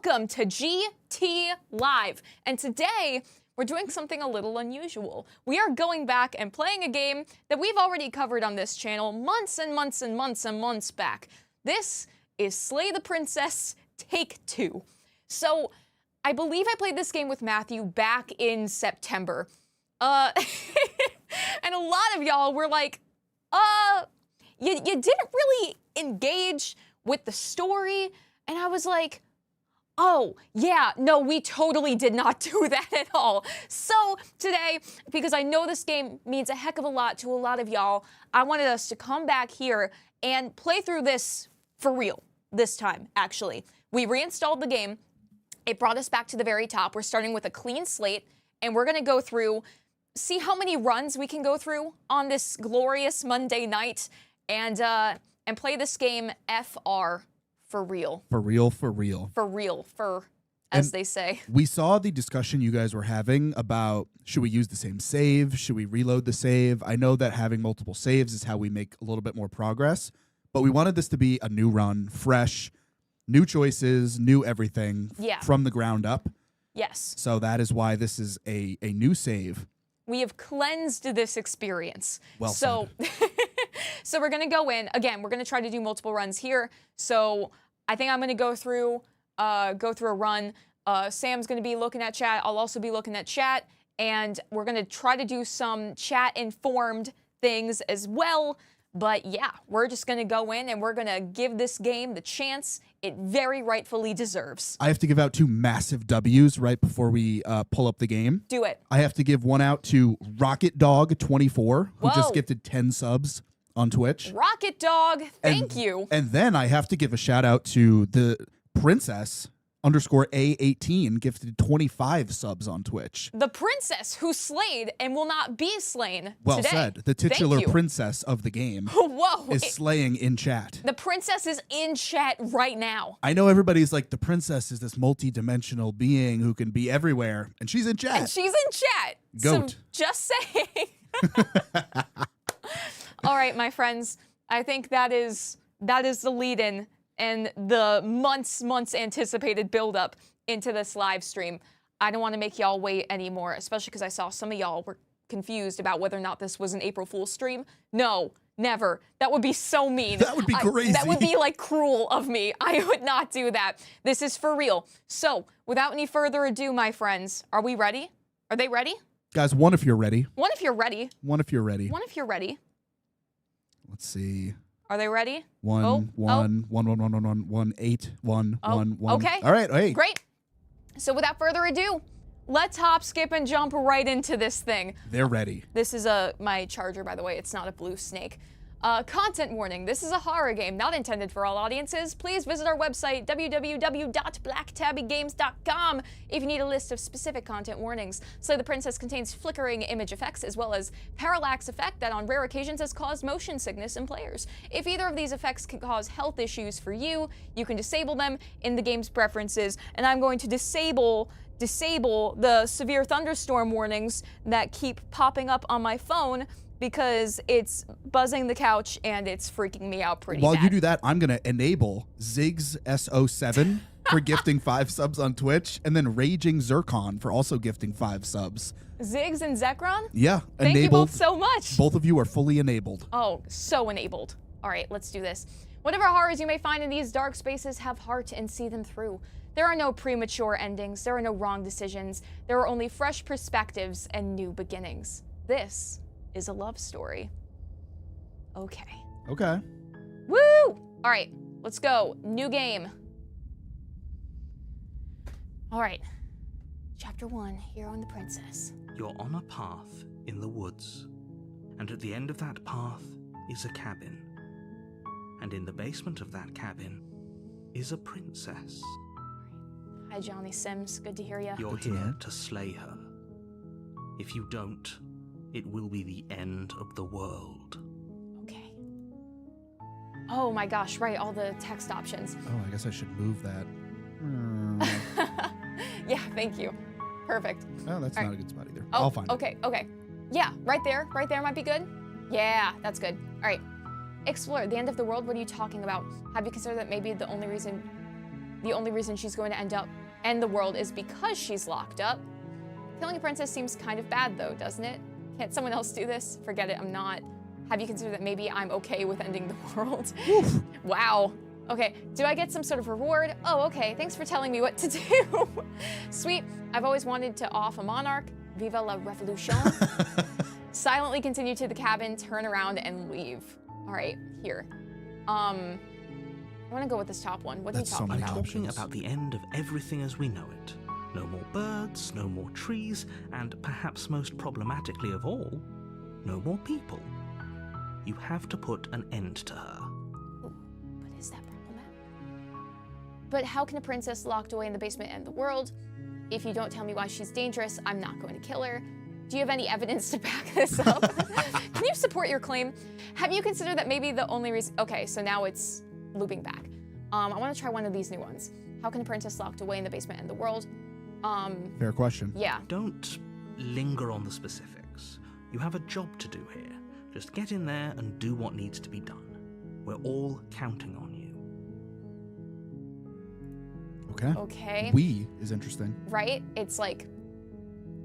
welcome to GTLive. And today, we're doing something a little unusual. We are going back and playing a game that we've already covered on this channel months and months and months and months back. This is Slay the Princess Take 2. So, I believe I played this game with Matthew back in September. And a lot of y'all were like, you didn't really engage with the story. And I was like, oh, yeah, no, we totally did not do that at all. So today, because I know this game means a heck of a lot to a lot of y'all, I wanted us to come back here and play through this for real this time, actually. We reinstalled the game. It brought us back to the very top. We're starting with a clean slate, and we're going to go through, see how many runs we can go through on this glorious Monday night, and play this game FR. For real. For real, for real. For real, as they say. We saw the discussion you guys were having about, should we use the same save? Should we reload the save? I know that having multiple saves is how we make a little bit more progress, but we wanted this to be a new run, fresh, new choices, new everything from the ground up. Yes. So that is why this is a new save. We have cleansed this experience. Well said. So we're going to go in. Again, we're going to try to do multiple runs here. So I think I'm going to go through a run. Sam's going to be looking at chat. I'll also be looking at chat. And we're going to try to do some chat-informed things as well. But yeah, we're just going to go in and we're going to give this game the chance it very rightfully deserves. I have to give out 2 massive W's right before we pull up the game. Do it. I have to give one out to Rocket Dog 24, who just gifted 10 subs on Twitch. Rocket Dog, thank you. And then I have to give a shout out to the Princess _A18 gifted 25 subs on Twitch. The princess who slayed and will not be slain well today. Said. The titular princess of the game is slaying in chat. The princess is in chat right now. I know everybody's like, the princess is this multi-dimensional being who can be everywhere, and she's in chat. And she's in chat. Goat. So just saying. All right, my friends. I think that is the lead-in and the months anticipated build-up into this live stream. I don't want to make y'all wait anymore, especially because I saw some of y'all were confused about whether or not this was an April Fool's stream. No, never. That would be so mean. That would be crazy. That would be like cruel of me. I would not do that. This is for real. So, without any further ado, my friends, are we ready? Are they ready? Guys, one if you're ready. One if you're ready. One if you're ready. One if you're ready. Let's see. Are they ready? 1 1 1 1 1 1 1 8 1 1 1. Okay. All right. Hey. Great. So without further ado, let's hop, skip, and jump right into this thing. They're ready. This is my charger, by the way. It's not a blue snake. Content warning. This is a horror game, not intended for all audiences. Please visit our website, www.blacktabbygames.com, if you need a list of specific content warnings. Slay the Princess contains flickering image effects, as well as parallax effect that on rare occasions has caused motion sickness in players. If either of these effects can cause health issues for you, you can disable them in the game's preferences, and I'm going to disable the severe thunderstorm warnings that keep popping up on my phone, because it's buzzing the couch and it's freaking me out pretty bad. While you do that, I'm going to enable Ziggs S07 for gifting 5 subs on Twitch, and then Raging Zircon for also gifting 5 subs. Ziggs and Zekron? Yeah, Thank you both so much. Both of you are fully enabled. Oh, so enabled. All right, let's do this. Whatever horrors you may find in these dark spaces, have heart and see them through. There are no premature endings. There are no wrong decisions. There are only fresh perspectives and new beginnings. This is a love story. Okay. Okay. Woo! All right, let's go. New game. All right. Chapter 1, Hero and the Princess. You're on a path in the woods, and at the end of that path is a cabin. And in the basement of that cabin is a princess. Hi, Johnny Sims. Good to hear you. You're here to slay her. If you don't, it will be the end of the world. Okay. Oh my gosh, right, all the text options. Oh, I guess I should move that. Yeah, thank you. Perfect. Oh, that's not a good spot either. Oh, I'll find it. Okay. Yeah, right there might be good. Yeah, that's good. All right. Explore the end of the world. What are you talking about? Have you considered that maybe the only reason the only reason she's going to end the world is because she's locked up. Killing a princess seems kind of bad though, doesn't it? Can't someone else do this? Forget it, I'm not. Have you considered that maybe I'm okay with ending the world? Wow. Okay, do I get some sort of reward? Oh, okay, thanks for telling me what to do. Sweet, I've always wanted to off a monarch. Viva la revolution. Silently continue to the cabin, turn around, and leave. All right, here. I want to go with this top one. What are you That's so talking many about? Talking about the end of everything as we know it. No more birds, no more trees, and perhaps most problematically of all, no more people. You have to put an end to her. Ooh, but is that problematic? But how can a princess locked away in the basement end the world? If you don't tell me why she's dangerous, I'm not going to kill her. Do you have any evidence to back this up? Can you support your claim? Have you considered that maybe the only reason... Okay, so now it's looping back. I want to try one of these new ones. How can a princess locked away in the basement end the world? Fair question. Yeah. Don't linger on the specifics. You have a job to do here. Just get in there and do what needs to be done. We're all counting on you. Okay. Okay. We is interesting. Right? It's like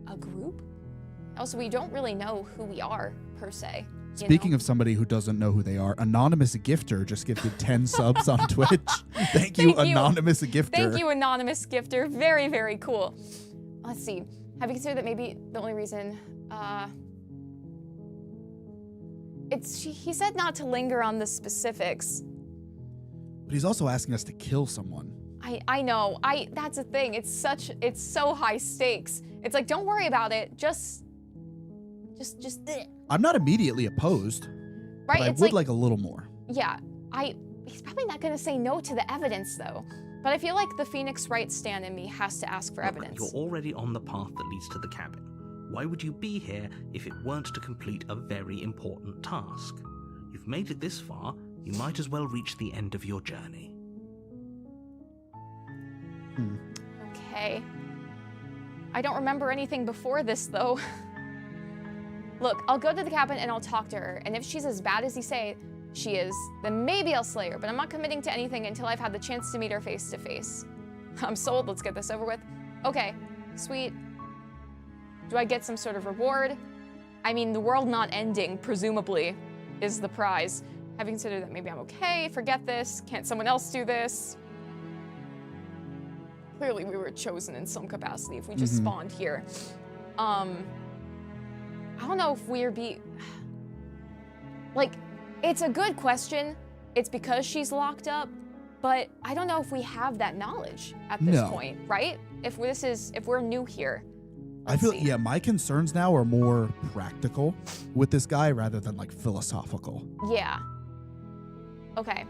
a group? Also, we don't really know who we are, per se. Speaking of somebody who doesn't know who they are, Anonymous Gifter just gifted 10 subs on Twitch. Thank you, Anonymous Gifter. Thank you, Anonymous Gifter. Very, very cool. Let's see. Have you considered that maybe the only reason, he said not to linger on the specifics. But he's also asking us to kill someone. I know. That's the thing. It's so high stakes. It's like, don't worry about it. Just I'm not immediately opposed, right? but I It's would like a little more. Yeah, he's probably not gonna say no to the evidence though. But I feel like the Phoenix Wright stan in me has to ask for evidence. You're already on the path that leads to the cabin. Why would you be here if it weren't to complete a very important task? You've made it this far, you might as well reach the end of your journey. Okay. I don't remember anything before this though. Look, I'll go to the cabin and I'll talk to her, and if she's as bad as you say she is, then maybe I'll slay her, but I'm not committing to anything until I've had the chance to meet her face to face. I'm sold, let's get this over with. Okay, sweet. Do I get some sort of reward? I mean, the world not ending, presumably, is the prize. Have you considered that maybe I'm okay, forget this, can't someone else do this? Clearly we were chosen in some capacity if we just spawned here. I don't know if like, it's a good question. It's because she's locked up, but I don't know if we have that knowledge at this point, right? If we're new here. I feel, yeah, my concerns now are more practical with this guy rather than like philosophical. Yeah. Okay.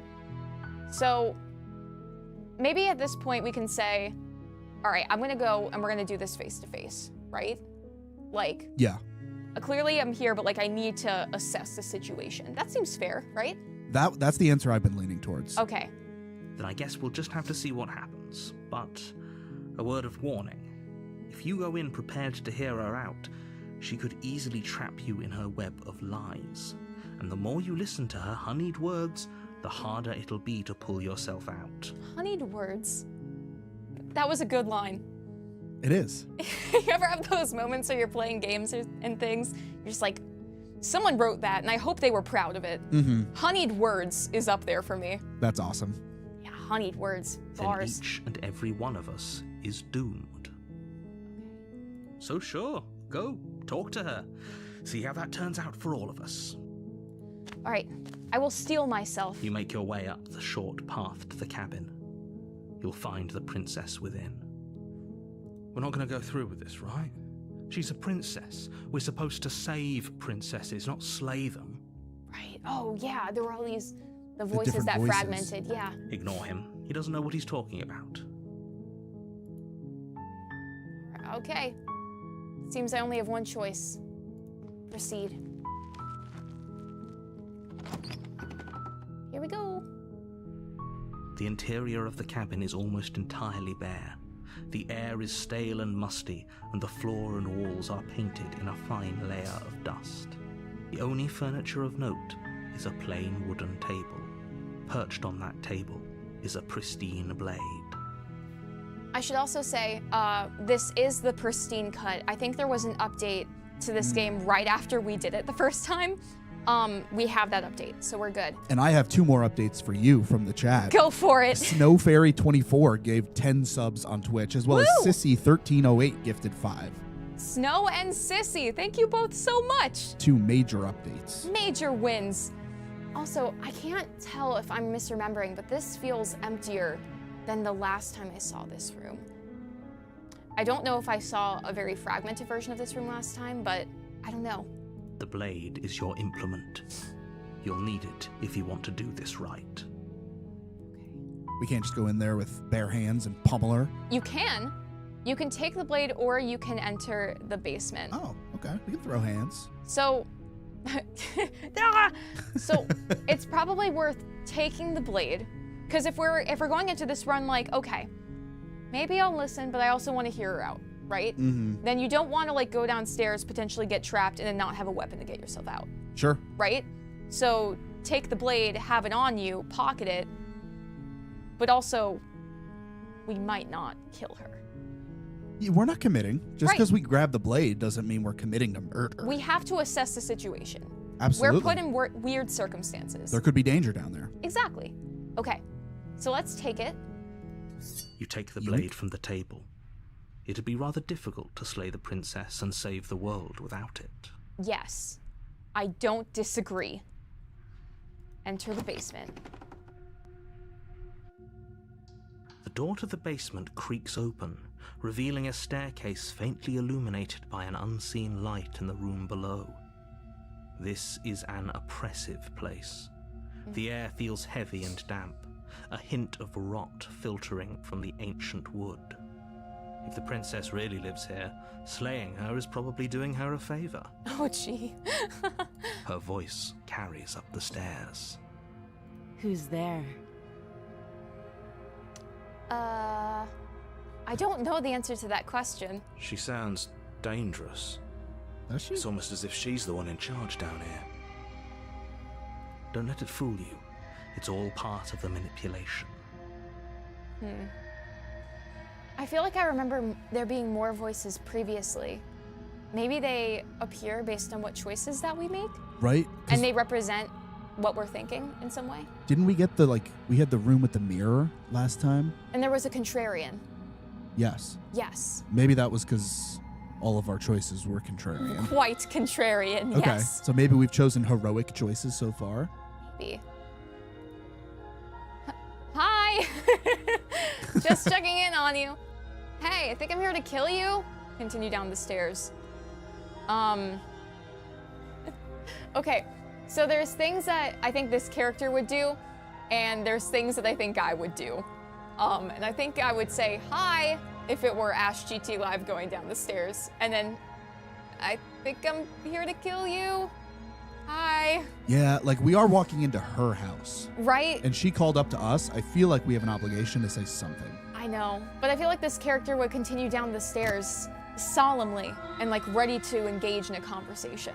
So maybe at this point we can say, all right, I'm gonna go and we're gonna do this face to face, right? Like, yeah. Clearly I'm here, but like I need to assess the situation. That seems fair, right? That's the answer I've been leaning towards. Okay. Then I guess we'll just have to see what happens. But a word of warning. If you go in prepared to hear her out, she could easily trap you in her web of lies. And the more you listen to her honeyed words, the harder it'll be to pull yourself out. Honeyed words? That was a good line. It is. You ever have those moments where you're playing games and things? You're just like, someone wrote that and I hope they were proud of it. Honeyed words is up there for me. That's awesome. Yeah, honeyed words. Then Bars. each and every one of us is doomed. So sure, go, talk to her. See how that turns out for all of us. All right, I will steel myself. You make your way up the short path to the cabin. You'll find the princess within. We're not going to go through with this, right? She's a princess. We're supposed to save princesses, not slay them. Right. Oh, yeah, there were all the voices that fragmented, yeah. Ignore him. He doesn't know what he's talking about. Okay. Seems I only have one choice. Proceed. Here we go. The interior of the cabin is almost entirely bare. The air is stale and musty, and the floor and walls are painted in a fine layer of dust. The only furniture of note is a plain wooden table. Perched on that table is a pristine blade. I should also say, this is the pristine cut. I think there was an update to this game right after we did it the first time. We have that update, so we're good. And I have 2 more updates for you from the chat. Go for it. Snow Fairy 24 gave 10 subs on Twitch, as well as Woo! Sissy 1308 gifted 5. Snow and Sissy, thank you both so much. 2 major updates. Major wins. Also, I can't tell if I'm misremembering, but this feels emptier than the last time I saw this room. I don't know if I saw a very fragmented version of this room last time, but I don't know. The blade is your implement. You'll need it if you want to do this right. We can't just go in there with bare hands and pummel her. You can. You can take the blade or you can enter the basement. Oh, okay. We can throw hands. So, it's probably worth taking the blade, because if we're going into this run like, okay, maybe I'll listen, but I also want to hear her out, right? Mm-hmm. Then you don't want to like go downstairs, potentially get trapped, and then not have a weapon to get yourself out, Sure. right? So take the blade, have it on you, pocket it, but also we might not kill her. Yeah, we're not committing. Just Right. because we grab the blade doesn't mean we're committing to murder. We have to assess the situation. Absolutely. We're put in weird circumstances. There could be danger down there. Exactly. Okay, so let's take it. You take the blade from the table. It'd be rather difficult to slay the princess and save the world without it. Yes, I don't disagree. Enter the basement. The door to the basement creaks open, revealing a staircase faintly illuminated by an unseen light in the room below. This is an oppressive place. The air feels heavy and damp, a hint of rot filtering from the ancient wood. If the princess really lives here, slaying her is probably doing her a favor. Oh, gee. Her voice carries up the stairs. Who's there? I don't know the answer to that question. She sounds dangerous. Does she? It's almost as if she's the one in charge down here. Don't let it fool you. It's all part of the manipulation. I feel like I remember there being more voices previously. Maybe they appear based on what choices that we make, Right? 'Cause and they represent what we're thinking in some way. didn't we get we had the room with the mirror last time? And there was a contrarian. Yes. Yes. Maybe that was because all of our choices were contrarian. Quite contrarian, Okay. yes. So maybe we've chosen heroic choices so far. Maybe. Hi! Just checking in on you. Hey, I think I'm here to kill you. Continue down the stairs. Okay, so there's things that I think this character would do, and there's things that I think I would do. And I think I would say hi if it were Ash GTLive going down the stairs, and then I think I'm here to kill you. Hi. Yeah, we are walking into her house, Right? and she called up to us. I feel like we have an obligation to say something. I know, but I feel like this character would continue down the stairs solemnly and ready to engage in a conversation,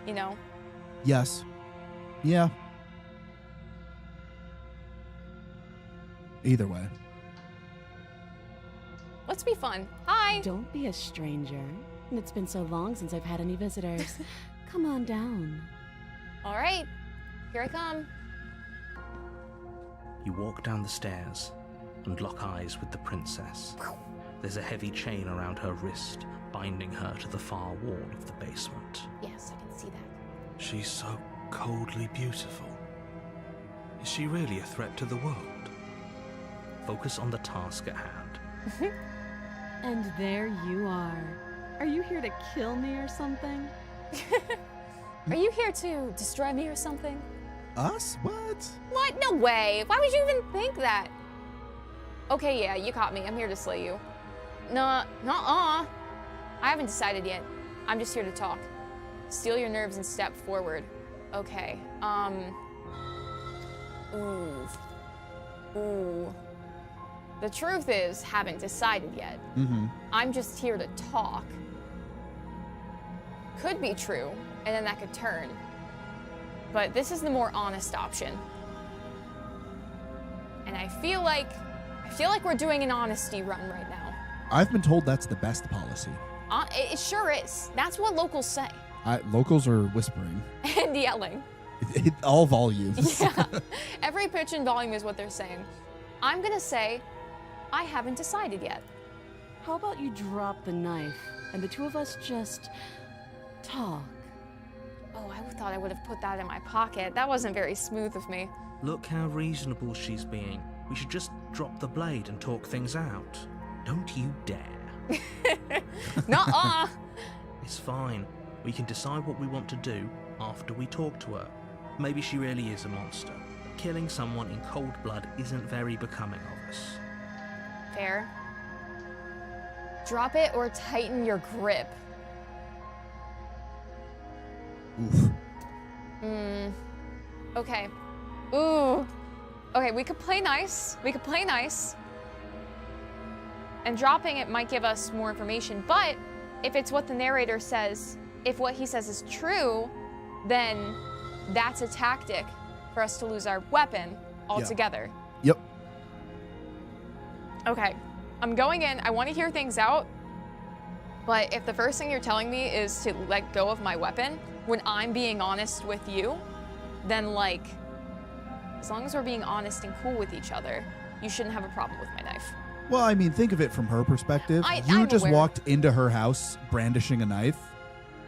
you know? Yes. Yeah. Either way. Let's be fun. Hi. Don't be a stranger. It's been so long since I've had any visitors. Come on down. All right, here I come. You walk down the stairs and lock eyes with the princess. There's a heavy chain around her wrist, binding her to the far wall of the basement. Yes, I can see that. She's so coldly beautiful. Is she really a threat to the world? Focus on the task at hand. And there you are. Are you here to kill me or something? Are you here to destroy me or something? Us? What? What? No way. Why would you even think that? Okay, yeah, you caught me. I'm here to slay you. Nuh-uh. I haven't decided yet. I'm just here to talk. Steal your nerves and step forward. Okay, Ooh. The truth is, haven't decided yet. Mm-hmm. I'm just here to talk. Could be true, and then that could turn. But this is the more honest option. And I feel like feel like we're doing an honesty run right now. I've been told that's the best policy. It sure is. That's what locals say. Locals are whispering. And yelling. All volumes. Yeah. Every pitch and volume is what they're saying. I'm gonna say, I haven't decided yet. How about you drop the knife and the two of us just talk? Oh, I thought I would have put that in my pocket. That wasn't very smooth of me. Look how reasonable she's being. We should just drop the blade and talk things out. Don't you dare. Nuh-uh. It's fine. We can decide what we want to do after we talk to her. Maybe she really is a monster. Killing someone in cold blood isn't very becoming of us. Fair. Drop it or tighten your grip. Oof. Okay. Ooh. Okay, we could play nice. We could play nice. And dropping it might give us more information, but if it's what the narrator says, if what he says is true, then that's a tactic for us to lose our weapon altogether. Yep. Okay, I'm going in. I want to hear things out, but if the first thing you're telling me is to let go of my weapon when I'm being honest with you, then like, as long as we're being honest and cool with each other, you shouldn't have a problem with my knife. Well, I mean, think of it from her perspective. You I'm just aware. walked into her house brandishing a knife,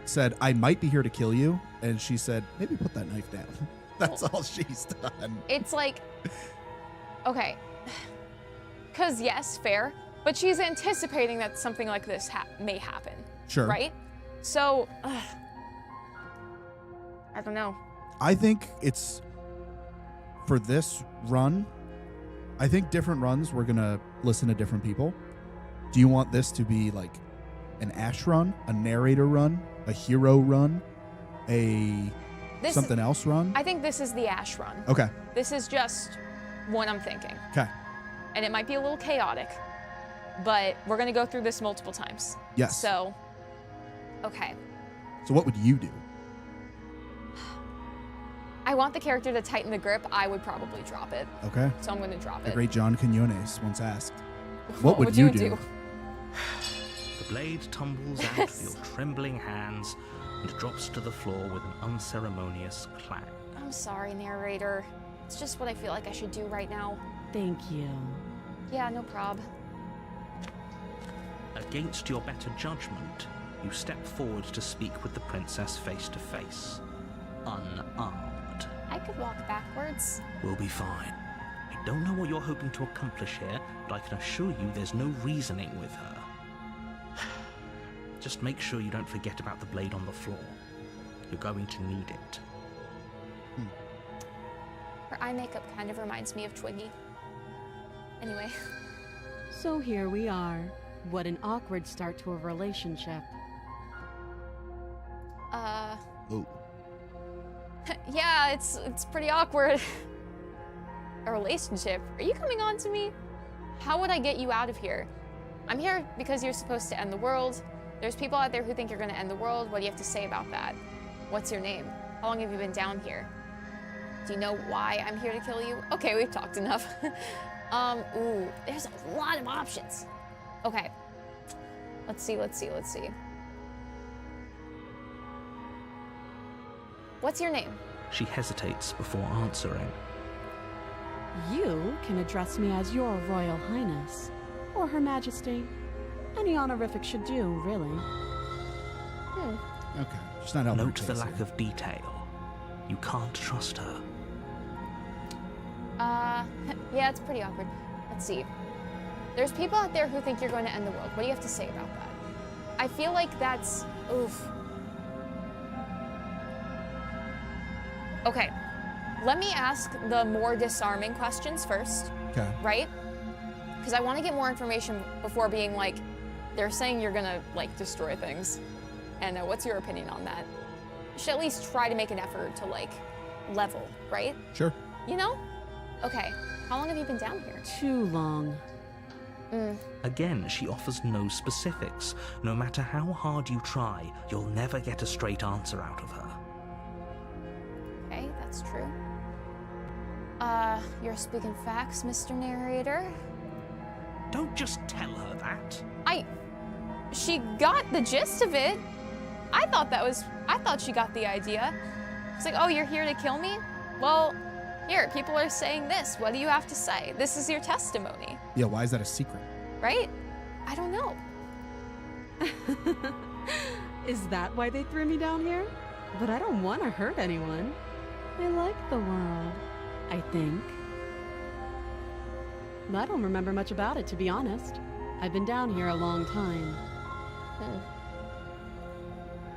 said, I might be here to kill you, and she said, maybe put that knife down. That's all she's done. It's like, okay, because yes, fair, but she's anticipating that something like this may happen. Sure. Right? So, I don't know. I think it's, for this run, I think different runs, we're going to listen to different people. Do you want this to be like an Ash run, a narrator run, a hero run, something else run? I think this is the Ash run. Okay. This is just what I'm thinking. Okay. And it might be a little chaotic, but we're going to go through this multiple times. Yes. So, okay. So what would you do? I want the character to tighten the grip. I would probably drop it. Okay. So I'm going to drop The it. great John Quinones once asked, what would you do? The blade tumbles out of your trembling hands and drops to the floor with an unceremonious clang. I'm sorry, narrator. It's just what I feel like I should do right now. Thank you. Yeah, no prob. Against your better judgment, you step forward to speak with the princess face to face, unarmed. I could walk backwards. We'll be fine. I don't know what you're hoping to accomplish here, but I can assure you there's no reasoning with her. Just make sure you don't forget about the blade on the floor. You're going to need it. Her eye makeup kind of reminds me of Twiggy. Anyway. So here we are. What an awkward start to a relationship. Oh. Yeah, it's pretty awkward. A relationship? Are you coming on to me? How would I get you out of here? I'm here because you're supposed to end the world. There's people out there who think you're gonna end the world. What do you have to say about that? What's your name? How long have you been down here? Do you know why I'm here to kill you? Okay, we've talked enough. Ooh, there's a lot of options. Okay, let's see. What's your name? She hesitates before answering. You can address me as your Royal Highness, or Her Majesty. Any honorific should do, really. Okay. She's not helping. Note the lack of detail. You can't trust her. Yeah, it's pretty awkward. Let's see. There's people out there who think you're going to end the world. What do you have to say about that? I feel like that's, oof. Okay, let me ask the more disarming questions first, Okay. right? Because I want to get more information before being like, they're saying you're gonna like destroy things. And what's your opinion on that? You should at least try to make an effort to like level, right? Sure. You know? Okay, how long have you been down here? Too long. Again, she offers no specifics. No matter how hard you try, you'll never get a straight answer out of her. Okay, that's true. You're speaking facts, Mr. Narrator. Don't just tell her that. She got the gist of it. I thought she got the idea. It's like, oh, you're here to kill me? Well, here, people are saying this. What do you have to say? This is your testimony. Yeah, why is that a secret? Right? I don't know. Is that why they threw me down here? But I don't want to hurt anyone. I like the world, I think. I don't remember much about it, to be honest. I've been down here a long time.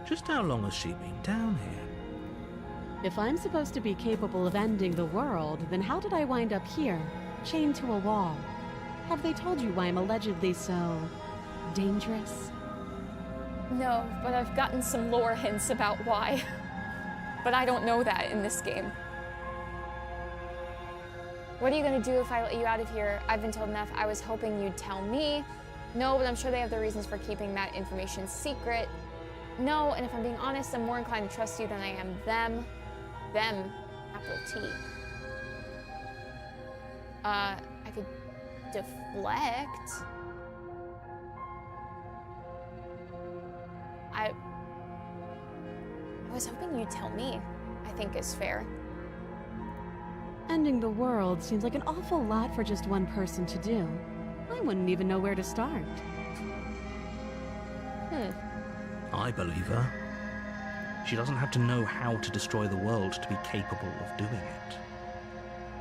Just how long has she been down here? If I'm supposed to be capable of ending the world, then how did I wind up here, chained to a wall? Have they told you why I'm allegedly so dangerous? No, but I've gotten some lore hints about why. But I don't know that in this game. What are you gonna do if I let you out of here? I've been told enough. I was hoping you'd tell me. No, but I'm sure they have their reasons for keeping that information secret. No, and if I'm being honest, I'm more inclined to trust you than I am them. Them, capital T. I could deflect. I was hoping you'd tell me, I think is fair. Ending the world seems like an awful lot for just one person to do. I wouldn't even know where to start. I believe her. She doesn't have to know how to destroy the world to be capable of doing it.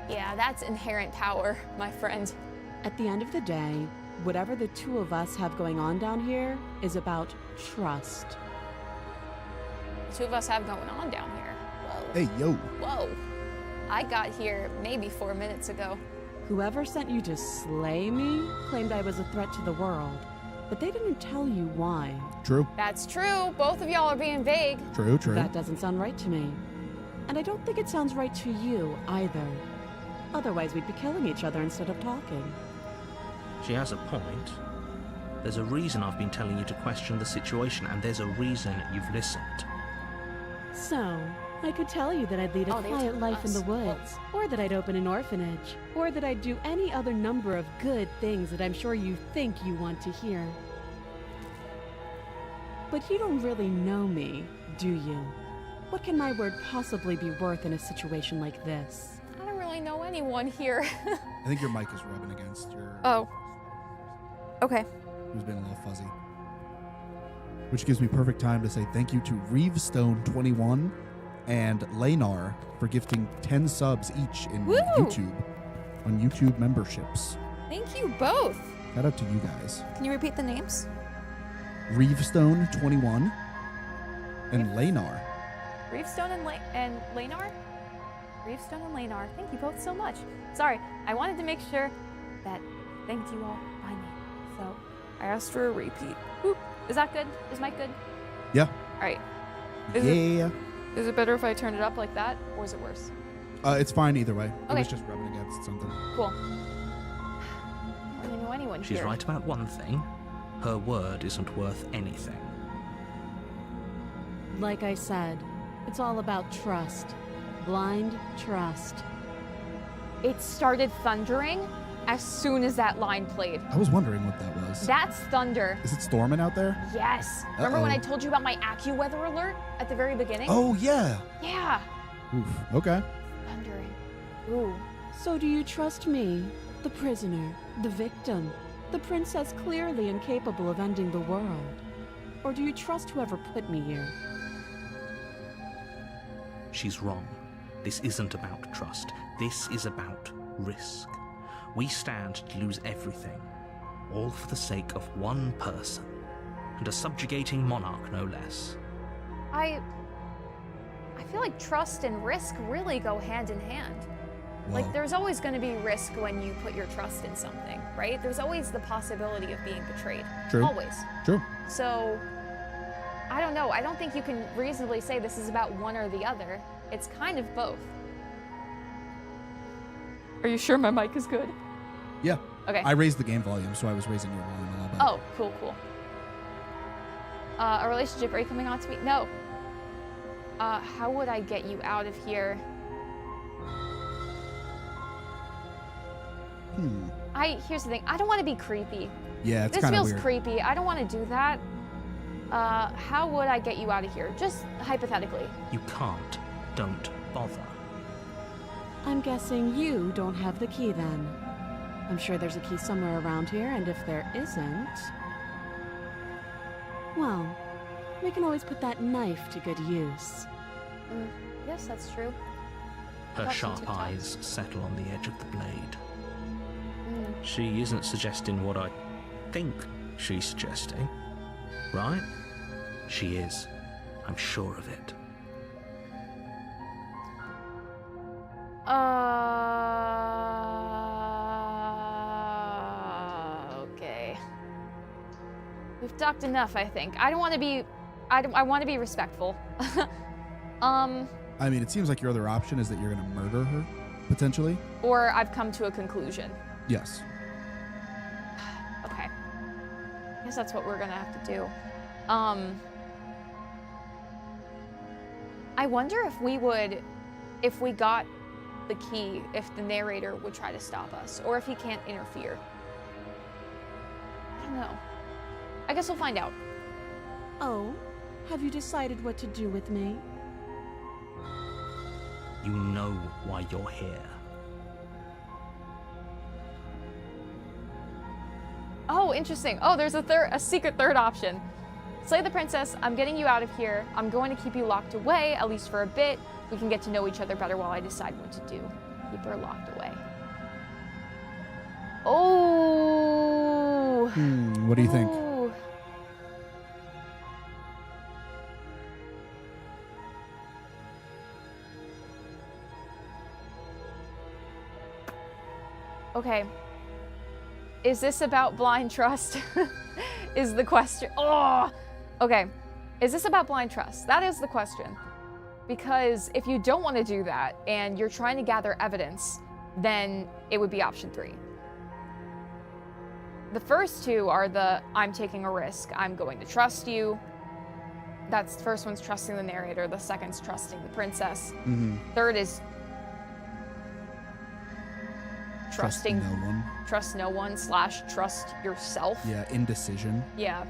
Yeah, that's inherent power, my friend. At the end of the day, whatever the two of us have going on down here is about trust. The two of us have going on down here. Whoa. Hey, yo. Whoa. I got here maybe 4 minutes ago. Whoever sent you to slay me claimed I was a threat to the world, but they didn't tell you why. True. That's true. Both of y'all are being vague. True, true. That doesn't sound right to me. And I don't think it sounds right to you either. Otherwise, we'd be killing each other instead of talking. She has a point. There's a reason I've been telling you to question the situation, and there's a reason you've listened. So, I could tell you that I'd lead a Oh, they were quiet telling life in us. the woods, or that I'd open an orphanage, or that I'd do any other number of good things that I'm sure you think you want to hear. But you don't really know me, do you? What can my word possibly be worth in a situation like this? I don't really know anyone here. I think your mic is rubbing against your... Oh. Okay. It was being a little fuzzy. Which gives me perfect time to say thank you to Reevestone21 and Lanar for gifting 10 subs each in Woo! YouTube on YouTube memberships. Thank you both. Shout out to you guys. Can you repeat the names? Reevestone21 and Lanar. Reevestone and Lanar? Reevestone and Lanar. Thank you both so much. Sorry, I wanted to make sure that thanked you all by name. So I asked for a repeat. Whoop. Is that good? Is Mike good? Yeah. All right. Yeah. Is it better if I turn it up like that, or is it worse? It's fine either way. It Okay. was just rubbing against something. Cool. I don't really know anyone She's here. right about one thing. Her word isn't worth anything. Like I said, it's all about trust. Blind trust. It started thundering as soon as that line played. I was wondering what that was. That's thunder. Is it storming out there? Yes. Remember when Uh-oh. I told you about my AccuWeather alert at the very beginning? Oh, yeah. Yeah. Oof. Okay. Thundering. Ooh. So do you trust me, the prisoner, the victim, the princess clearly incapable of ending the world? Or do you trust whoever put me here? She's wrong. This isn't about trust. This is about risk. We stand to lose everything, all for the sake of one person, and a subjugating monarch no less. I feel like trust and risk really go hand in hand. Like, Whoa. there's always going to be risk when you put your trust in something, right? There's always the possibility of being betrayed. True. Always. True. So, I don't know. I don't think you can reasonably say this is about one or the other. It's kind of both. Are you sure my mic is good? Yeah. Okay. I raised the game volume, so I was raising your volume a little bit. Oh, cool, cool. A relationship, are you coming on to me? No. How would I get you out of here? Here's the thing. I don't want to be creepy. Yeah, it's This kind of feels weird. creepy. I don't want to do that. How would I get you out of here? Just hypothetically. You can't. Don't bother. I'm guessing you don't have the key then. I'm sure there's a key somewhere around here, and if there isn't... well, we can always put that knife to good use. Yes, that's true. Her Watching sharp TikTok. eyes settle on the edge of the blade. Mm. She isn't suggesting what I think she's suggesting, right? She is. I'm sure of it. Okay. We've talked enough, I think. I don't want to be... I want to be respectful. I mean, it seems like your other option is that you're going to murder her, potentially. Or I've come to a conclusion. Yes. Okay. I guess that's what we're gonna have to do. I wonder if we got the key, if the narrator would try to stop us, or if he can't interfere. I don't know. I guess we'll find out. Oh, have you decided what to do with me? You know why you're here. Oh, interesting. Oh, there's a secret third option. Slay the princess. I'm getting you out of here. I'm going to keep you locked away, at least for a bit. We can get to know each other better while I decide what to do. Keep her locked away. Oh. What do you think? Ooh. Okay. Is this about blind trust? Is the question. Oh! Okay. Is this about blind trust? That is the question. Because if you don't want to do that and you're trying to gather evidence, then it would be option 3. The first two are the I'm taking a risk, I'm going to trust you. That's the first one's trusting the narrator, the second's trusting the princess. Third is trusting no one. trust no one / trust yourself. Yeah, indecision. Yeah.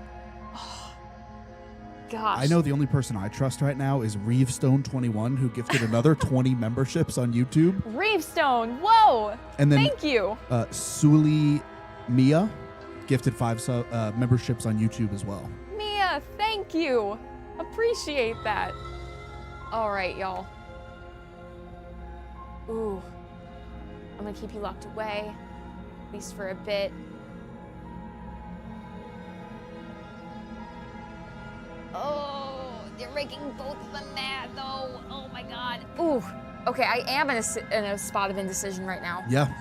Oh, gosh. I know the only person I trust right now is Reevestone21, who gifted another 20 memberships on YouTube. Reevestone, whoa! And then Thank you. Suli Mia gifted 5 memberships on YouTube as well. Mia, thank you. Appreciate that. All right, y'all. Ooh. I'm gonna keep you locked away, at least for a bit. Oh, you're making both of them mad, though. Oh my god. Ooh. Okay, I am in a spot of indecision right now. Yeah.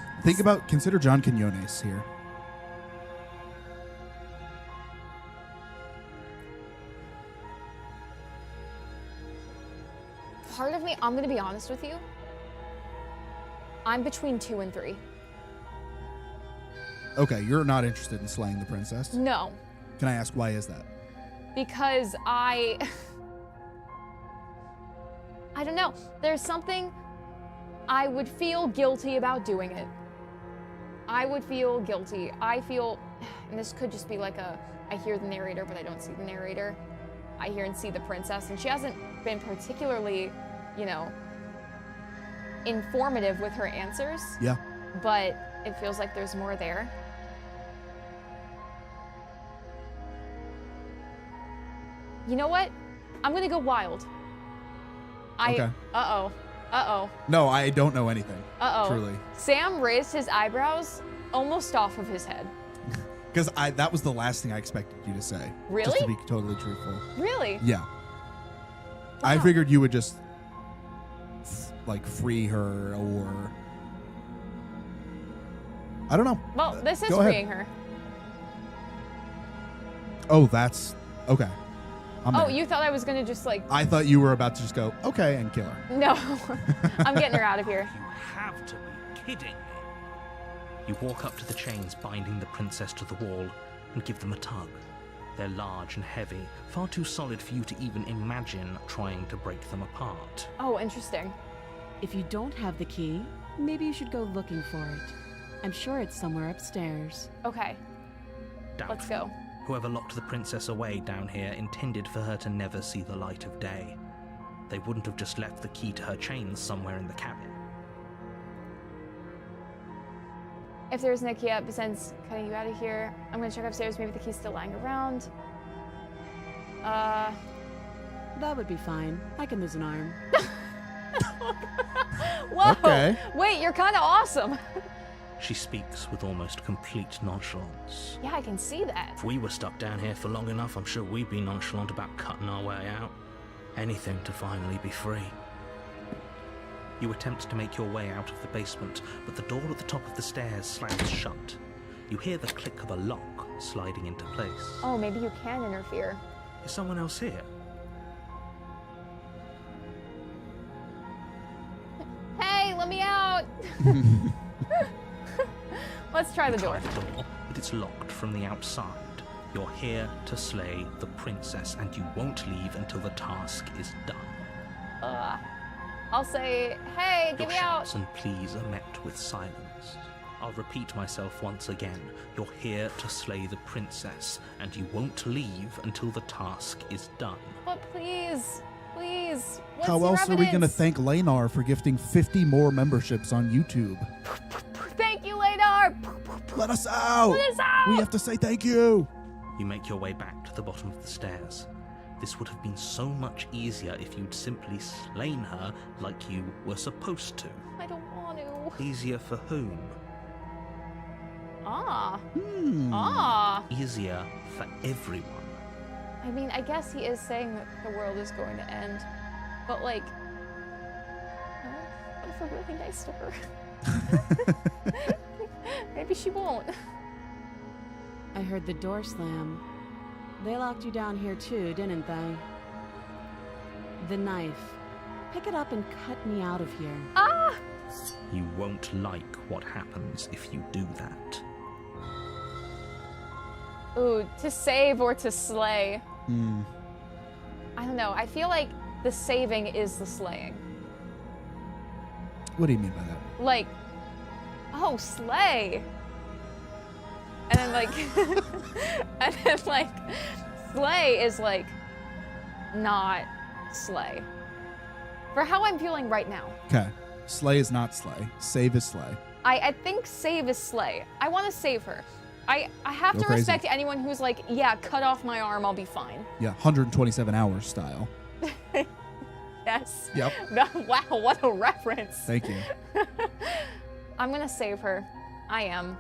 Consider John Quinones here. Part of me, I'm gonna be honest with you. I'm between 2 and 3. Okay, you're not interested in slaying the princess. No, Can I ask why is that? because I don't know. There's something I would feel guilty about doing it. I would feel guilty. I feel, and this could just be like I hear the narrator, but I don't see the narrator. I hear and see the princess, and she hasn't been particularly, informative with her answers. Yeah. But it feels like there's more there. You know what? I'm gonna go wild. Okay. Uh-oh. No, I don't know anything. Uh-oh. Truly. Sam raised his eyebrows almost off of his head. Because that was the last thing I expected you to say. Really? Just to be totally truthful. Really? Yeah. I Wow. figured you would just free her or I don't know. Well, this is Go ahead. freeing her. Oh, that's okay. I'm Oh, there. you thought I was gonna just I thought you were about to just go okay and kill her. No. I'm getting her out of here. You have to be kidding me. You walk up to the chains binding the princess to the wall and give them a tug. They're large and heavy, far too solid for you to even imagine trying to break them apart. Oh, interesting. If you don't have the key, maybe you should go looking for it. I'm sure it's somewhere upstairs. Okay, Doubtful. let's go. Whoever locked the princess away down here intended for her to never see the light of day. They wouldn't have just left the key to her chains somewhere in the cabin. If there's no key up, besides cutting you out of here, I'm gonna check upstairs. Maybe the key's still lying around. That would be fine. I can lose an arm. Whoa! Okay. Wait, you're kind of awesome. She speaks with almost complete nonchalance. Yeah, I can see that. If we were stuck down here for long enough, I'm sure we'd be nonchalant about cutting our way out. Anything to finally be free. You attempt to make your way out of the basement, but the door at the top of the stairs slams shut. You hear the click of a lock sliding into place. Oh, maybe you can interfere. Is someone else here? Hey, let me out! Let's try the door. Try the door, but it's locked from the outside. You're here to slay the princess, and you won't leave until the task is done. I'll say, hey, get Your me out! shouts and pleas are met with silence. I'll repeat myself once again. You're here to slay the princess, and you won't leave until the task is done. But please, please, what's How your else are we going to evidence? thank Lanar for gifting 50 more memberships on YouTube? Thank you, Ladar! Let us out! Let us out! We have to say thank you! You make your way back to the bottom of the stairs. This would have been so much easier if you'd simply slain her like you were supposed to. I don't want to. Easier for whom? Ah. Hmm. Ah. Easier for everyone. I mean, I guess he is saying that the world is going to end. But, like, what if we're really nice to her? Maybe she won't. I heard the door slam. They locked you down here too, didn't they? The knife. Pick it up and cut me out of here. Ah! You won't like what happens if you do that. Ooh, to save or to slay. Hmm. I don't know. I feel like the saving is the slaying. What do you mean by that? Like, oh, slay. And then like, and then like, slay is like, not slay. For how I'm feeling right now. Okay. Slay is not slay. Save is slay. I think save is slay. I want to save her. I have Go to crazy. respect anyone who's like, yeah, cut off my arm, I'll be fine. Yeah, 127 hours style. Yes. Yep. Wow, what a reference. Thank you. I'm gonna save her. I am.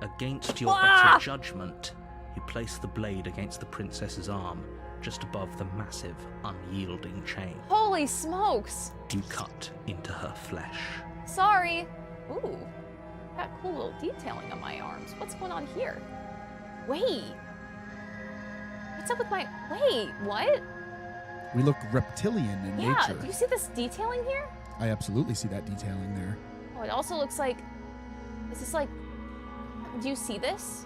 Against your Ah! better judgment, you place the blade against the princess's arm, just above the massive, unyielding chain. Holy smokes. You cut into her flesh. Sorry. Ooh, got cool little detailing on my arms. What's going on here? Wait. What's up with my... Wait, what? We look reptilian in Yeah, nature. do you see this detailing here? I absolutely see that detailing there. Oh, it also looks like... Is this like... Do you see this?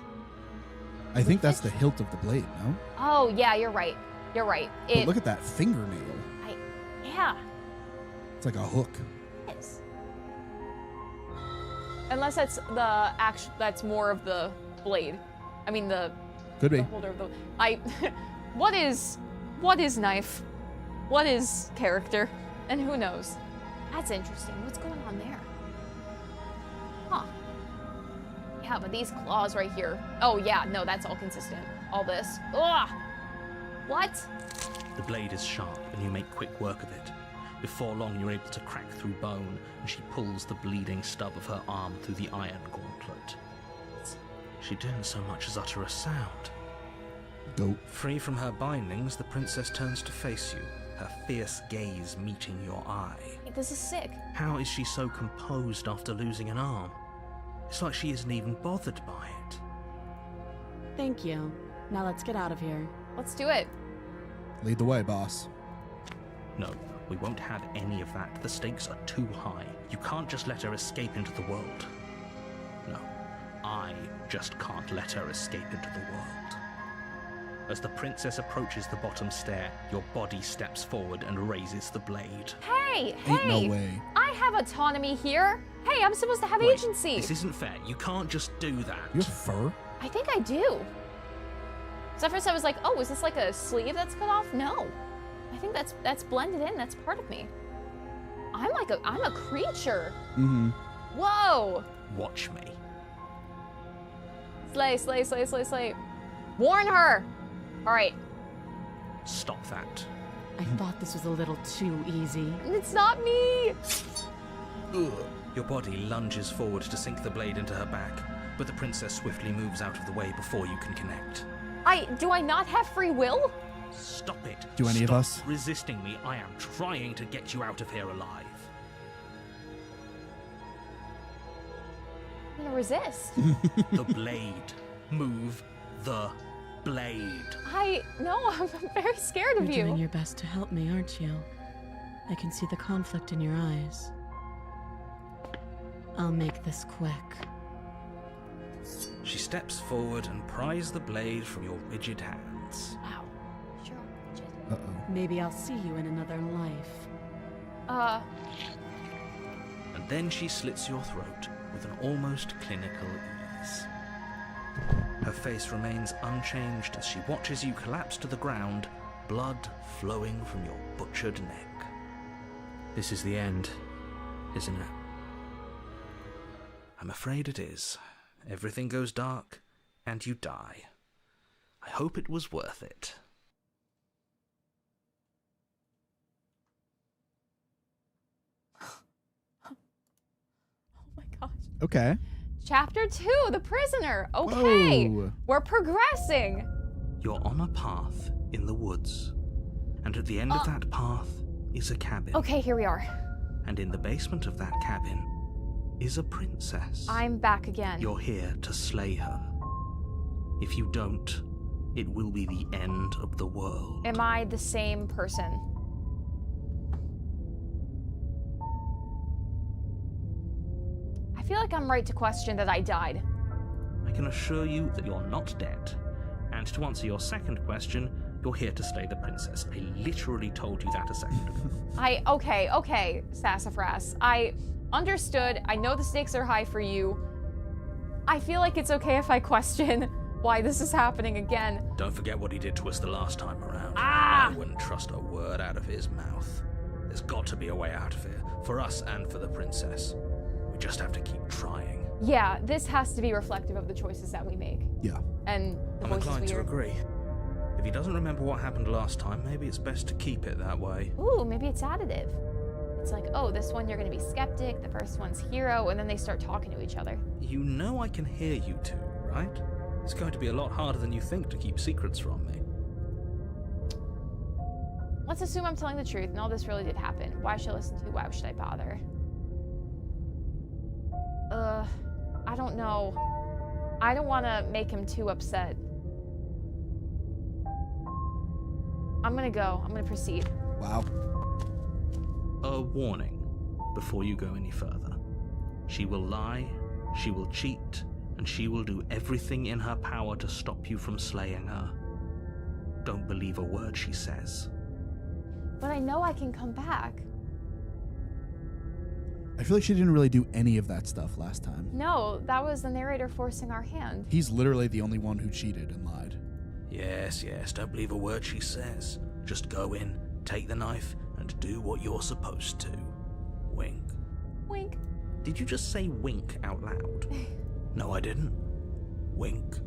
I think that's the hilt of the blade, no? Oh, yeah, you're right. You're right. But look at that fingernail. Yeah, It's like a hook. it is. Unless that's the that's more of the blade. I mean the Could be. holder of the... What is knife? What is character? And who knows? That's interesting. What's going on there? Huh. Yeah, but these claws right here. Oh yeah, no, that's all consistent. All this. Ugh! What? The blade is sharp, and you make quick work of it. Before long, you're able to crack through bone, and she pulls the bleeding stub of her arm through the iron gauntlet. She didn't so much as utter a sound. Goat. Free from her bindings, the princess turns to face you, her fierce gaze meeting your eye. This is sick. How is she so composed after losing an arm? It's like she isn't even bothered by it. Thank you. Now let's get out of here. Let's do it. Lead the way, boss. No, we won't have any of that. The stakes are too high. You can't just let her escape into the world. No, I just can't let her escape into the world. As the princess approaches the bottom stair, your body steps forward and raises the blade. Hey, Ain't no hey! way. I have autonomy here. Hey, I'm supposed to have Wait, agency. This isn't fair. You can't just do that. You have fur? I think I do. So at first I was like, oh, is this like a sleeve that's cut off? No. I think that's blended in. That's part of me. I'm a creature. Mm-hmm. Whoa. Watch me. Slay, slay, slay, slay, slay. Warn her. All right. Stop that. I thought this was a little too easy. It's not me. Your body lunges forward to sink the blade into her back, but the princess swiftly moves out of the way before you can connect. Do I not have free will? Stop it. Do any of Stop us? resisting me. I am trying to get you out of here alive. I'm gonna resist. The blade. Move the blade. No, I'm very scared of You're doing you. your best to help me, aren't you? I can see the conflict in your eyes. I'll make this quick. She steps forward and pries the blade from your rigid hands. Wow. Sure. Uh-oh. Maybe I'll see you in another life. And then she slits your throat with an almost clinical ease. Her face remains unchanged as she watches you collapse to the ground, blood flowing from your butchered neck. This is the end, isn't it? I'm afraid it is. Everything goes dark, and you die. I hope it was worth it. Oh my gosh. Okay. Chapter 2, The Prisoner. Okay. Whoa. We're progressing. You're on a path in the woods, and at the end of that path is a cabin. Okay, here we are. And in the basement of that cabin is a princess. I'm back again. You're here to slay her. If you don't, it will be the end of the world. Am I the same person? I feel like I'm right to question that I died. I can assure you that you're not dead. And to answer your second question, you're here to slay the princess. I literally told you that a second ago. Okay, Sassafras. I understood. I know the stakes are high for you. I feel like it's okay if I question why this is happening again. Don't forget what he did to us the last time around. Ah! I wouldn't trust a word out of his mouth. There's got to be a way out of here, for us and for the princess. We just have to keep trying. Yeah, this has to be reflective of the choices that we make. Yeah. And the I'm voices inclined we to hear. agree. If he doesn't remember what happened last time, maybe it's best to keep it that way. Ooh, maybe it's additive. It's like, oh, this one you're gonna be skeptic, the first one's hero, and then they start talking to each other. You know I can hear you two, right? It's going to be a lot harder than you think to keep secrets from me. Let's assume I'm telling the truth and all this really did happen. Why should I listen to you? Why should I bother? I don't know. I don't want to make him too upset. I'm gonna go. I'm gonna proceed. Wow. A warning before you go any further. She will lie, she will cheat, and she will do everything in her power to stop you from slaying her. Don't believe a word she says. But I know I can come back. I feel like she didn't really do any of that stuff last time. No, that was the narrator forcing our hand. He's literally the only one who cheated and lied. Yes, don't believe a word she says. Just go in, take the knife, and do what you're supposed to. Wink. Wink. Did you just say wink out loud? No, I didn't. Wink.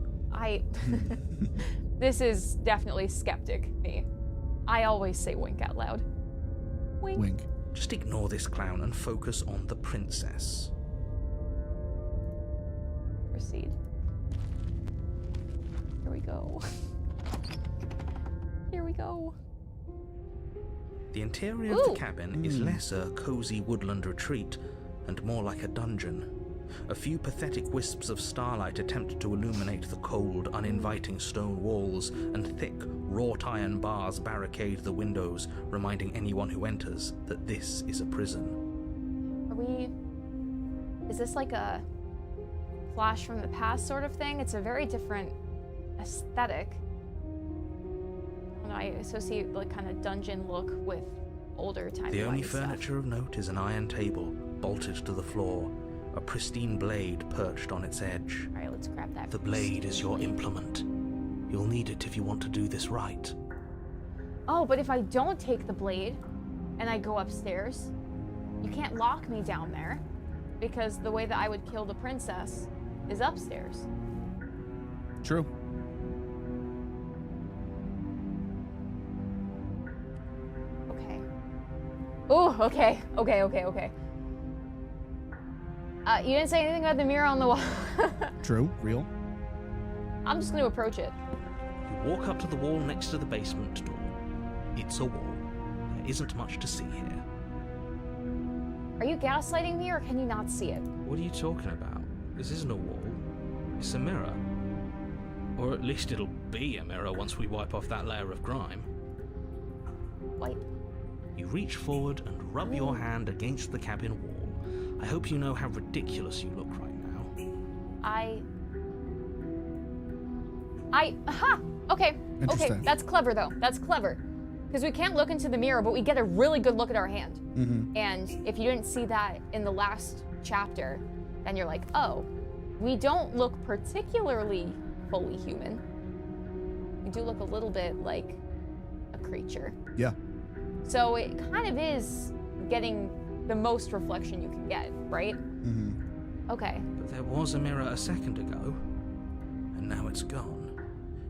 This is definitely skeptic me. I always say wink out loud. Wink. Wink. Just ignore this clown and focus on the princess. Proceed. Here we go. Here we go. The interior of the cabin is less a cozy woodland retreat and more like a dungeon. A few pathetic wisps of starlight attempt to illuminate the cold, uninviting stone walls, and thick, wrought-iron bars barricade the windows, reminding anyone who enters that this is a prison. Is this like a flash from the past sort of thing? It's a very different aesthetic. I associate like kind of dungeon look with older time. The only furniture of note is an iron table bolted to the floor, a pristine blade perched on its edge. All right, let's grab that. The blade is your implement. You'll need it if you want to do this right. Oh, but if I don't take the blade and I go upstairs, you can't lock me down there because the way that I would kill the princess is upstairs. True. Okay. Oh, okay. You didn't say anything about the mirror on the wall. True. Real. I'm just going to approach it. You walk up to the wall next to the basement door. It's a wall. There isn't much to see here. Are you gaslighting me or can you not see it? What are you talking about? This isn't a wall. It's a mirror. Or at least it'll be a mirror once we wipe off that layer of grime. Wait. You reach forward and rub your hand against the cabin wall. I hope you know how ridiculous you look right now. Aha! Okay, Interesting. that's clever though. That's clever. Because we can't look into the mirror, but we get a really good look at our hand. Mm-hmm. And if you didn't see that in the last chapter, then you're like, oh, we don't look particularly fully human. We do look a little bit like a creature. Yeah. So it kind of is getting the most reflection you can get, right? Mm-hmm. Okay. But there was a mirror a second ago, and now it's gone.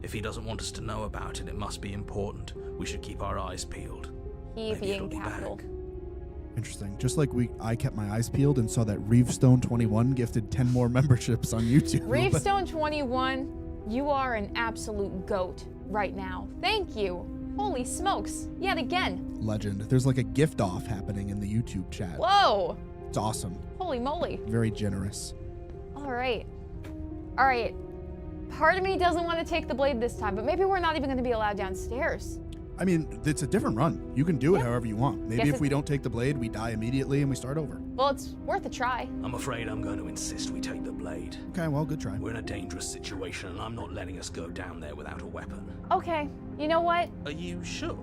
If he doesn't want us to know about it, it must be important. We should keep our eyes peeled. He Maybe it'll being be capital. back. Interesting. Just like I kept my eyes peeled and saw that Reevestone21 gifted 10 more memberships on YouTube. Reevestone21, you are an absolute goat right now. Thank you. Holy smokes. Yet again. Legend. There's like a gift off happening in the YouTube chat. Whoa. It's awesome. Holy moly. Very generous. All right. Part of me doesn't want to take the blade this time, but maybe we're not even going to be allowed downstairs. I mean, it's a different run. You can do it however you want. Maybe Guess if we don't take the blade, we die immediately and we start over. Well, it's worth a try. I'm afraid I'm going to insist we take the blade. Okay, well, good try. We're in a dangerous situation, and I'm not letting us go down there without a weapon. Okay. You know what? Are you sure?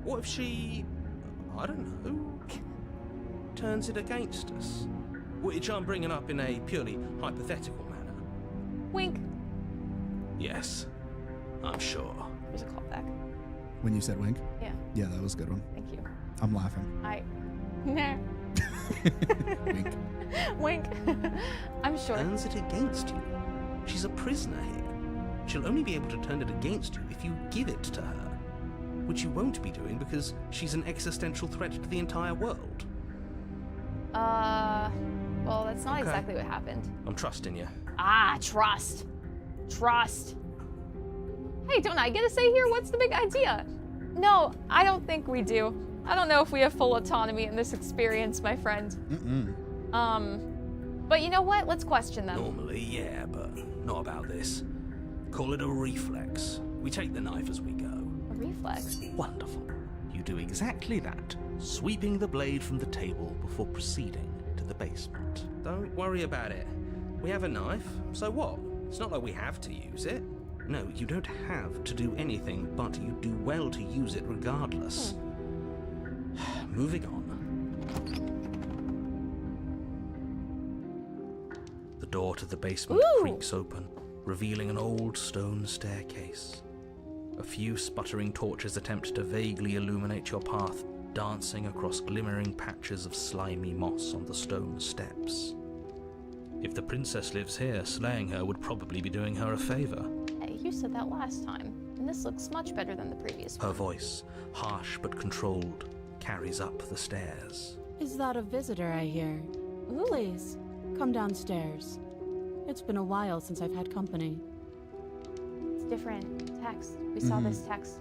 What if she, I don't know, turns it against us? Which I'm bringing up in a purely hypothetical manner. Wink. Yes, I'm sure. There's a callback. When you said wink? Yeah. Yeah, that was a good one. Thank you. I'm laughing. Nah. Wink. Wink. I'm sure. Turns it against you. She's a prisoner here. She'll only be able to turn it against you if you give it to her. Which you won't be doing because she's an existential threat to the entire world. Well, that's not Okay. exactly what happened. I'm trusting you. Trust. Hey, don't I get to say here? What's the big idea? No, I don't think we do. I don't know if we have full autonomy in this experience, my friend. But you know what? Let's question them. Normally, yeah, but not about this. Call it a reflex. We take the knife as we go. A reflex. Wonderful. You do exactly that, sweeping the blade from the table before proceeding to the basement. Don't worry about it. We have a knife, so what? It's not like we have to use it. No, you don't have to do anything, but you do well to use it regardless. Moving on. The door to the basement creaks open, revealing an old stone staircase. A few sputtering torches attempt to vaguely illuminate your path, dancing across glimmering patches of slimy moss on the stone steps. If the princess lives here, slaying her would probably be doing her a favor. Hey, you said that last time, and this looks much better than the previous one. Her voice, harsh but controlled, carries up the stairs. Is that a visitor I hear? Please, come downstairs. It's been a while since I've had company. It's different text. We saw this text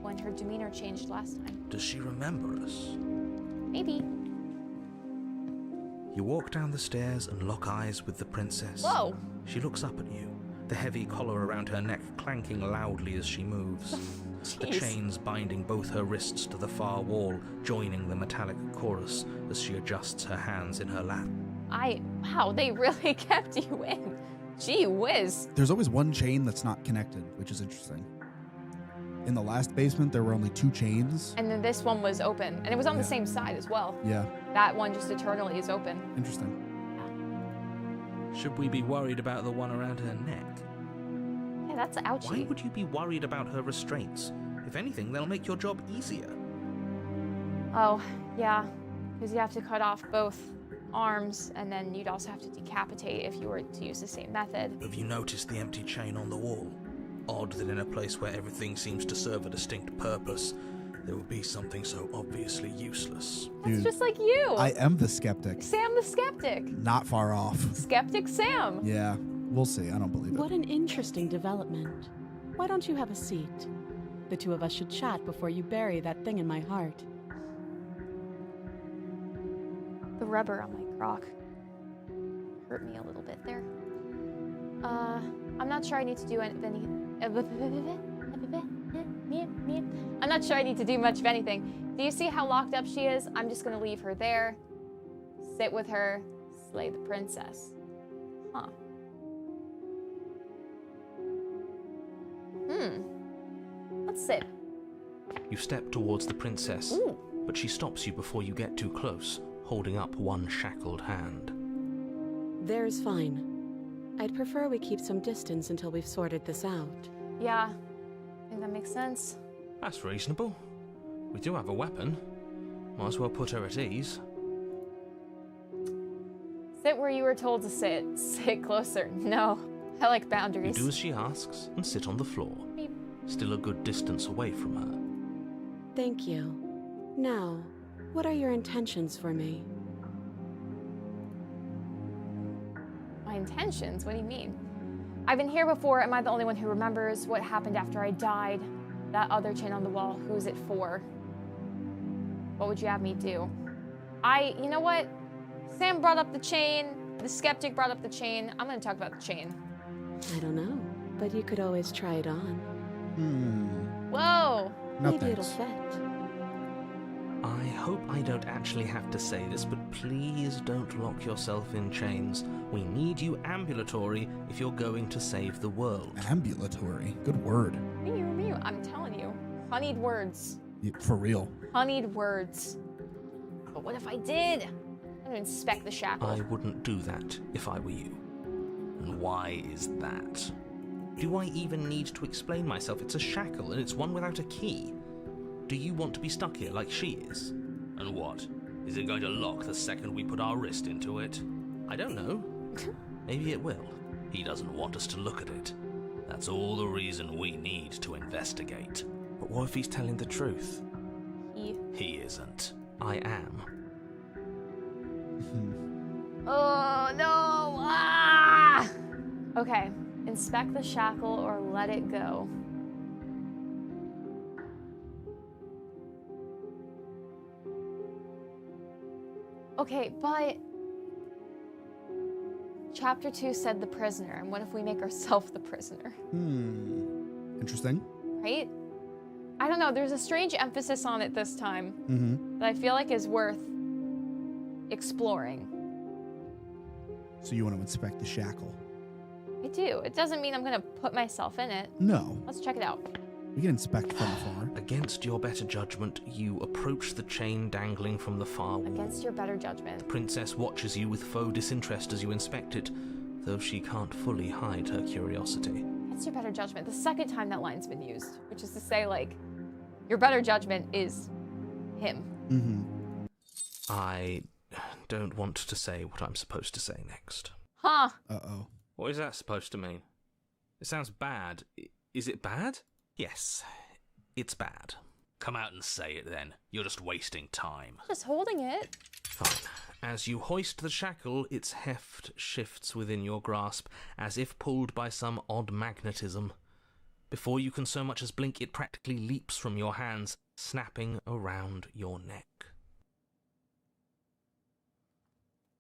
when her demeanor changed last time. Does she remember us? Maybe. You walk down the stairs and lock eyes with the princess. Whoa. She looks up at you, the heavy collar around her neck clanking loudly as she moves. The Jeez. chains binding both her wrists to the far wall, joining the metallic chorus as she adjusts her hands in her lap. Wow, they really kept you in. Gee whiz. There's always one chain that's not connected, which is interesting. In the last basement, there were only 2 chains. And then this one was open. And it was on the Yeah. same side as well. Yeah, That one just eternally is open. interesting. Should we be worried about the one around her neck? Yeah, that's ouchy. Why would you be worried about her restraints? If anything, they'll make your job easier. Oh, yeah. Because you have to cut off both arms, and then you'd also have to decapitate if you were to use the same method. Have you noticed the empty chain on the wall? Odd that in a place where everything seems to serve a distinct purpose, there would be something so obviously useless. That's Dude, just like you. I am the skeptic. Sam the skeptic. Not far off. Skeptic Sam. Yeah, we'll see. I don't believe it. What an interesting development. Why don't you have a seat? The 2 of us should chat before you bury that thing in my heart. The rubber on my crock hurt me a little bit there. I'm not sure I need to do any. I'm not sure I need to do much of anything. Do you see how locked up she is? I'm just gonna leave her there, sit with her, slay the princess. Huh. Let's sit. You step towards the princess, Ooh. but she stops you before you get too close, holding up one shackled hand. There's fine. I'd prefer we keep some distance until we've sorted this out. Yeah, I think that makes sense. That's reasonable. We do have a weapon. Might as well put her at ease. Sit where you were told to sit. Sit closer. No, I like You boundaries. do as she asks and sit on the floor, Beep. still a good distance away from her. Thank you. Now, what are your intentions for me? My intentions? What do you mean? I've been here before. Am I the only one who remembers what happened after I died? That other chain on the wall, who's it for? What would you have me do? You know what? Sam brought up the chain. The skeptic brought up the chain. I'm gonna talk about the chain. I don't know, but you could always try it on. Whoa! No Maybe it'll thanks. fit. I hope I don't actually have to say this, but please don't lock yourself in chains. We need you ambulatory if you're going to save the world. Ambulatory. Good word. Mew, mew. I'm telling you. Honeyed words. Yeah, for real. Honeyed words. But what if I did? I'm gonna inspect the shackle. I wouldn't do that if I were you. And why is that? Do I even need to explain myself? It's a shackle, and it's one without a key. Do you want to be stuck here like she is? And what? Is it going to lock the second we put our wrist into it? I don't know. Maybe it will. He doesn't want us to look at it. That's all the reason we need to investigate. But what if he's telling the truth? He isn't. I am. Oh no! Ah! Okay, inspect the shackle or let it go. Okay, but Chapter 2 said the prisoner, and what if we make ourselves the prisoner? Interesting. Right? I don't know, there's a strange emphasis on it this time that I feel like is worth exploring. So you want to inspect the shackle? I do. It doesn't mean I'm gonna put myself in it. No. Let's check it out. We can inspect from afar. Against your better judgment, you approach the chain dangling from the far wall. Against your better judgment. Princess watches you with faux disinterest as you inspect it, though she can't fully hide her curiosity. Against your better judgment. The second time that line's been used, which is to say, like, your better judgment is him. I don't want to say what I'm supposed to say next. Huh. Uh-oh. What is that supposed to mean? It sounds bad. Is it bad? Yes, it's bad. Come out and say it then. You're just wasting time. Just holding it. Fine. As you hoist the shackle, its heft shifts within your grasp, as if pulled by some odd magnetism. Before you can so much as blink, it practically leaps from your hands, snapping around your neck.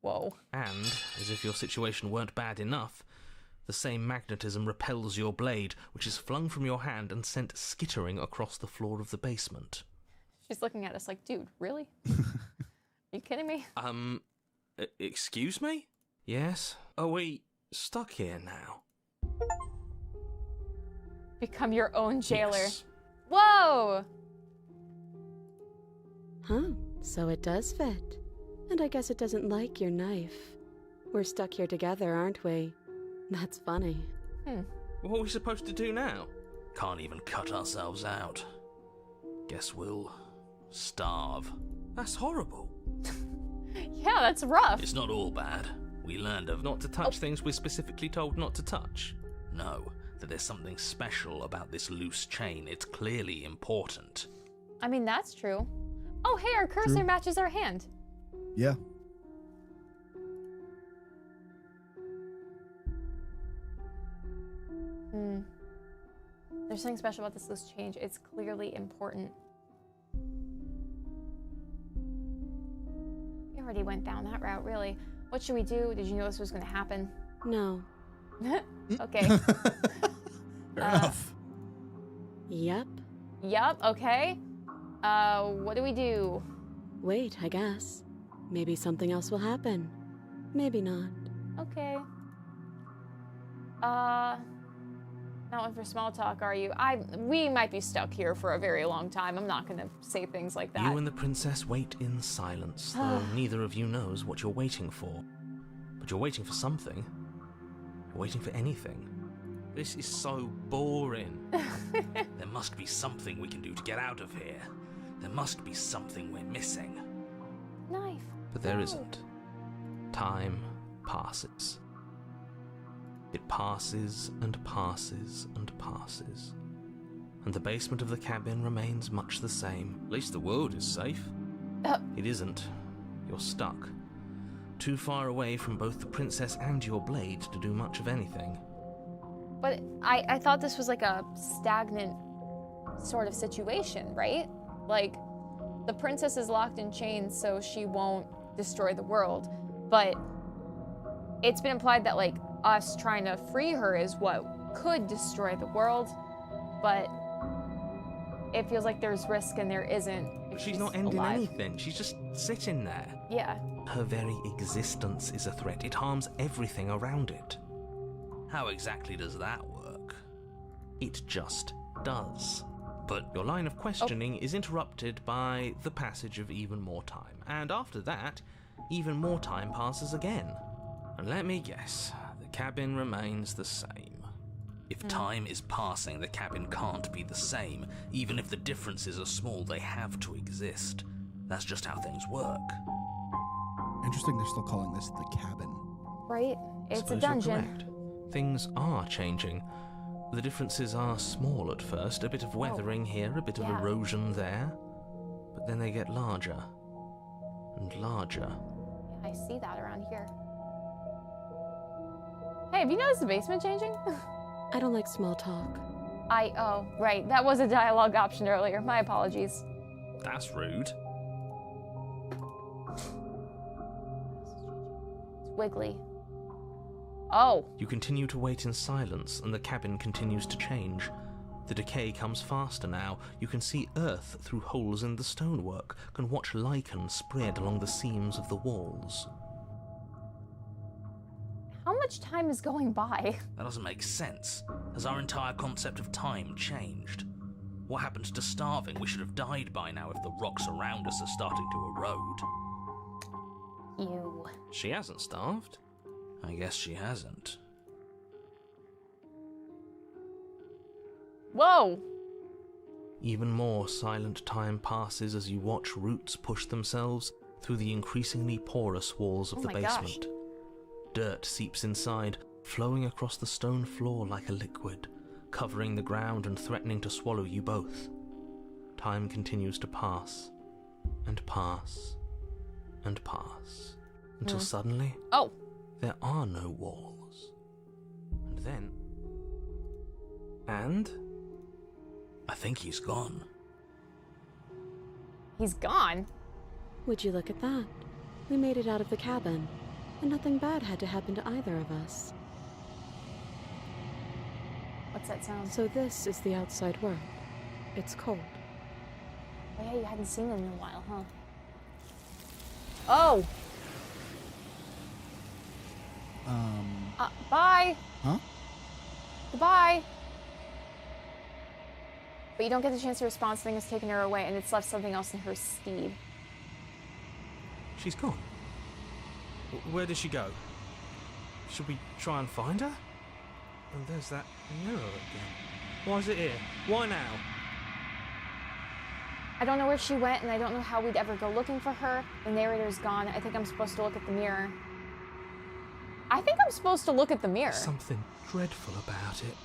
Whoa. And, as if your situation weren't bad enough, the same magnetism repels your blade, which is flung from your hand and sent skittering across the floor of the basement. She's looking at us like, dude, really? You kidding me? Excuse me? Yes? Are we stuck here now? Become your own jailer. Yes. Whoa! Huh, so it does fit. And I guess it doesn't like your knife. We're stuck here together, aren't we? That's funny. What are we supposed to do now? Can't even cut ourselves out. Guess we'll starve. That's horrible. Yeah, that's rough. It's not all bad. We learned of Not to touch things we're specifically told not to touch. no, that there's something special about this loose chain. It's clearly important. I mean, that's true. Oh, hey, our cursor True. matches our hand. Yeah. There's something special about this loose change. It's clearly important. We already went down that route, really. What should we do? Did you know this was going to happen? No. Okay. Fair enough. Yep. Yup, okay. What do we do? Wait, I guess. Maybe something else will happen. Maybe not. Okay. Not one for small talk, are you? We might be stuck here for a very long time. I'm not gonna say things like that. You and the princess wait in silence, though neither of you knows what you're waiting for. But you're waiting for something. You're waiting for anything. This is so boring. There must be something we can do to get out of here. There must be something we're missing. Knife. But there No. isn't. Time passes. It passes and passes and passes. And the basement of the cabin remains much the same. At least the world is safe. It isn't. You're stuck. Too far away from both the princess and your blade to do much of anything. But I thought this was like a stagnant sort of situation, right? Like, the princess is locked in chains so she won't destroy the world. But it's been implied that, like, us trying to free her is what could destroy the world. But it feels like there's risk and there isn't. if But she's not ending alive. anything. She's just sitting there. Yeah. Her very existence is a threat. It harms everything around it. How exactly does that work? It just does. But your line of questioning is interrupted by the passage of even more time. And after that, even more time passes again. And let me guess, the cabin remains the same. If time is passing, the cabin can't be the same. Even if the differences are small, they have to exist. That's just how things work. Interesting they're still calling this the cabin. Right? It's a Suppose you're dungeon. correct. Things are changing. The differences are small at first, a bit of weathering here, a bit of Yeah. erosion there. But then they get larger and larger. Yeah, I see that around here. Hey, have you noticed the basement changing? I don't like small talk. Oh, right. That was a dialogue option earlier. My apologies. That's rude. It's wiggly. Oh, You continue to wait in silence, and the cabin continues to change. The decay comes faster now. You can see earth through holes in the stonework, can watch lichen spread along the seams of the walls. how much time is going by? That doesn't make sense. Has our entire concept of time changed? What happens to starving? We should have died by now if the rocks around us are starting to erode. You. She hasn't starved. I guess she hasn't. Whoa! Even more silent time passes as you watch roots push themselves through the increasingly porous walls of Oh the my gosh. basement. Dirt seeps inside, flowing across the stone floor like a liquid, covering the ground and threatening to swallow you both. Time continues to pass, and pass, and pass, until suddenly Oh, there are no walls. And then... And... I think he's gone. he's gone. Would you look at that? We made it out of the cabin, and nothing bad had to happen to either of us. What's that sound? So this is the outside world. It's cold. Oh yeah, you hadn't seen it in a while, huh? Oh! Bye! Huh? Goodbye! But you don't get the chance to respond. Something has taken her away, and it's left something else in her stead. She's gone. Where did she go? Should we try and find her? And there's that mirror again. Why is it here? Why now? I don't know where she went, and I don't know how we'd ever go looking for her. The narrator's gone. I think I'm supposed to look at the mirror. I think I'm supposed to look at the mirror. Something dreadful about it.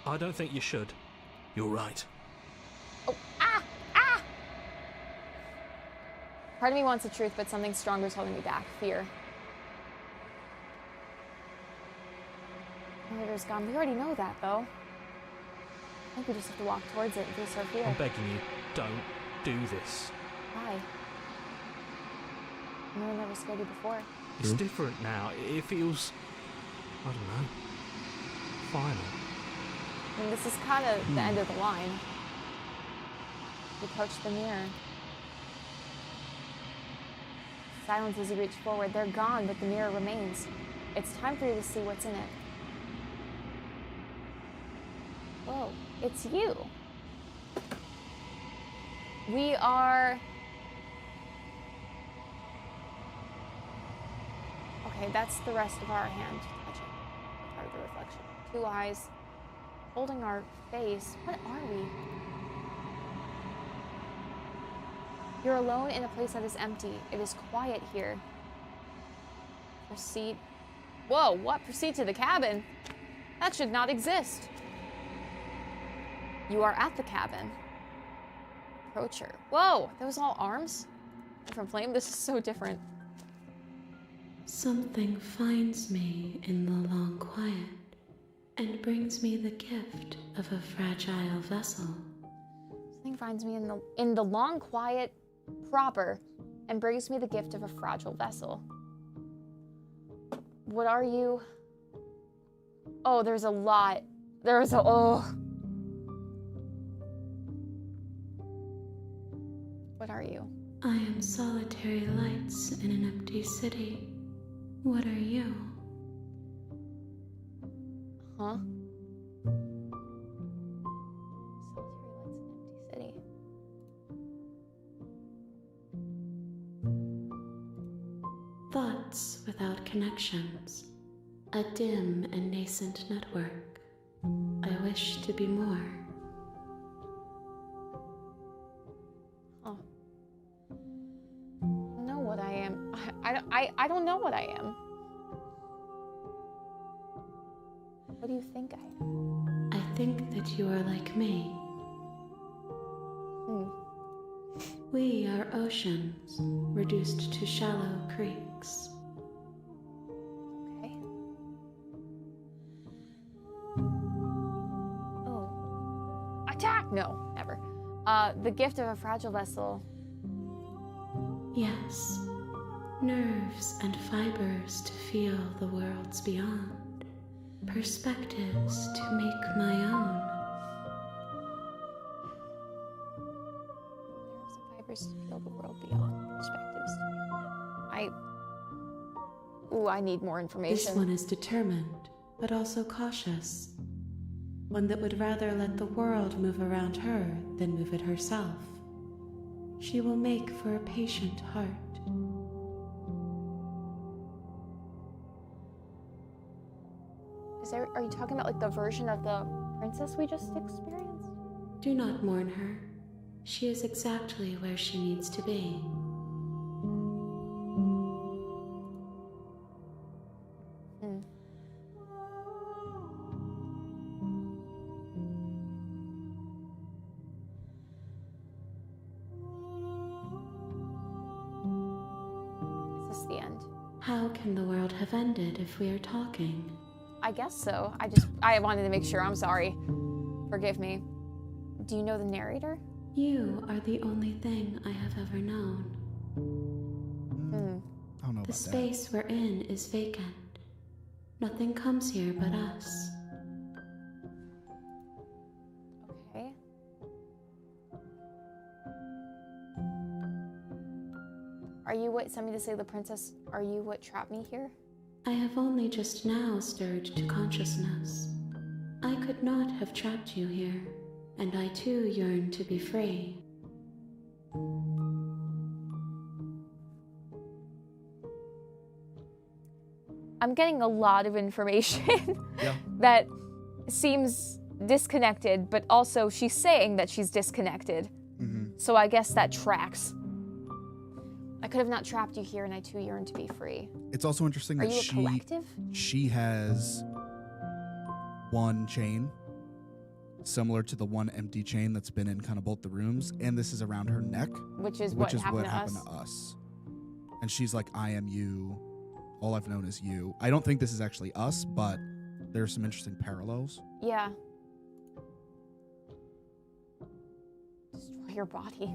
I don't think you should. You're right. Oh, ah! Ah! Part of me wants the truth, but something stronger is holding me back. Fear. The narrator's gone. We already know that, though. I think we just have to walk towards it and face our fear. I'm begging you, don't do this. Why? No one ever scared you before. It's different now. It feels, I don't know, final. I mean, this is kind of the end of the line. You approach the mirror. Silence as you reach forward. They're gone, but the mirror remains. It's time for you to see what's in it. Whoa, it's you. We are... Okay, that's the rest of our hand touching. Part of the reflection. 2 eyes. Holding our face. What are we? You're alone in a place that is empty. It is quiet here. Proceed. Whoa, what? Proceed to the cabin? That should not exist. You are at the cabin. Approach her. Whoa, that was all arms? Different flame? This is so different. Something finds me in the long quiet and brings me the gift of a fragile vessel. Something finds me in the long quiet proper and brings me the gift of a fragile vessel. What are you? Oh, there's a lot. There's a oh. What are you? I am solitary lights in an empty city. What are you? Huh? Solitary lights in an empty city. Thoughts without connections. A dim and nascent network. I wish to be more. Huh. I don't know what I am. I don't know what I am. What do you think I am? I think that you are like me. We are oceans, reduced to shallow creeks. Okay. Oh. Attack! No, never. The gift of a fragile vessel. Yes, nerves and fibers to feel the worlds beyond, perspectives to make my own. Nerves and fibers to feel the world beyond, perspectives. I need more information. This one is determined, but also cautious. One that would rather let the world move around her than move it herself. She will make for a patient heart. Are you talking about like the version of the princess we just experienced? Do not mourn her. She is exactly where she needs to be. Is this the end? How can the world have ended if we are talking? I guess so. I wanted to make sure. I'm sorry. Forgive me. Do you know the narrator? You are the only thing I have ever known. I don't know about The that. space we're in is vacant. Nothing comes here but us. Okay. Are you what sent me to say the princess? Are you what trapped me here? I have only just now stirred to consciousness. I could not have trapped you here. and I too yearn to be free. I'm getting a lot of information Yeah. that seems disconnected, but also she's saying that she's disconnected. So I guess that tracks. I could have not trapped you here, and I too yearn to be free. It's also interesting Are that you a collective? she has one chain similar to the one empty chain that's been in kind of both the rooms, and this is around her neck, Which is what happened to us. And she's like, I am you. All I've known is you. I don't think this is actually us, but there's some interesting parallels. Yeah. Destroy your body.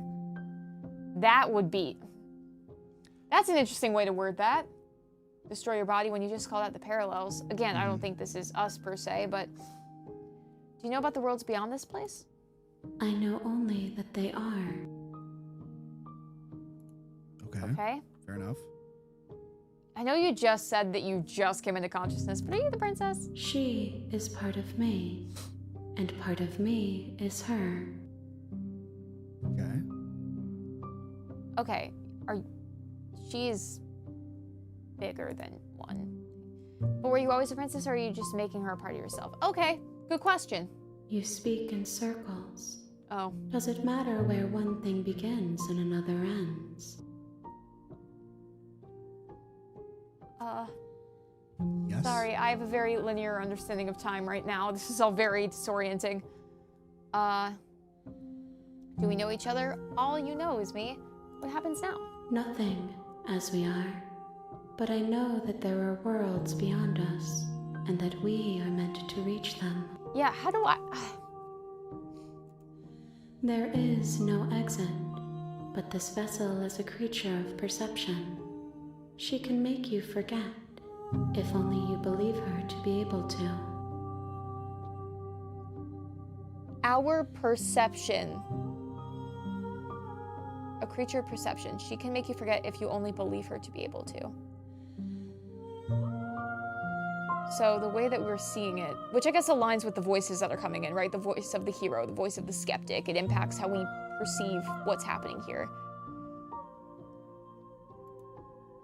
That would be... That's an interesting way to word that. Destroy your body when you just call that the parallels. Again, I don't think this is us per se, but... Do you know about the worlds beyond this place? I know only that they are. Okay. Fair enough. I know you just said that you just came into consciousness, but are you the princess? She is part of me, and part of me is her. Okay. Okay, she's bigger than one. But were you always a princess, or are you just making her a part of yourself? Okay, good question. You speak in circles. Oh. Does it matter where one thing begins and another ends? Yes. Sorry, I have a very linear understanding of time right now. This is all very disorienting. Do we know each other? All you know is me. What happens now? Nothing, as we are. But I know that there are worlds beyond us, and that we are meant to reach them. Yeah, how do I... There is no exit, but this vessel is a creature of perception. She can make you forget, if only you believe her to be able to. Our perception. A creature of perception. She can make you forget if you only believe her to be able to. So the way that we're seeing it, which I guess aligns with the voices that are coming in, right? The voice of the hero, the voice of the skeptic. It impacts how we perceive what's happening here.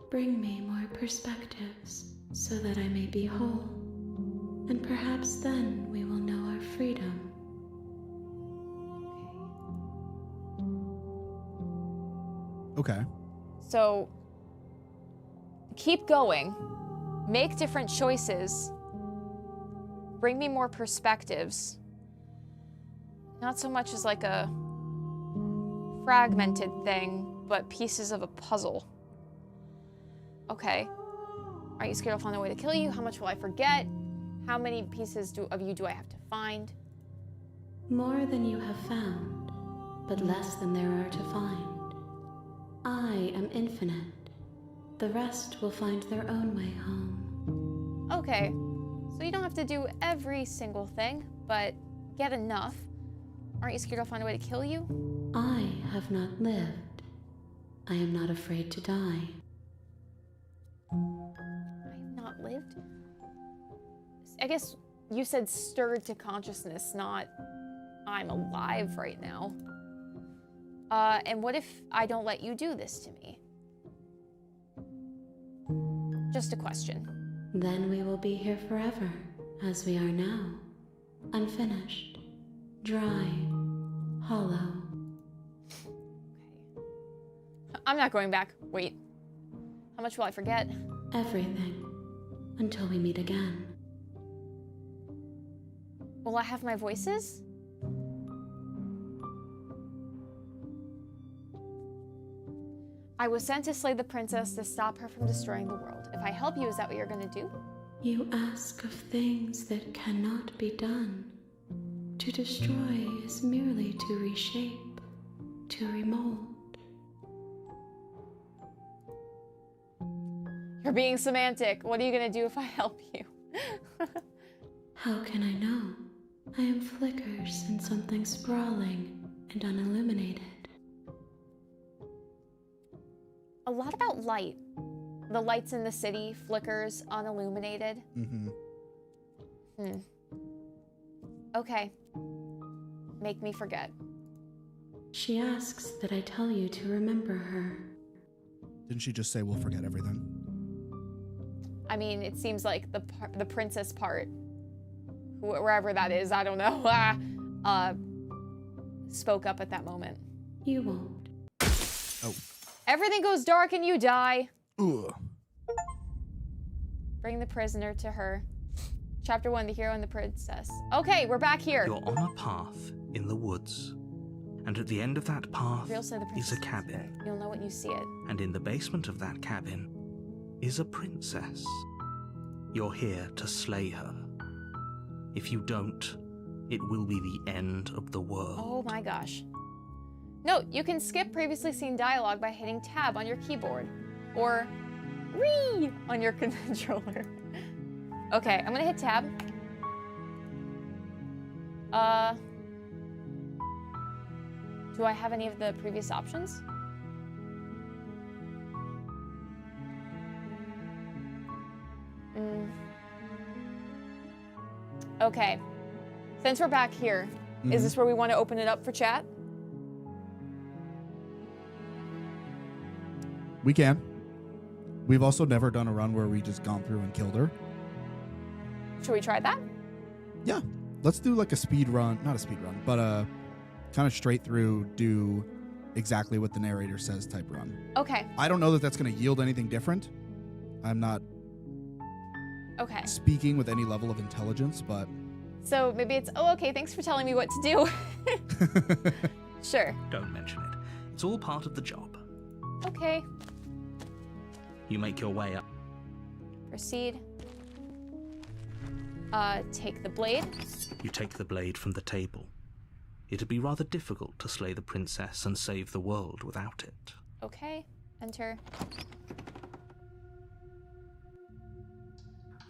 Bring me more perspectives, so that I may be whole. And perhaps then we will know our freedom. Okay. So, keep going. Make different choices. Bring me more perspectives. Not so much as like a fragmented thing, but pieces of a puzzle. Okay. Are you scared I'll find a way to kill you? How much will I forget? How many pieces of you do I have to find? More than you have found, but less than there are to find. I am infinite. The rest will find their own way home. Okay. So you don't have to do every single thing, but get enough. Aren't you scared I'll find a way to kill you? I have not lived. I am not afraid to die. I've not lived? I guess you said stirred to consciousness, not I'm alive right now. And what if I don't let you do this to me? Just a question. Then we will be here forever, as we are now. Unfinished, dry, hollow. Okay. I'm not going back. Wait. How much will I forget? Everything. Until we meet again. Will I have my voices? I was sent to slay the princess to stop her from destroying the world. If I help you, is that what you're gonna do? You ask of things that cannot be done. To destroy is merely to reshape, to remold. You're being semantic. What are you gonna do if I help you? How can I know? I am flickers in something sprawling and unilluminated. A lot about light. The lights in the city, flickers, unilluminated. Mm-hmm. Okay. make me forget? She asks that I tell you to remember her. Didn't she just say we'll forget everything? I mean, it seems like the princess part, wherever that is, I don't know, spoke up at that moment. You won't. Oh. Everything goes dark and you die. Ugh. Bring the prisoner to her. Chapter 1, the hero and the princess. Okay, we're back here. You're on a path in the woods, and at the end of that path Real say the is princess a cabin, You'll know when you see it. and in the basement of that cabin is a princess. You're here to slay her. If you don't, it will be the end of the world. Oh my gosh. Note, you can skip previously seen dialogue by hitting tab on your keyboard, or re on your controller. Okay, I'm gonna hit tab. Do I have any of the previous options? Okay, since we're back here, is this where we want to open it up for chat? We can. We've also never done a run where we just gone through and killed her. Should we try that? Yeah. Let's do like a speed run. Not a speed run, but a kind of straight through, do exactly what the narrator says type run. Okay, I don't know that that's going to yield anything different. I'm not okay. speaking with any level of intelligence, but So maybe it's, oh, okay, thanks for telling me what to do. Sure. Don't mention it. It's all part of the job. Okay. You make your way up. Proceed. Take the blade. You take the blade from the table. It'd be rather difficult to slay the princess and save the world without it. Okay. Enter.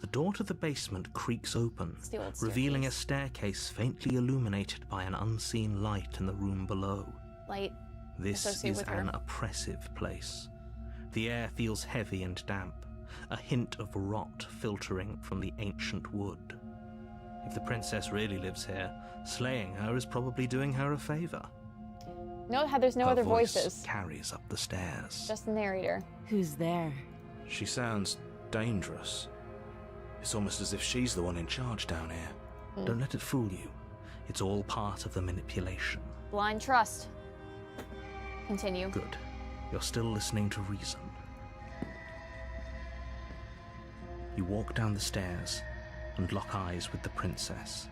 The door to the basement creaks open, It's the old revealing a staircase faintly illuminated by an unseen light in the room below. Light. This Associate is with her. an oppressive place. The air feels heavy and damp, a hint of rot filtering from the ancient wood. If the princess really lives here, slaying her is probably doing her a favor. Note how there's no Her other voice voices. carries up the stairs. Just the narrator. Who's there? She sounds dangerous. It's almost as if she's the one in charge down here. Don't let it fool you. It's all part of the manipulation. Blind trust. Continue. Good. You're still listening to reason. You walk down the stairs and lock eyes with the princess.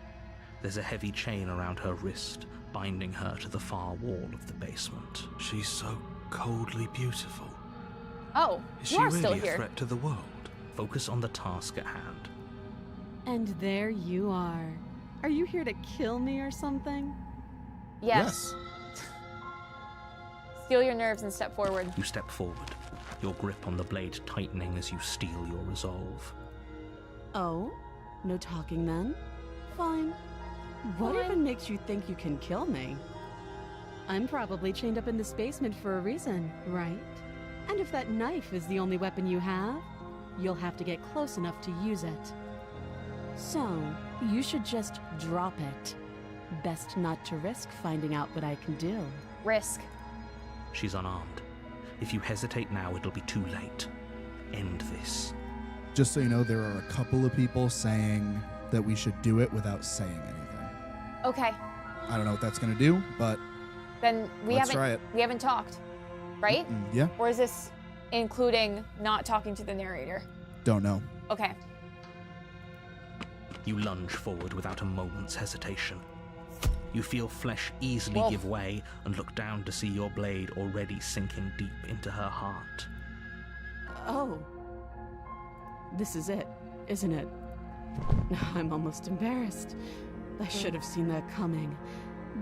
There's a heavy chain around her wrist, binding her to the far wall of the basement. She's so coldly beautiful. Oh, Is you she are really still a here. threat to the world? Focus on the task at hand. And there you are. Are you here to kill me or something? Yes. Steel your nerves and step forward. You step forward, your grip on the blade tightening as you steel your resolve. Oh? No talking then? Fine. What Fine. even makes you think you can kill me? I'm probably chained up in this basement for a reason, right? And if that knife is the only weapon you have, you'll have to get close enough to use it. So, you should just drop it. Best not to risk finding out what I can do. Risk. She's unarmed. If you hesitate now, it'll be too late. End this. just so you know, there are a couple of people saying that we should do it without saying anything. Okay. I don't know what that's going to do, but Then Let's try it. we haven't talked, right? yeah, Or is this including not talking to the narrator? don't know. Okay. You lunge forward without a moment's hesitation. You feel flesh easily Whoa. give way and look down to see your blade already sinking deep into her heart. Oh. This is it, isn't it? I'm almost embarrassed. I should have seen that coming.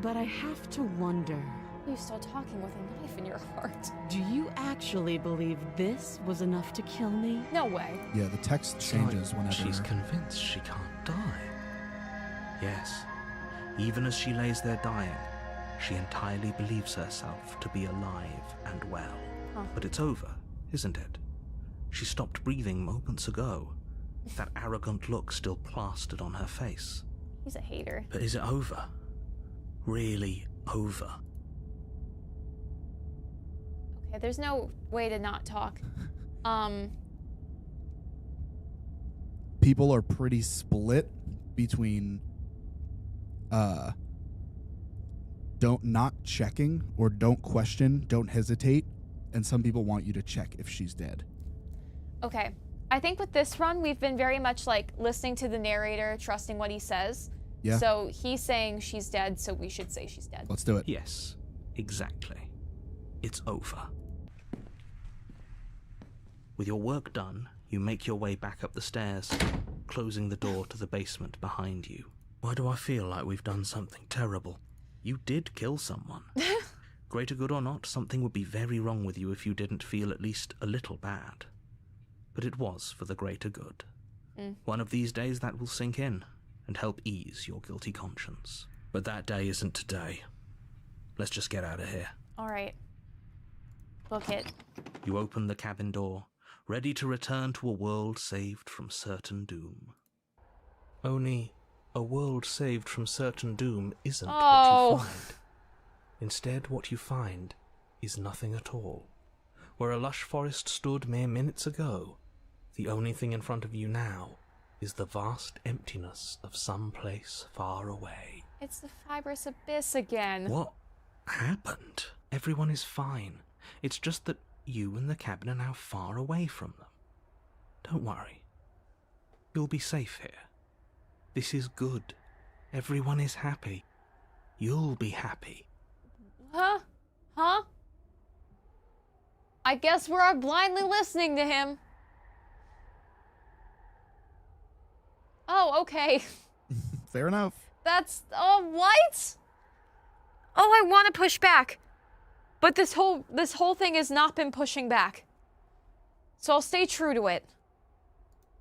But I have to wonder, You're still talking with a knife in your heart. do you actually believe this was enough to kill me? No way. Yeah, the text changes whenever. She's convinced she can't die. Yes, even as she lays there dying, she entirely believes herself to be alive and well. Huh. But it's over, isn't it? She stopped breathing moments ago, that arrogant look still plastered on her face. He's a hater. But is it over? really over. Okay, there's no way to not talk. People are pretty split between don't not checking or don't question, don't hesitate, and some people want you to check if she's dead. Okay. I think with this run, we've been very much like listening to the narrator, trusting what he says. Yeah. So he's saying she's dead, so we should say she's dead. Let's do it. Yes, exactly. It's over. With your work done, you make your way back up the stairs, closing the door to the basement behind you. Why do I feel like we've done something terrible? You did kill someone. Greater good or not, something would be very wrong with you if you didn't feel at least a little bad. But it was for the greater good. One of these days that will sink in and help ease your guilty conscience. But that day isn't today. Let's just get out of here. All right. Book it. You open the cabin door, ready to return to a world saved from certain doom. Only a world saved from certain doom isn't what Oh. you find. Instead, what you find is nothing at all. Where a lush forest stood mere minutes ago, the only thing in front of you now is the vast emptiness of some place far away. It's the fibrous abyss again. What happened? Everyone is fine. It's just that you and the cabin are now far away from them. Don't worry. You'll be safe here. This is good. Everyone is happy. You'll be happy. Huh? Huh? I guess we're blindly listening to him. Oh, okay. Fair enough. That's, oh, what? Oh, I want to push back. But this whole thing has not been pushing back. So I'll stay true to it.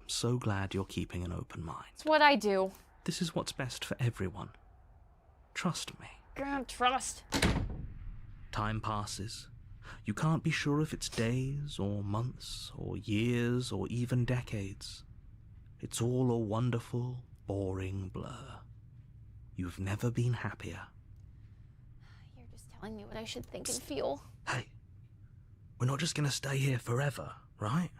I'm so glad you're keeping an open mind. It's what I do. This is what's best for everyone. Trust me. God, trust. Time passes. You can't be sure if it's days or months or years or even decades. It's all a wonderful, boring blur. You've never been happier. You're just telling me what I should think and feel. Hey, we're not just gonna stay here forever, right?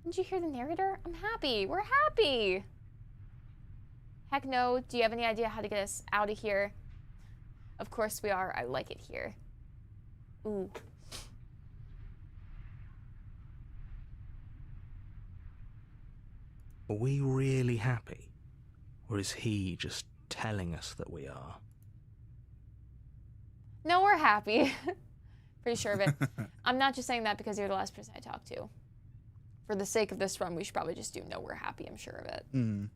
Did you hear the narrator? I'm happy. We're happy. Heck no. Do you have any idea how to get us out of here? Of course we are. I like it here. Ooh. Are we really happy? Or is he just telling us that we are? No, we're happy. Pretty sure of it. I'm not just saying that because you're the last person I talked to. For the sake of this run, we should probably just do no, we're happy. I'm sure of it.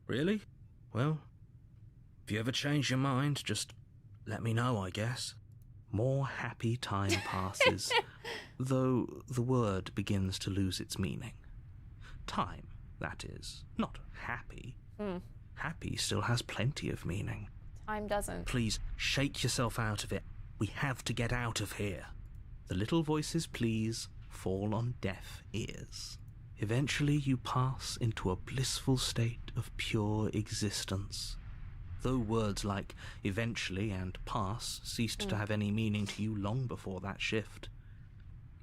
Really? Well, if you ever change your mind, just let me know, I guess. More happy time passes, though the word begins to lose its meaning. Time, that is, not happy. Happy still has plenty of meaning. Time doesn't. Please, shake yourself out of it. We have to get out of here. The little voices, please, fall on deaf ears. Eventually you pass into a blissful state of pure existence. Though words like eventually and pass ceased to have any meaning to you long before that shift,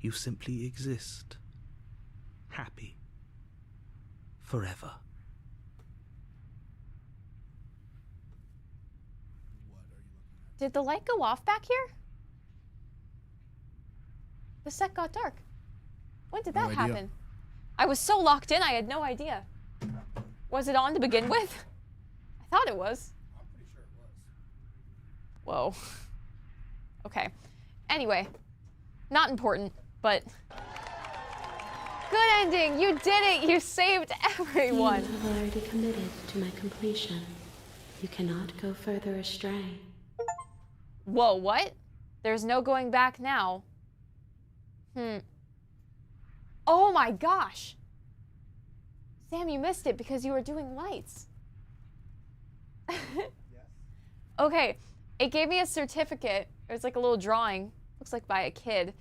you simply exist. Happy. Forever. Did the light go off back here? The set got dark. When did that idea. happen? I was so locked in, I had no idea. Was it on to begin with? I thought it was. I'm pretty sure it was. Whoa. Okay. Anyway, not important, but good ending. You did it. You saved everyone. You have already committed to my completion. You cannot go further astray. Whoa, what? There's no going back now. Oh my gosh. Sam, you missed it because you were doing lights. Okay, it gave me a certificate. It was like a little drawing, looks like by a kid.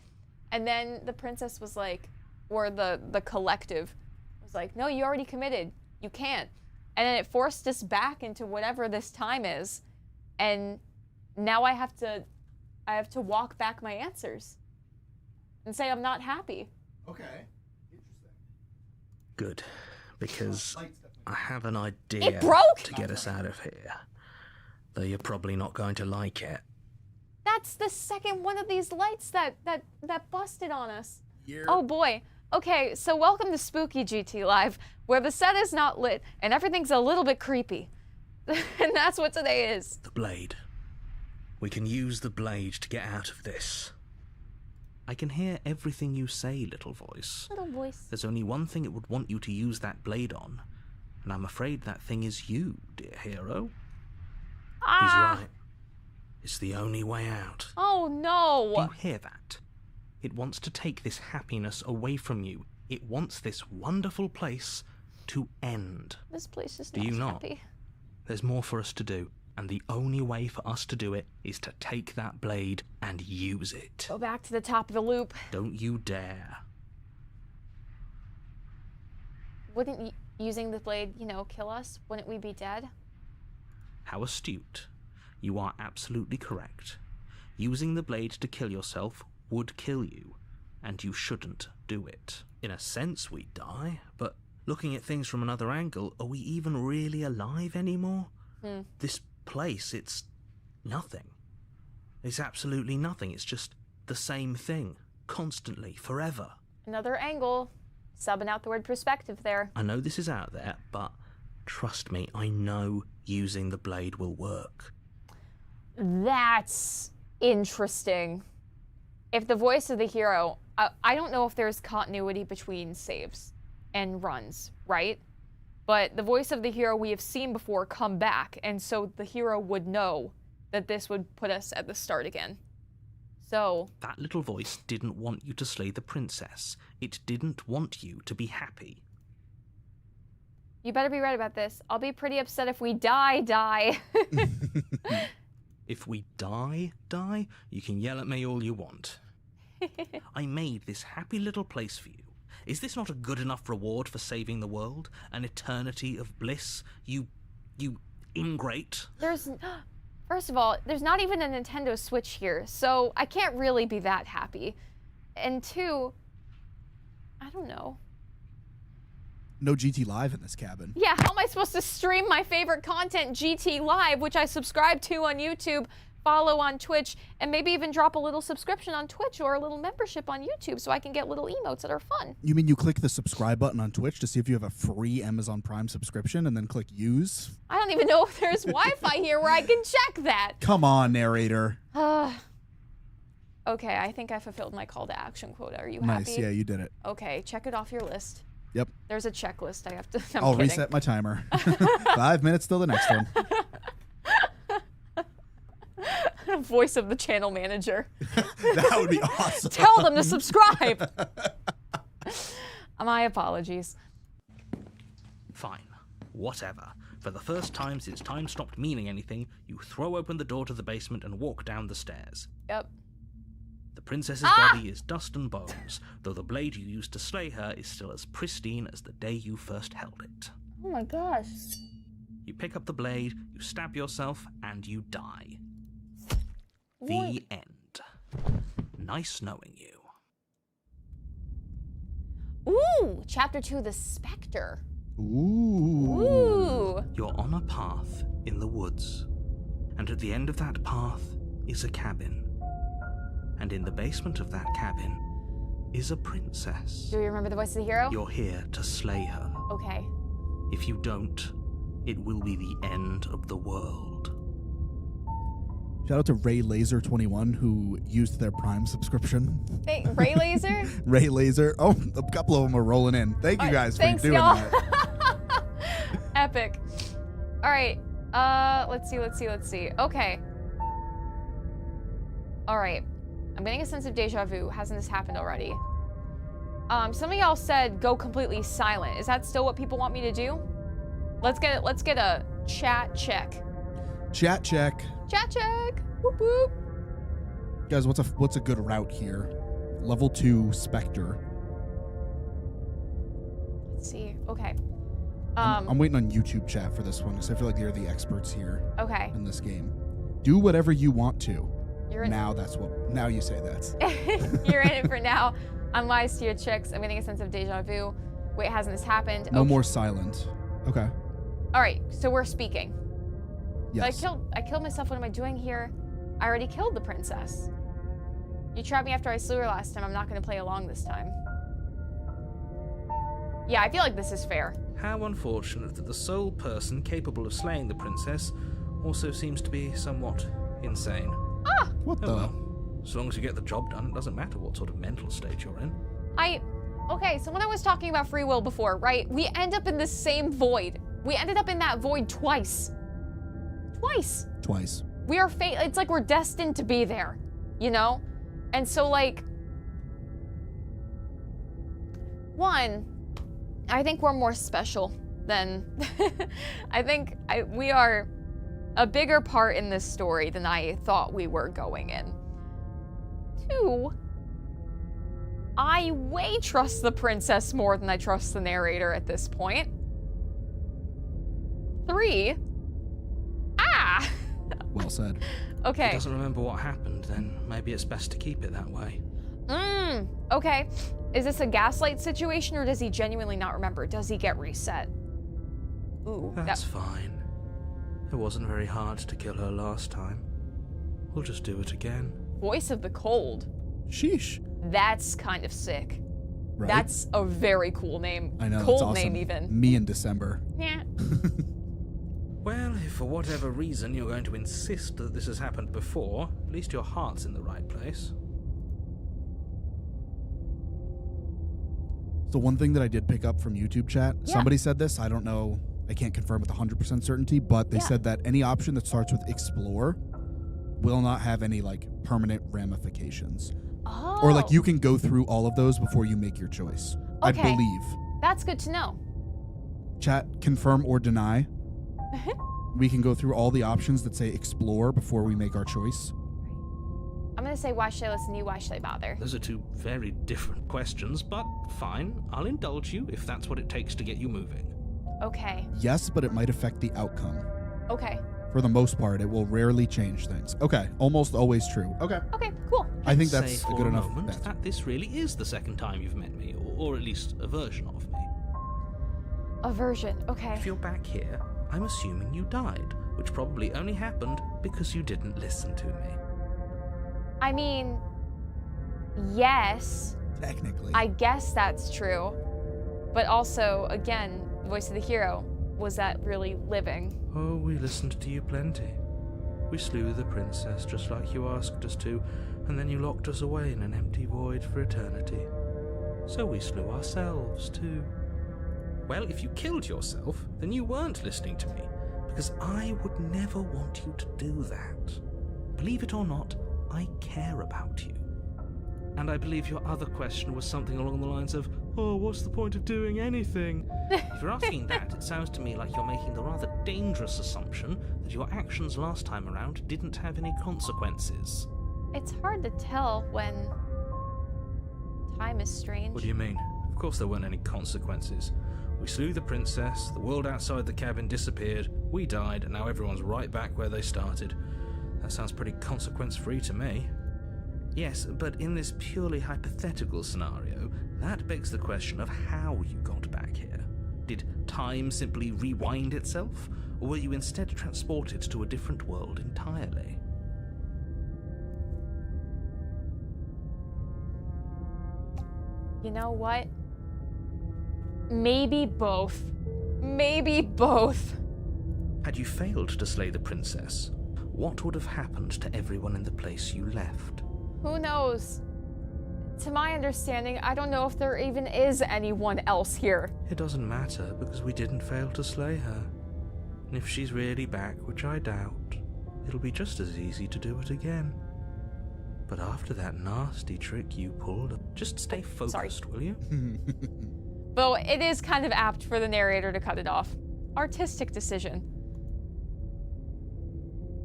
And then the princess was like, or the collective was like, no, you already committed. You can't. And then it forced us back into whatever this time is. and now I have to walk back my answers and say I'm not happy. Okay. Interesting. Good, because I have an idea It broke? to get us out of here. Though you're probably not going to like it. That's the second one of these lights that busted on us. Yeah. Oh boy. Okay, so welcome to Spooky GTLive, where the set is not lit and everything's a little bit creepy. And that's what today is. The blade. We can use the blade to get out of this. I can hear everything you say, little voice. Little voice. There's only one thing it would want you to use that blade on, and I'm afraid that thing is you, dear hero. He's right. It's the only way out. Oh no! Do you hear that? It wants to take this happiness away from you. It wants this wonderful place to end. This place is Do not you not? happy. There's more for us to do, and the only way for us to do it is to take that blade and use it. Go back to the top of the loop. Don't you dare. Wouldn't using the blade, kill us? Wouldn't we be dead? How astute. You are absolutely correct. Using the blade to kill yourself would kill you, and you shouldn't do it. In a sense, we'd die, but looking at things from another angle, are we even really alive anymore? This place, it's nothing. It's absolutely nothing. It's just the same thing, constantly, forever. Another angle. Subbing out the word perspective there. I know this is out there, but trust me, I know using the blade will work. That's interesting. If the voice of the hero, I don't know if there's continuity between saves and runs, right? But the voice of the hero we have seen before come back, and so the hero would know that this would put us at the start again. So... That little voice didn't want you to slay the princess. It didn't want you to be happy. You better be right about this. I'll be pretty upset if we die. If we die, you can yell at me all you want. I made this happy little place for you. Is this not a good enough reward for saving the world? An eternity of bliss? You ingrate? First of all, there's not even a Nintendo Switch here, so I can't really be that happy. And two, I don't know. No GTLive in this cabin. Yeah, how am I supposed to stream my favorite content, GTLive, which I subscribe to on YouTube, follow on Twitch, and maybe even drop a little subscription on Twitch or a little membership on YouTube so I can get little emotes that are fun. You mean you click the subscribe button on Twitch to see if you have a free Amazon Prime subscription and then click use? I don't even know if there's Wi-Fi here where I can check that. Come on, narrator. Okay, I think I fulfilled my call to action quota. Are you Nice, happy? yeah, you did it. Okay, check it off your list. Yep. There's a checklist I have to... I'll reset my timer. 5 minutes till the next one. Voice of the channel manager. That would be awesome. Tell them to subscribe. My apologies. Fine. Whatever. For the first time since time stopped meaning anything, you throw open the door to the basement and walk down the stairs. Yep. The princess's body is dust and bones, though the blade you used to slay her is still as pristine as the day you first held it. Oh my gosh. You pick up the blade, you stab yourself, and you die. What? The end. Nice knowing you. Ooh, chapter 2, the spectre. Ooh. Ooh. You're on a path in the woods, and at the end of that path is a cabin. And in the basement of that cabin is a princess. Do you remember the voice of the hero? You're here to slay her. Okay. If you don't, it will be the end of the world. Shout out to Ray Laser 21 who used their Prime subscription. Hey, Ray Laser? Ray Laser. Oh, a couple of them are rolling in. Thank you guys for Thanks, doing y'all. that. Epic. All right. Let's see. Okay. All right. I'm getting a sense of deja vu. Hasn't this happened already? Some of y'all said go completely silent. Is that still what people want me to do? Let's get a chat check. Chat check. Chat check. Whoop whoop. Guys, what's a good route here? Level 2 Spectre. Let's see. Okay. I'm waiting on YouTube chat for this one because I feel like they're the experts here Okay. in this game. Do whatever you want to. You're in, Now you say that. you're in it for now. I'm wise to your tricks. I'm getting a sense of deja vu. Wait, hasn't this happened? No Okay. more silent. Okay. All right, so we're speaking. Yes. But I killed myself. What am I doing here? I already killed the princess. You trapped me after I slew her last time. I'm not going to play along this time. Yeah, I feel like this is fair. How unfortunate that the sole person capable of slaying the princess also seems to be somewhat insane. What Oh the? well, as long as you get the job done, it doesn't matter what sort of mental state you're in. Okay, so when I was talking about free will before, right? We end up in the same void. We ended up in that void twice. Twice. We are it's like we're destined to be there, you know? And so like, one, I think we're more special than, I think we are a bigger part in this story than I thought we were going in. Two, I way trust the princess more than I trust the narrator at this point. Three, Well said. If okay. he doesn't remember what happened, then maybe it's best to keep it that way. Okay. Is this a gaslight situation or does he genuinely not remember? Does he get reset? Ooh, That's fine. It wasn't very hard to kill her last time. We'll just do it again. Voice of the Cold. Sheesh. That's kind of sick. Right? That's a very cool name. I know. That's Cold awesome. name even. Me in December. Yeah. Well, if for whatever reason you're going to insist that this has happened before, at least your heart's in the right place. So one thing that I did pick up from YouTube chat, Yeah. somebody said this, I don't know, I can't confirm with 100% certainty, but they Yeah. said that any option that starts with explore will not have any like permanent ramifications. Oh. Or like you can go through all of those before you make your choice. I Okay. believe. That's good to know. Chat, confirm or deny. We can go through all the options that say explore before we make our choice. I'm gonna say, why should I listen to you? Why should I bother? Those are two very different questions, but fine. I'll indulge you if that's what it takes to get you moving. Okay. Yes, but it might affect the outcome. Okay. For the most part, it will rarely change things. Okay, almost always true. Okay. Okay, cool. I think Say that's a for good enough moment bet. that this really is the second time you've met me, or at least a version of me. Aversion. Okay. If you're back here, I'm assuming you died, which probably only happened because you didn't listen to me. I mean, yes. Technically. I guess that's true. But also, again, voice of the hero, was that really living? Oh, we listened to you plenty. We slew the princess just like you asked us to, and then you locked us away in an empty void for eternity. So we slew ourselves too. Well, if you killed yourself, then you weren't listening to me, because I would never want you to do that. Believe it or not, I care about you. And I believe your other question was something along the lines of, oh, what's the point of doing anything? If you're asking that, it sounds to me like you're making the rather dangerous assumption that your actions last time around didn't have any consequences. It's hard to tell when time is strange. What do you mean? Of course there weren't any consequences. We slew the princess, the world outside the cabin disappeared, we died, and now everyone's right back where they started. That sounds pretty consequence-free to me. Yes, but in this purely hypothetical scenario, that begs the question of how you got back here. Did time simply rewind itself, or were you instead transported to a different world entirely? You know what? Maybe both. Maybe both. Had you failed to slay the princess, what would have happened to everyone in the place you left? Who knows? To my understanding, I don't know if there even is anyone else here. It doesn't matter, because we didn't fail to slay her. And if she's really back, which I doubt, it'll be just as easy to do it again. But after that nasty trick you pulled, just stay focused, will you? Though it is kind of apt for the narrator to cut it off. Artistic decision.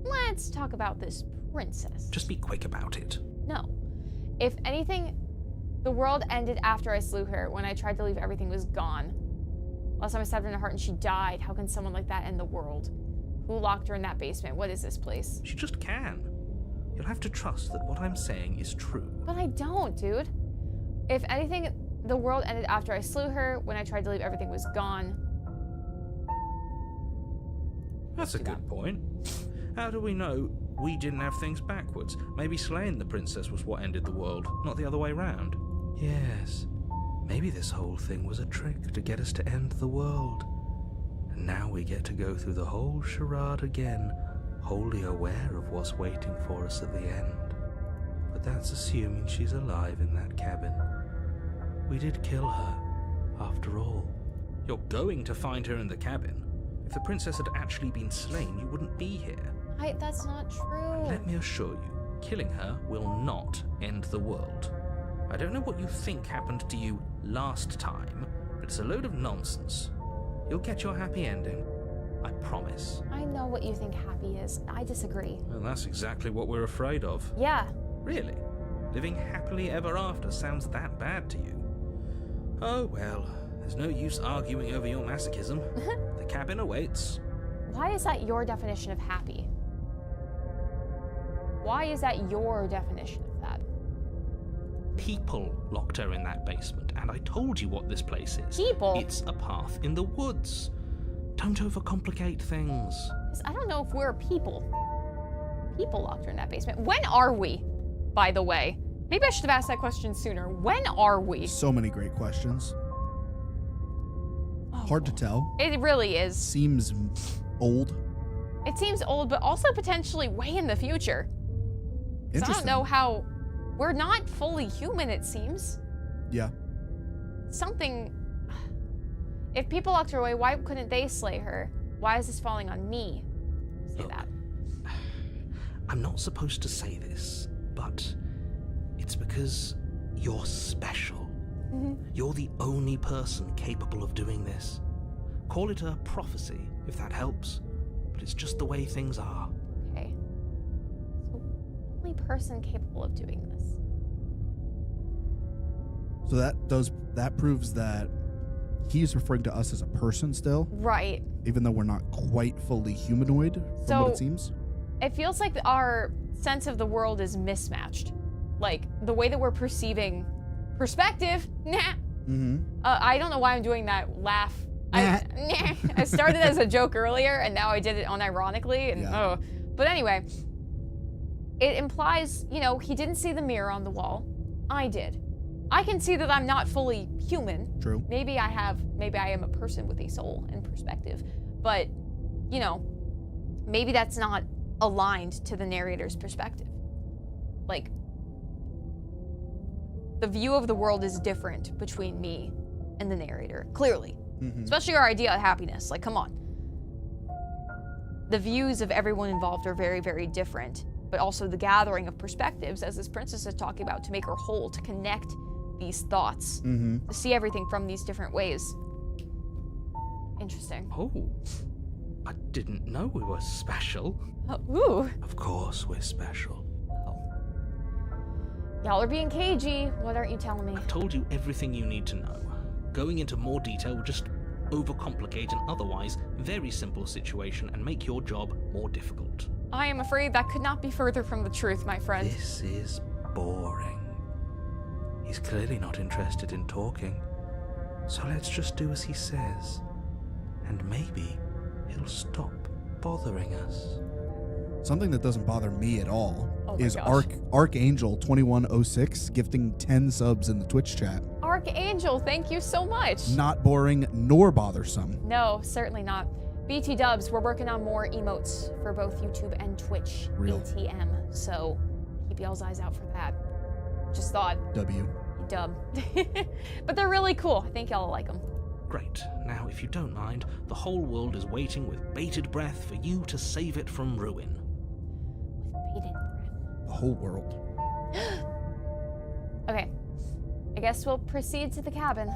Let's talk about this princess. Just be quick about it. No. If anything, the world ended after I slew her. When I tried to leave, everything was gone. Last time I stabbed her in the heart and she died. How can someone like that end the world? Who locked her in that basement? What is this place? She just can. You'll have to trust that what I'm saying is true. But I don't, dude. If anything, the world ended after I slew her. When I tried to leave, everything was gone. That's a good point. How do we know we didn't have things backwards? Maybe slaying the princess was what ended the world, not the other way round. Yes. Maybe this whole thing was a trick to get us to end the world. And now we get to go through the whole charade again, wholly aware of what's waiting for us at the end. But that's assuming she's alive in that cabin. We did kill her, after all. You're going to find her in the cabin. If the princess had actually been slain, you wouldn't be here. That's not true. And let me assure you, killing her will not end the world. I don't know what you think happened to you last time, but it's a load of nonsense. You'll get your happy ending. I promise. I know what you think happy is. I disagree. Well, that's exactly what we're afraid of. Yeah. Really? Living happily ever after sounds that bad to you? Oh well, there's no use arguing over your masochism. The cabin awaits. Why is that your definition of happy? Why is that your definition of that? People locked her in that basement, and I told you what this place is. People? It's a path in the woods. Don't overcomplicate things. I don't know if we're people. People locked her in that basement. When are we, by the way? Maybe I should have asked that question sooner. When are we? So many great questions. Hard to tell. It really is. Seems old. It seems old, but also potentially way in the future. So I don't know how... We're not fully human, it seems. Yeah. Something... If people locked her away, why couldn't they slay her? Why is this falling on me? Say Look, that. I'm not supposed to say this, but it's because you're special. You're the only person capable of doing this. Call it a prophecy, if that helps, but it's just the way things are. Okay. So, only person capable of doing this. So that proves that he's referring to us as a person still, Right. even though we're not quite fully humanoid from what it seems. It feels like our sense of the world is mismatched. Like, the way that we're perceiving perspective, I don't know why I'm doing that laugh. I started as a joke earlier, and now I did it unironically, and But anyway, it implies, you know, he didn't see the mirror on the wall. I did. I can see that I'm not fully human. True. Maybe I am a person with a soul and perspective, but, you know, maybe that's not aligned to the narrator's perspective. Like, the view of the world is different between me and the narrator, clearly. Especially our idea of happiness. Like, come on. The views of everyone involved are very, very different, but also the gathering of perspectives, as this princess is talking about, to make her whole, to connect these thoughts, to see everything from these different ways. Interesting. Oh, I didn't know we were special. Ooh. Of course we're special. Y'all are being cagey. What aren't you telling me? I've told you everything you need to know. Going into more detail would just overcomplicate an otherwise very simple situation and make your job more difficult. I am afraid that could not be further from the truth, my friend. This is boring. He's clearly not interested in talking. So let's just do as he says. And maybe he'll stop bothering us. Something that doesn't bother me at all is gosh. Archangel 2106 gifting 10 subs in the Twitch chat. Archangel, thank you so much. Not boring nor bothersome. No, certainly not. BT dubs, we're working on more emotes for both YouTube and Twitch. Real. ATM. So keep y'all's eyes out for that. Just thought. W. Dub. But they're really cool. I think y'all will like them. Great. Now, if you don't mind, the whole world is waiting with bated breath for you to save it from ruin. With bated breath. The whole world. Okay. I guess we'll proceed to the cabin.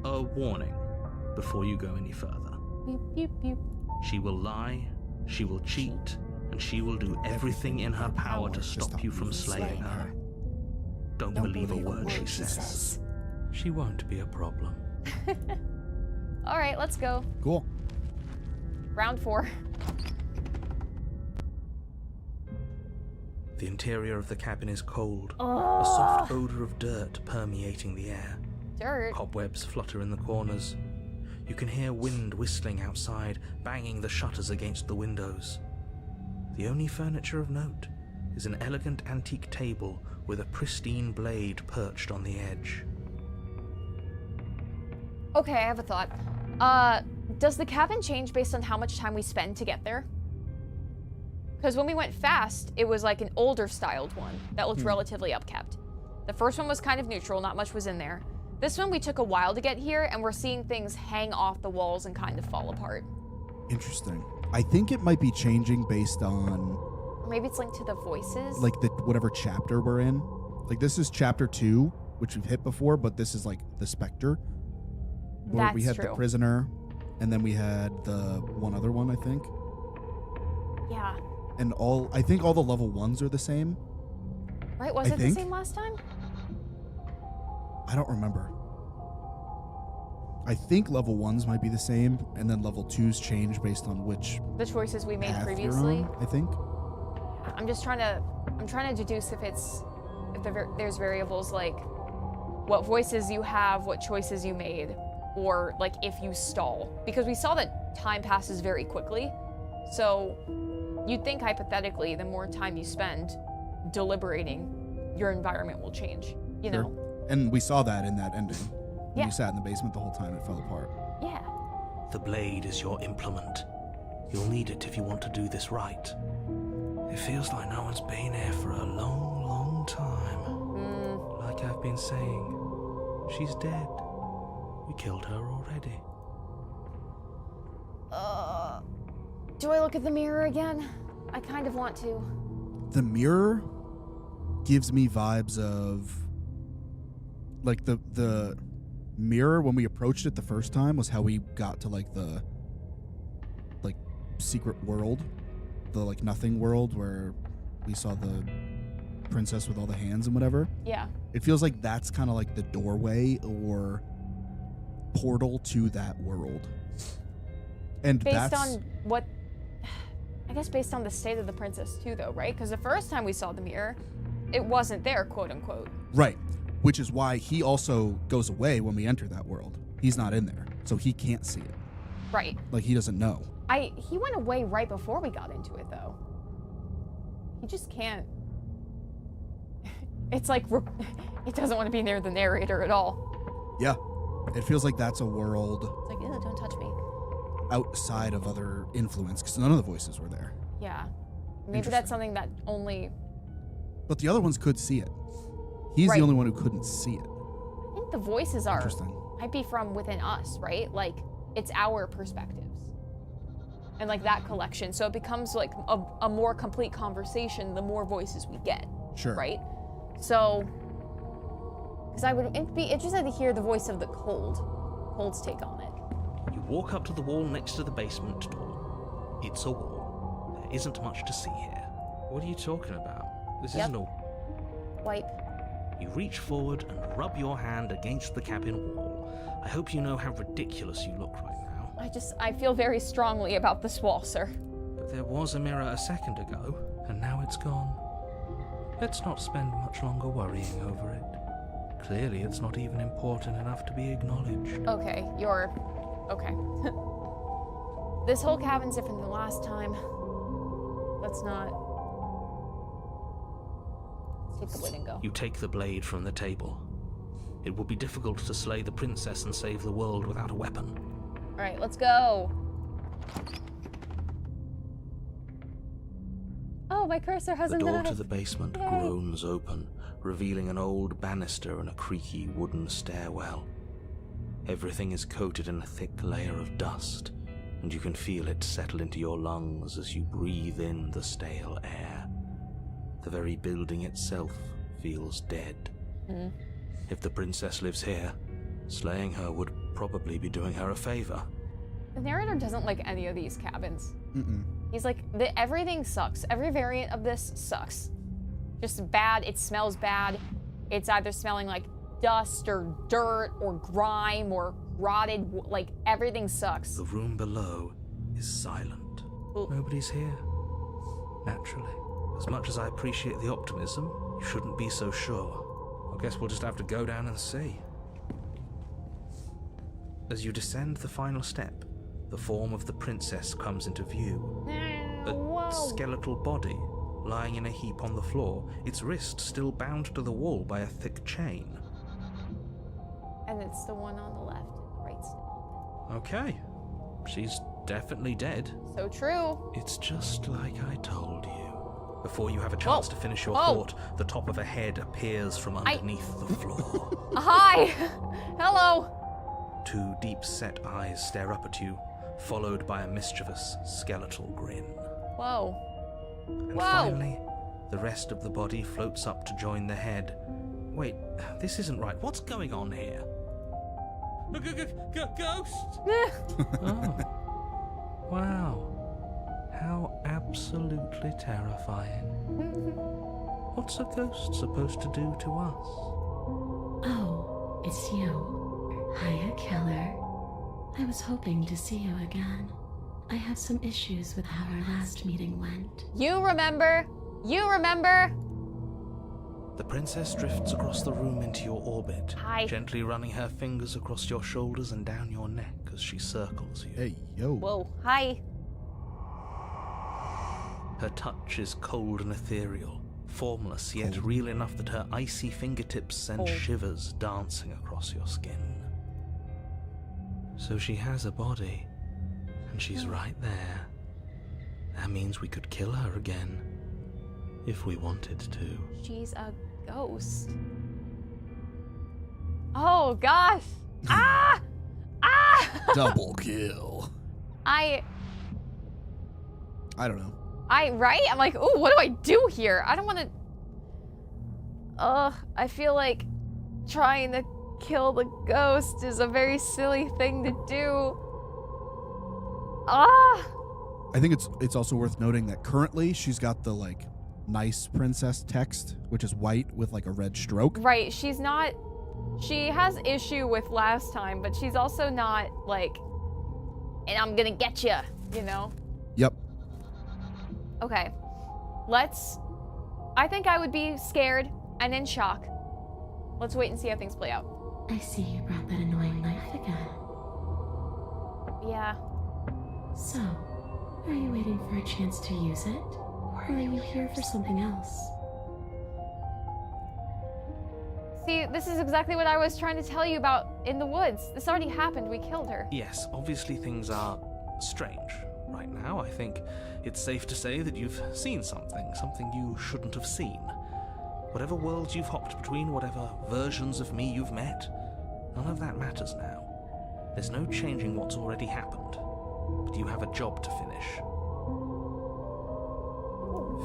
A warning before you go any further. Beep, beep, beep. She will lie, she will cheat, and she will do everything in her power to stop you from slaying her. Don't believe a word she says. She won't be a problem. All right, let's go. Cool. Round 4. The interior of the cabin is cold, a soft odor of dirt permeating the air. Dirt? Cobwebs flutter in the corners. You can hear wind whistling outside, banging the shutters against the windows. The only furniture of note is an elegant antique table with a pristine blade perched on the edge. Okay, I have a thought. Does the cabin change based on how much time we spend to get there? Because when we went fast, it was like an older styled one that looked relatively upkept. The first one was kind of neutral, not much was in there. This one we took a while to get here, and we're seeing things hang off the walls and kind of fall apart. Interesting. I think it might be changing based on, Or maybe it's linked to the voices. like, the whatever chapter we're in. Like, this is chapter 2, which we've hit before, but this is like the spectre. Where we That's had true. the prisoner, and then we had the one other one, I think. Yeah. And I think all the level 1s are the same. Right? Was I it think. the same last time? I don't remember. I think level 1s might be the same, and then level 2s change based on which The choices we made path you're previously. on, I think. I'm trying to deduce if there's variables like what voices you have, what choices you made, or like if you stall. Because we saw that time passes very quickly. So you'd think hypothetically, the more time you spend deliberating, your environment will change, you Sure. know? And we saw that in that ending. When Yeah. you sat in the basement the whole time, it fell apart. Yeah. The blade is your implement. You'll need it if you want to do this right. It feels like no one's been here for a long, long time. Like I've been saying, she's dead. We killed her already. Do I look at the mirror again? I kind of want to. The mirror gives me vibes of, like, the mirror when we approached it the first time was how we got to like the secret world, the like nothing world where we saw the princess with all the hands and whatever. Yeah. It feels like that's kind of like the doorway or portal to that world. And Based that's on what, I guess based on the state of the princess too though, right? Because the first time we saw the mirror, it wasn't there, quote unquote. right, which is why he also goes away when we enter that world. He's not in there, so he can't see it. Right. Like, he doesn't know. He went away right before we got into it though. He just can't. It's like he doesn't want to be near the narrator at all. Yeah, it feels like that's a world It's like, ew, don't touch me. outside of other influence, because none of the voices were there. Yeah. Maybe Interesting. that's something that only, But the other ones could see it. He's Right. the only one who couldn't see it. I think the voices are, Interesting. might be from within us, right? Like, it's our perspectives. And like that collection. So it becomes like a more complete conversation the more voices we get. Sure. Right? So, because I would be interested to hear the voice of the Cold's take on it. You walk up to the wall next to the basement door. It's a wall. There isn't much to see here. What are you talking about? This Yep. isn't a... Wipe. You reach forward and rub your hand against the cabin wall. I hope you know how ridiculous you look right now. I feel very strongly about this wall, sir. But there was a mirror a second ago, and now it's gone. Let's not spend much longer worrying over it. Clearly, it's not even important enough to be acknowledged. Okay, okay. This whole cabin's different than last time. Let's take the blade and go. You take the blade from the table. It would be difficult to slay the princess and save the world without a weapon. All right, let's go. Oh, my cursor has The a door knife. to the basement Yay. groans open, revealing an old banister and a creaky wooden stairwell. Everything is coated in a thick layer of dust, and you can feel it settle into your lungs as you breathe in the stale air. The very building itself feels dead. If the princess lives here, slaying her would probably be doing her a favor. The narrator doesn't like any of these cabins. Mm-mm. He's like, everything sucks. Every variant of this sucks. Just bad. It smells bad. It's either smelling like dust or dirt or grime or rotted. Like, everything sucks. The room below is silent. Ooh. Nobody's here. Naturally. As much as I appreciate the optimism, you shouldn't be so sure. I guess we'll just have to go down and see. As you descend the final step, the form of the princess comes into view. A Whoa. skeletal body, lying in a heap on the floor, its wrist still bound to the wall by a thick chain. And it's the one on the left and the right still open. Okay. She's definitely dead. So true. It's just like I told you. Before you have a chance to finish your Whoa. thought, the top of a head appears from underneath the floor. Hi. Hello. Two deep-set eyes stare up at you, followed by a mischievous skeletal grin. Whoa. And Whoa. finally, the rest of the body floats up to join the head. Wait, this isn't right. What's going on here? Ghost! Oh. Wow. How absolutely terrifying. What's a ghost supposed to do to us? Oh, it's you. Hiya, killer. I was hoping to see you again. I have some issues with how our last meeting went. You remember? You remember? The princess drifts across the room into your orbit, Hi. gently running her fingers across your shoulders and down your neck as she circles you. Hey, yo. Whoa. Hi. Her touch is cold and ethereal, formless yet real enough that her icy fingertips send shivers dancing across your skin. So she has a body, and she's right there. That means we could kill her again, if we wanted to. She's a ghost. Oh gosh. Ah! Ah! Double kill. I I don't know. right? I'm like, ooh, what do I do here? I don't want to. I feel like trying to kill the ghost is a very silly thing to do. Ah! I think it's also worth noting that currently she's got the like nice princess text, which is white with like a red stroke. Right, she's not. She has issue with last time, but she's also not like, and I'm gonna get you, you know? Yep. Okay, I think I would be scared and in shock. Let's wait and see how things play out. I see you brought that annoying knife again. Yeah. So, are you waiting for a chance to use it? Or are you here for something else? See, this is exactly what I was trying to tell you about in the woods. This already happened, we killed her. Yes, obviously things are strange right now. I think it's safe to say that you've seen something you shouldn't have seen. Whatever worlds you've hopped between, whatever versions of me you've met, none of that matters now. There's no changing what's already happened, but you have a job to finish.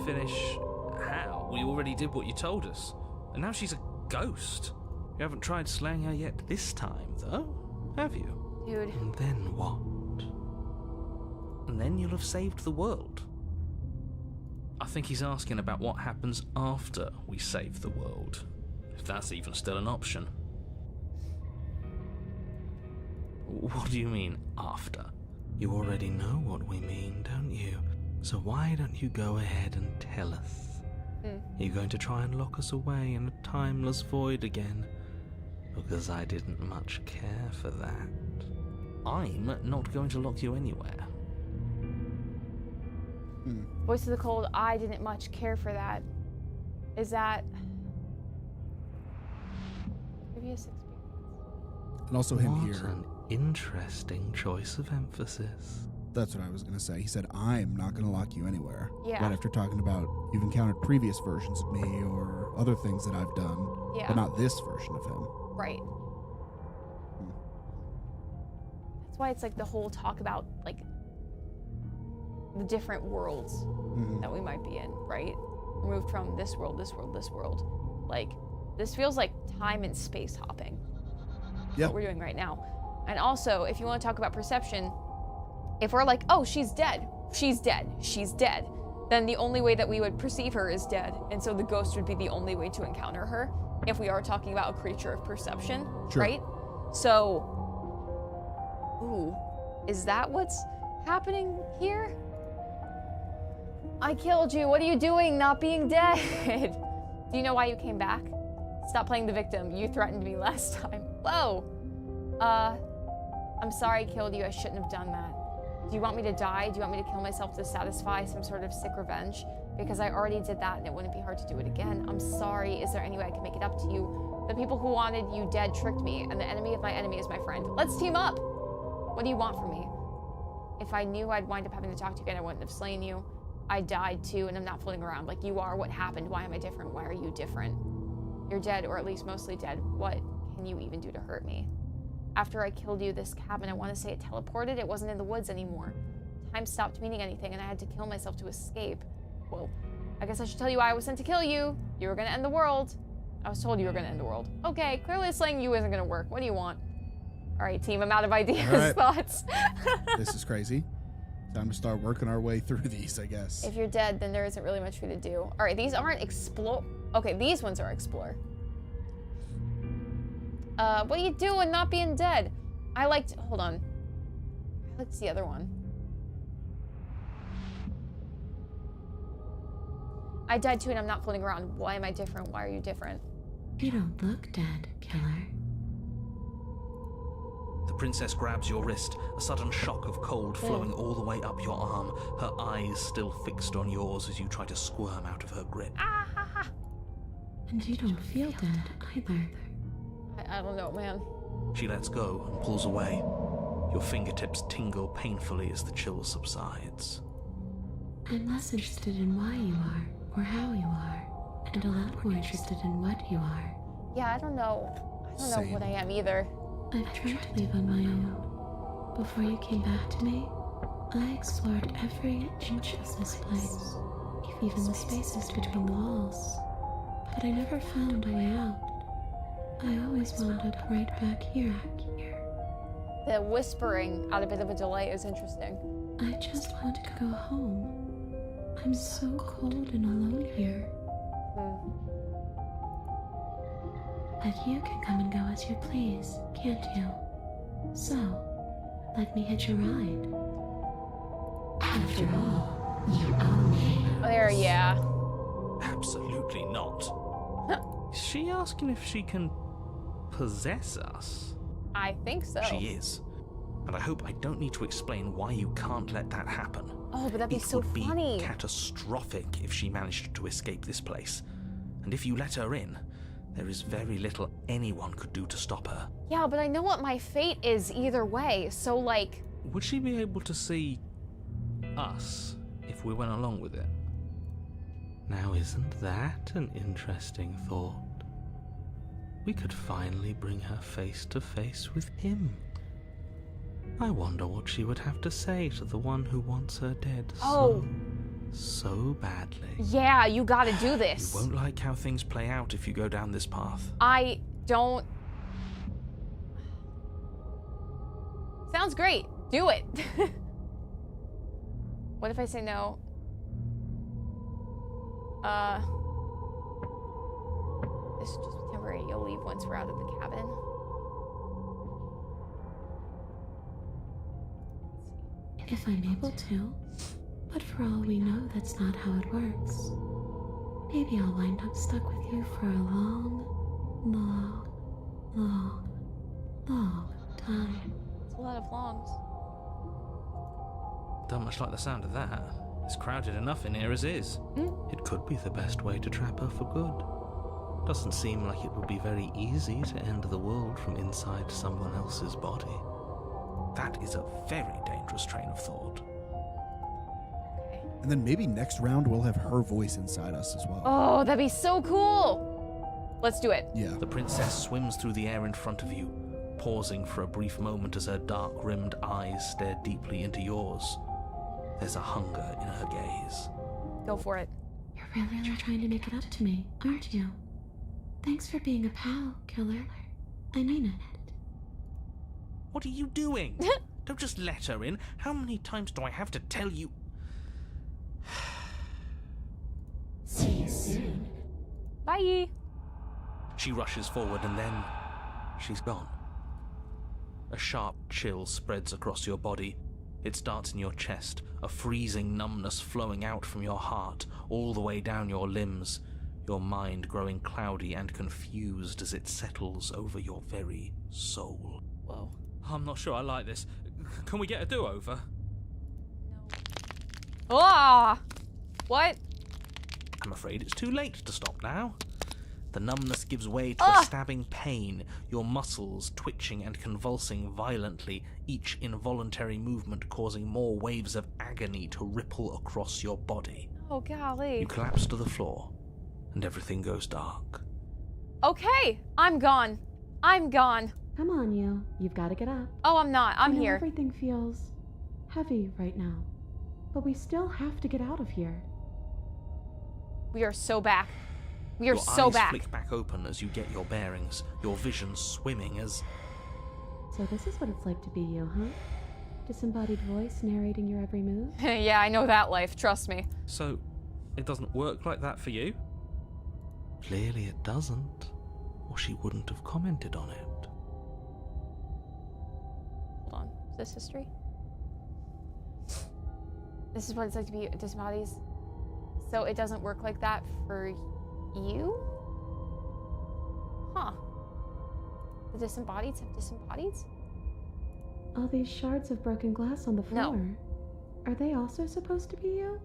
Finish how? We already did what you told us. And now she's a ghost. You haven't tried slaying her yet this time, though, have you? Dude. And then what? And then you'll have saved the world. I think he's asking about what happens after we save the world. If that's even still an option. What do you mean, after? You already know what we mean, don't you? So why don't you go ahead and tell us? Are you going to try and lock us away in a timeless void again? Because I didn't much care for that. I'm not going to lock you anywhere. Voice of the Cold, I didn't much care for that. Is that previous experience? And also him What here. an interesting choice of emphasis. That's what I was going to say. He said, I'm not going to lock you anywhere. Yeah. Right after talking about you've encountered previous versions of me or other things that I've done, Yeah. but not this version of him. Right. That's why it's like the whole talk about like the different worlds that we might be in, right? Removed from this world, this world, this world. Like, this feels like time and space hopping. Yeah. What we're doing right now. And also, if you want to talk about perception, if we're like, oh, she's dead, she's dead, she's dead, then the only way that we would perceive her is dead. And so the ghost would be the only way to encounter her if we are talking about a creature of perception, Sure. right? So, ooh, is that what's happening here? I killed you. What are you doing not being dead? Do you know why you came back? Stop playing the victim. You threatened me last time. Whoa. I'm sorry I killed you. I shouldn't have done that. Do you want me to die? Do you want me to kill myself to satisfy some sort of sick revenge? Because I already did that and it wouldn't be hard to do it again. I'm sorry. Is there any way I can make it up to you? The people who wanted you dead tricked me, and the enemy of my enemy is my friend. Let's team up. What do you want from me? If I knew I'd wind up having to talk to you again, I wouldn't have slain you. I died too, and I'm not floating around like you are. What happened? Why am I different? Why are you different? You're dead, or at least mostly dead. What can you even do to hurt me? After I killed you, this cabin, I want to say it teleported. It wasn't in the woods anymore. Time stopped meaning anything, and I had to kill myself to escape. Well, I guess I should tell you why I was sent to kill you. You were going to end the world. I was told you were going to end the world. Okay, clearly slaying you isn't going to work. What do you want? All right, team, I'm out of ideas. Right. Thoughts. This is crazy. Time to start working our way through these, I guess. If you're dead, then there isn't really much for you to do. All right, these aren't explore. Okay, these ones are explore. What do you do when not being dead? I liked, hold on. I liked the other one. I died too and I'm not floating around. Why am I different? Why are you different? You don't look dead, killer. The princess grabs your wrist, a sudden shock of cold flowing all the way up your arm, her eyes still fixed on yours as you try to squirm out of her grip. And you don't feel dead either. I don't know, man. She lets go and pulls away. Your fingertips tingle painfully as the chill subsides. I'm less interested in why you are, or how you are, and a lot more interested in what you are. Yeah, I don't know. I don't know what I am either. I've tried to live on my own. Before you came back to me, I explored every inch of this place, even the spaces between the walls. But I never found a way out. I always wound up right back here. The whispering out a bit of a delay is interesting. I just want to go home. I'm so cold and alone here. But you can come and go as you please, can't you? So, let me hitch a ride. After all, you own me. There, yeah. Absolutely not. Is she asking if she can possess us? I think so. She is. And I hope I don't need to explain why you can't let that happen. Oh, but that'd be so funny. It would be catastrophic if she managed to escape this place. And if you let her in, there is very little anyone could do to stop her. Yeah, but I know what my fate is either way, so like... Would she be able to see us if we went along with it? Now isn't that an interesting thought? We could finally bring her face to face with him. I wonder what she would have to say to the one who wants her dead so badly. Yeah, you gotta do this. You won't like how things play out if you go down this path. I don't... Sounds great. Do it. What if I say no? This is just temporary. You'll leave once we're out of the cabin. If I'm able to, but for all we know, that's not how it works. Maybe I'll wind up stuck with you for a long time. It's a lot of longs. Don't much like the sound of that. It's crowded enough in here as is. It could be the best way to trap her for good. Doesn't seem like it would be very easy to end the world from inside someone else's body. That is a very dangerous train of thought. And then maybe next round we'll have her voice inside us as well. Oh, that'd be so cool. Let's do it. Yeah. The princess swims through the air in front of you, pausing for a brief moment as her dark-rimmed eyes stare deeply into yours. There's a hunger in her gaze. Go for it. You're really trying to make it up to me, aren't you? Thanks for being a pal, killer. I mean it. What are you doing? Don't just let her in. How many times do I have to tell you? See you soon. Bye. She rushes forward and then she's gone. A sharp chill spreads across your body, It starts in your chest, a freezing numbness flowing out from your heart, all the way down your limbs, your mind growing cloudy and confused as it settles over your very soul. Whoa. I'm not sure I like this. Can we get a do-over? Ah! What? I'm afraid it's too late to stop now. The numbness gives way to a stabbing pain, your muscles twitching and convulsing violently, each involuntary movement causing more waves of agony to ripple across your body. Oh, golly. You collapse to the floor, and everything goes dark. Okay, I'm gone. I'm gone. Come on, you. You've got to get up. Oh, I'm not. I'm I know here. Everything feels heavy right now, but we still have to get out of here. We are so back. We are Your so eyes back. flick back open as you get your bearings, your vision swimming as... So this is what it's like to be you, huh? Disembodied voice narrating your every move? Yeah, I know that life. Trust me. So, it doesn't work like that for you? Clearly it doesn't, or she wouldn't have commented on it. Hold on. Is this history? This is what it's like to be disembodied. So it doesn't work like that for you? Huh. The disembodied have disembodied? All these shards of broken glass on the floor. No. Are they also supposed to be you?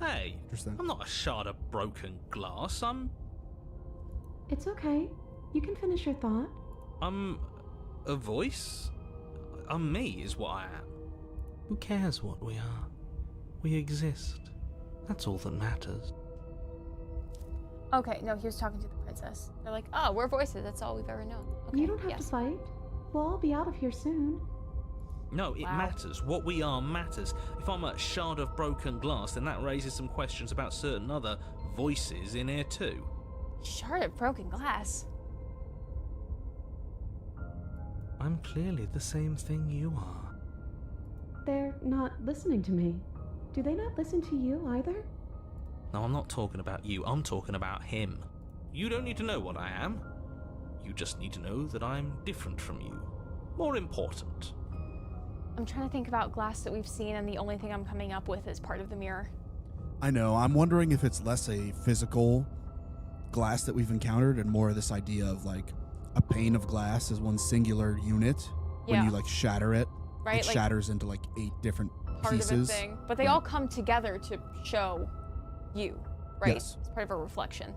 Hey, Interesting. I'm not a shard of broken glass. It's okay. You can finish your thought. I'm a voice? I'm me is what I am. Who cares what we are? We exist. That's all that matters. Okay, no, he was talking to the princess. They're like, oh, we're voices. That's all we've ever known. Okay, You don't have yes. to fight. We'll all be out of here soon. No, it Wow. matters. What we are matters. If I'm a shard of broken glass, then that raises some questions about certain other voices in here too. Shard of broken glass. I'm clearly the same thing you are. They're not listening to me. Do they not listen to you either? No, I'm not talking about you. I'm talking about him. You don't need to know what I am. You just need to know that I'm different from you. More important. I'm trying to think about glass that we've seen, and the only thing I'm coming up with is part of the mirror. I know. I'm wondering if it's less a physical glass that we've encountered and more of this idea of like a pane of glass as one singular unit. When Yeah. you like shatter it, Right? it Like shatters into like 8 different part pieces. of a thing. But they Right. all come together to show you, right? Yes. It's part of a reflection.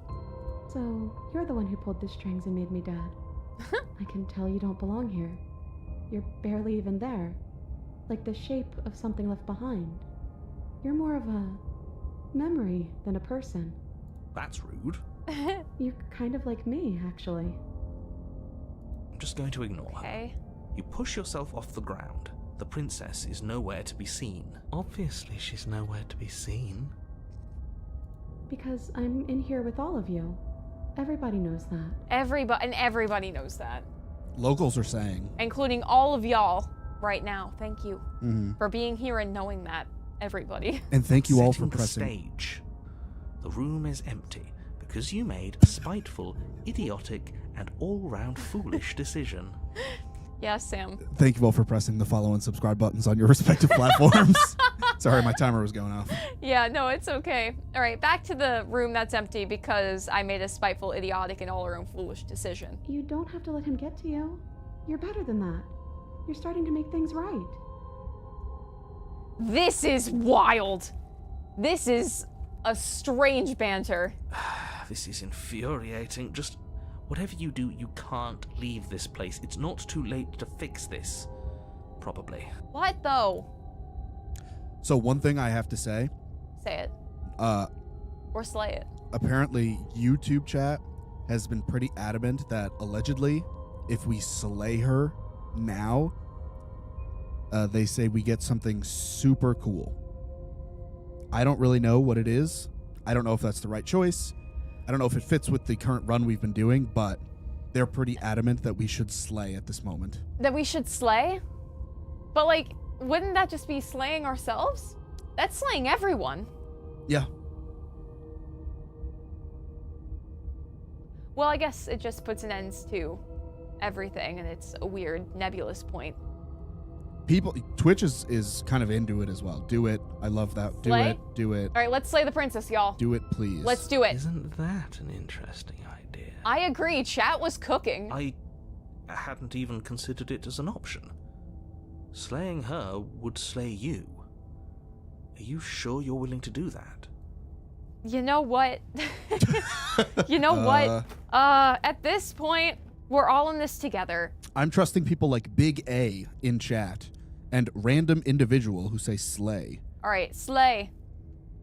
So, you're the one who pulled the strings and made me dead. I can tell you don't belong here. You're barely even there. Like the shape of something left behind. You're more of a memory than a person. That's rude. You're kind of like me, actually. I'm just going to ignore her. Okay. You push yourself off the ground. The princess is nowhere to be seen. Obviously, she's nowhere to be seen. Because I'm in here with all of you. Everybody knows that. Everybody knows that, Locals are saying. including all of y'all right now. Thank you Mhm. for being here and knowing that, everybody. And thank you all for Setting the pressing. stage. The room is empty because you made a spiteful, idiotic, and all-round foolish decision. Yes, Sam. Thank you all for pressing the follow and subscribe buttons on your respective platforms. Sorry, my timer was going off. Yeah, no, it's okay. All right, back to the room that's empty because I made a spiteful, idiotic, and all-around foolish decision. You don't have to let him get to you. You're better than that. You're starting to make things right. This is wild. This is a strange banter. This is infuriating. Just whatever you do, you can't leave this place. It's not too late to fix this. Probably. What, though? So one thing I have to say, Say it. Or slay it. apparently YouTube chat has been pretty adamant that allegedly if we slay her now, they say we get something super cool. I don't really know what it is. I don't know if that's the right choice. I don't know if it fits with the current run we've been doing, but they're pretty adamant that we should slay at this moment. That we should slay? But, like, wouldn't that just be slaying ourselves? That's slaying everyone. Yeah. Well, I guess it just puts an end to everything, and it's a weird nebulous point. Twitch is kind of into it as well. Do it. I love that. Do Slay? it. Do it. All right, let's slay the princess, y'all. Do it, please. Let's do it. Isn't that an interesting idea? I agree. Chat was cooking. I hadn't even considered it as an option. Slaying her would slay you. Are you sure you're willing to do that? You know what? You know what? At this point, we're all in this together. I'm trusting people like Big A in chat and random individual who say slay. All right, slay.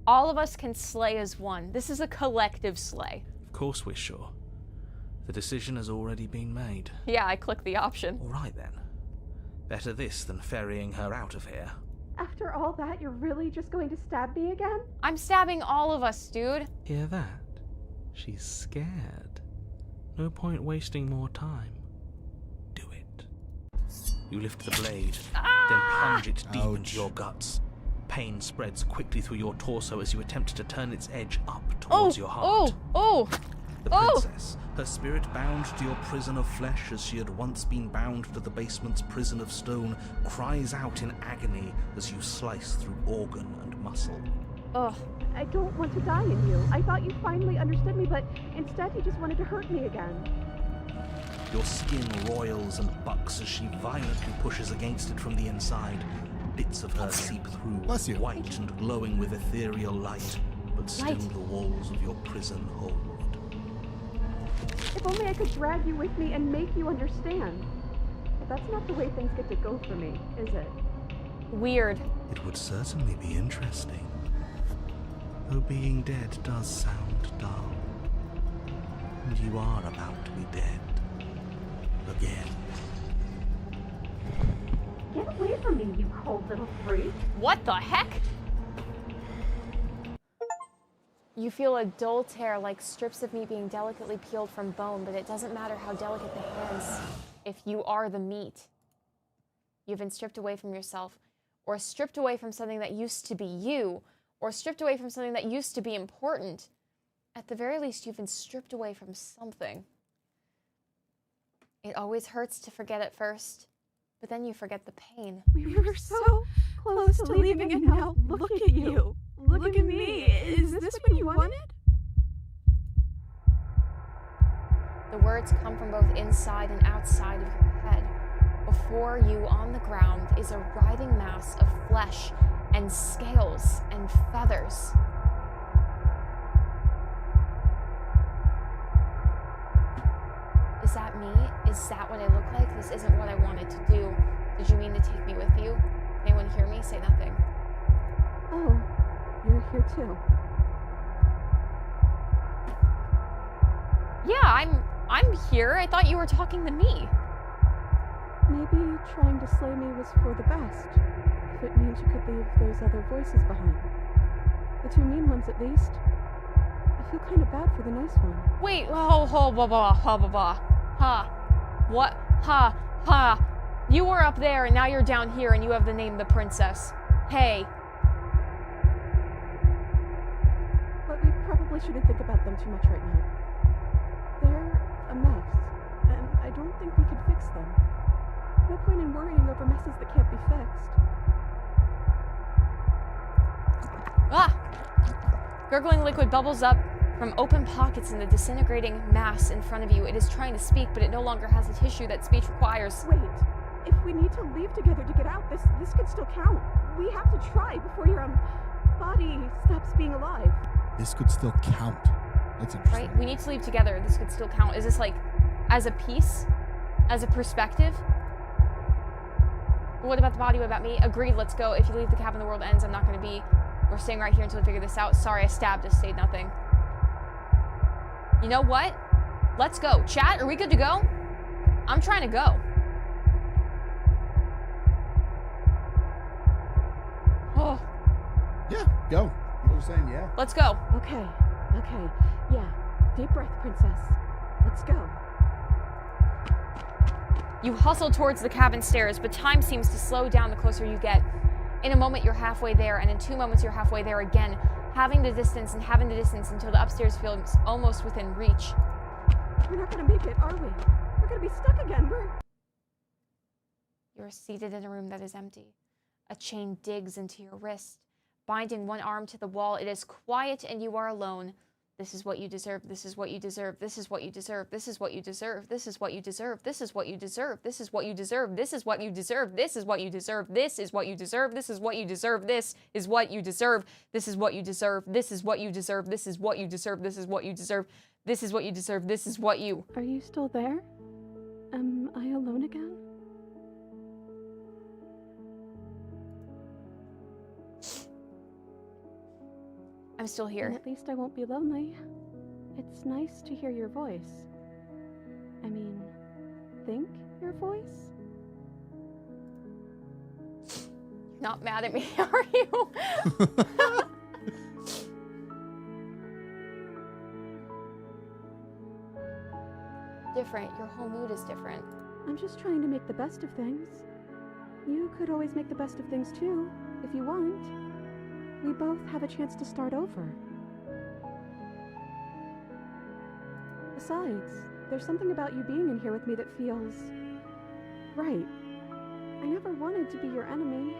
All of us can slay as one. This is a collective slay. Of course we're sure. The decision has already been made. Yeah, I clicked the option. All right then. Better this than ferrying her out of here. After all that, you're really just going to stab me again? I'm stabbing all of us, dude. Hear that? She's scared. No point wasting more time. Do it. You lift the blade, then plunge it deep into your guts. Pain spreads quickly through your torso as you attempt to turn its edge up towards your heart. The princess, her spirit bound to your prison of flesh as she had once been bound to the basement's prison of stone, cries out in agony as you slice through organ and muscle. Ugh. I don't want to die in you. I thought you finally understood me, but instead you just wanted to hurt me again. Your skin roils and bucks as she violently pushes against it from the inside. Bits of her seep through, Bless you. white and glowing with ethereal light, but still the walls of your prison hold. If only I could drag you with me and make you understand. But that's not the way things get to go for me, is it? Weird. It would certainly be interesting. Though being dead does sound dull. And you are about to be dead. Again. Get away from me, you cold little freak. What the heck? You feel a dull tear like strips of meat being delicately peeled from bone, but it doesn't matter how delicate the hands if you are the meat. You've been stripped away from yourself, or stripped away from something that used to be you, or stripped away from something that used to be important. At the very least, you've been stripped away from something. It always hurts to forget at first, but then you forget the pain. We were so close to leaving, and now look at you. Look at me. Is this what you wanted? The words come from both inside and outside of your head. Before you, on the ground, is a writhing mass of flesh and scales and feathers. Is that me? Is that what I look like? This isn't what I wanted to do. Did you mean to take me with you? Can anyone hear me? Say nothing. Oh, you're here too. Yeah, I'm here. I thought you were talking to me. Maybe trying to slay me was for the best. If it means you could leave those other voices behind. The two mean ones at least. I feel kind of bad for the nice one. Wait, what? You were up there and now you're down here and you have the name the princess. Hey. But we probably shouldn't think about them too much right now. They're a mess, and I don't think we can fix them. No point in worrying over messes that can't be fixed. Gurgling liquid bubbles up from open pockets in the disintegrating mass in front of you. It is trying to speak, but it no longer has the tissue that speech requires. Wait, if we need to leave together to get out, this could still count. We have to try before your body stops being alive. This could still count. That's interesting. Right? We need to leave together. This could still count. Is this like as a piece? As a perspective? What about the body? What about me? Agreed, let's go. If you leave the cabin, the world ends. I'm not going to be... We're staying right here until we figure this out. Sorry, I stabbed us. Stayed nothing. You know what? Let's go. Chat, are we good to go? I'm trying to go. Oh. Yeah, go. People are saying yeah. Let's go. Okay. Yeah. Deep breath, princess. Let's go. You hustle towards the cabin stairs, but time seems to slow down the closer you get. In a moment, you're halfway there, and in 2 moments, you're halfway there again, having the distance until the upstairs feels almost within reach. We're not gonna make it, are we? We're gonna be stuck again. You are seated in a room that is empty. A chain digs into your wrist, binding one arm to the wall. It is quiet and you are alone. This is what you deserve. This is what you deserve. This is what you deserve. This is what you deserve. This is what you deserve. This is what you deserve. This is what you deserve. This is what you deserve. This is what you deserve. This is what you deserve. This is what you deserve. This is what you deserve. This is what you deserve. This is what you deserve. This is what you deserve. This is what you deserve. This is what you deserve. This is what you. Are you still there? Am I alone again? I'm still here. And at least I won't be lonely. It's nice to hear your voice. I mean, think your voice? You're not mad at me, are you? Different. Your whole mood is different. I'm just trying to make the best of things. You could always make the best of things too, if you want. We both have a chance to start over. Besides, there's something about you being in here with me that feels right. I never wanted to be your enemy.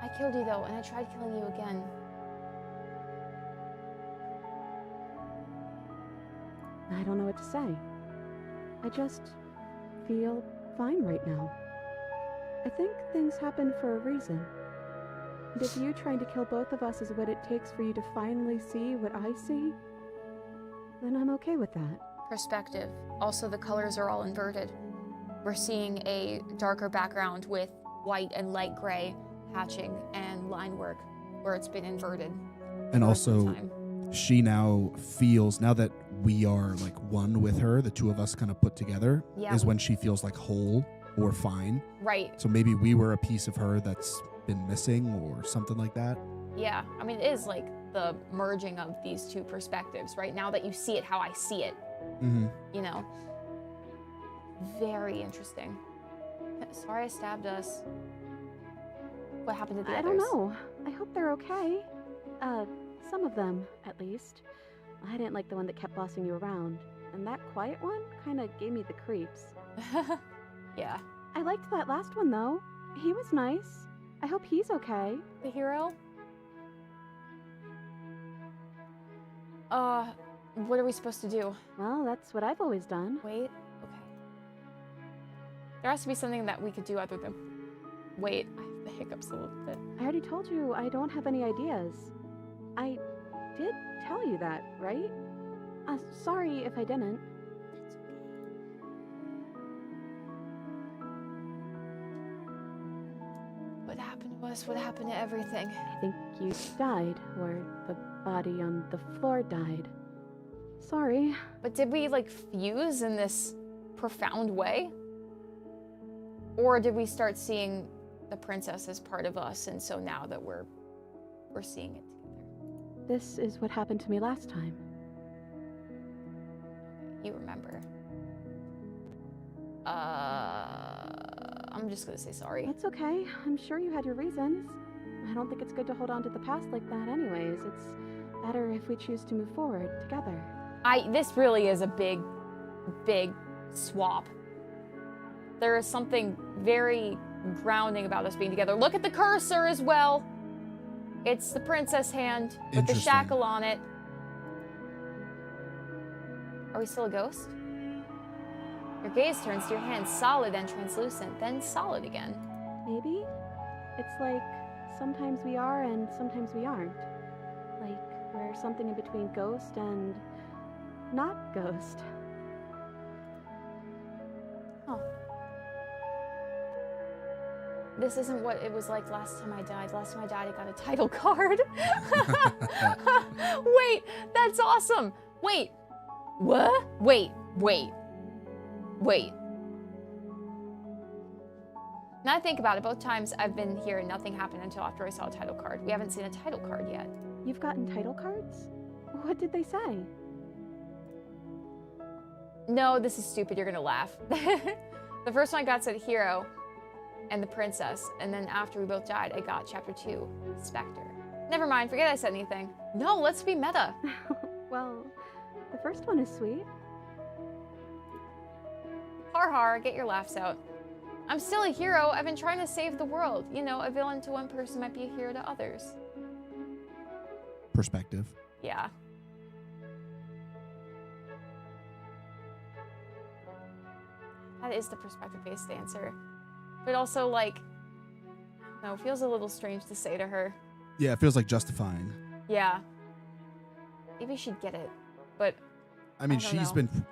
I killed you though, and I tried killing you again. I don't know what to say. I just feel fine right now. I think things happen for a reason. And if you trying to kill both of us is what it takes for you to finally see what I see, then I'm okay with that. Perspective. Also, the colors are all inverted. We're seeing a darker background with white and light gray hatching and line work where it's been inverted. And also, she now feels, now that we are like one with her, the two of us kind of put together, is when she feels like whole or fine. Right. So maybe we were a piece of her that's been missing or something like that. Yeah, I mean, it is like the merging of these two perspectives, right? Now that you see it how I see it, you know? Very interesting. Sorry I stabbed us. What happened to the others? I don't know. I hope they're okay. Some of them, at least. I didn't like the one that kept bossing you around. And that quiet one kind of gave me the creeps. Yeah. I liked that last one, though. He was nice. I hope he's okay. The hero? What are we supposed to do? Well, that's what I've always done. Wait, okay. There has to be something that we could do other than... Wait, I have the hiccups a little bit. I already told you I don't have any ideas. I did tell you that, right? Sorry if I didn't. What happened to us? What happened to everything? I think you died, or the body on the floor died. Sorry. But did we, like, fuse in this profound way? Or did we start seeing the princess as part of us, and so now that we're seeing it together? This is what happened to me last time. You remember. I'm just gonna say sorry. It's okay. I'm sure you had your reasons. I don't think it's good to hold on to the past like that anyways. It's better if we choose to move forward together. This really is a big, big swap. There is something very grounding about us being together. Look at the cursor as well. It's the princess hand with the shackle on it. Are we still a ghost? Your gaze turns to your hand, solid and translucent, then solid again. Maybe? It's like sometimes we are and sometimes we aren't. Like we're something in between ghost and not ghost. Huh. This isn't what it was like last time I died. Last time I died, I got a title card. Wait, that's awesome. Wait. What? Wait. Now I think about it, both times I've been here and nothing happened until after I saw a title card. We haven't seen a title card yet. You've gotten title cards? What did they say? No, this is stupid. You're gonna laugh. The first one I got said hero and the princess, and then after we both died, I got chapter 2, spectre. Never mind, forget I said anything. No, let's be meta. Well, the first one is sweet. Har har, get your laughs out. I'm still a hero. I've been trying to save the world. You know, a villain to one person might be a hero to others. Perspective. Yeah. That is the perspective-based answer. But also, like, I don't know, feels a little strange to say to her. Yeah, it feels like justifying. Yeah. Maybe she'd get it, but I mean, I don't she's know. been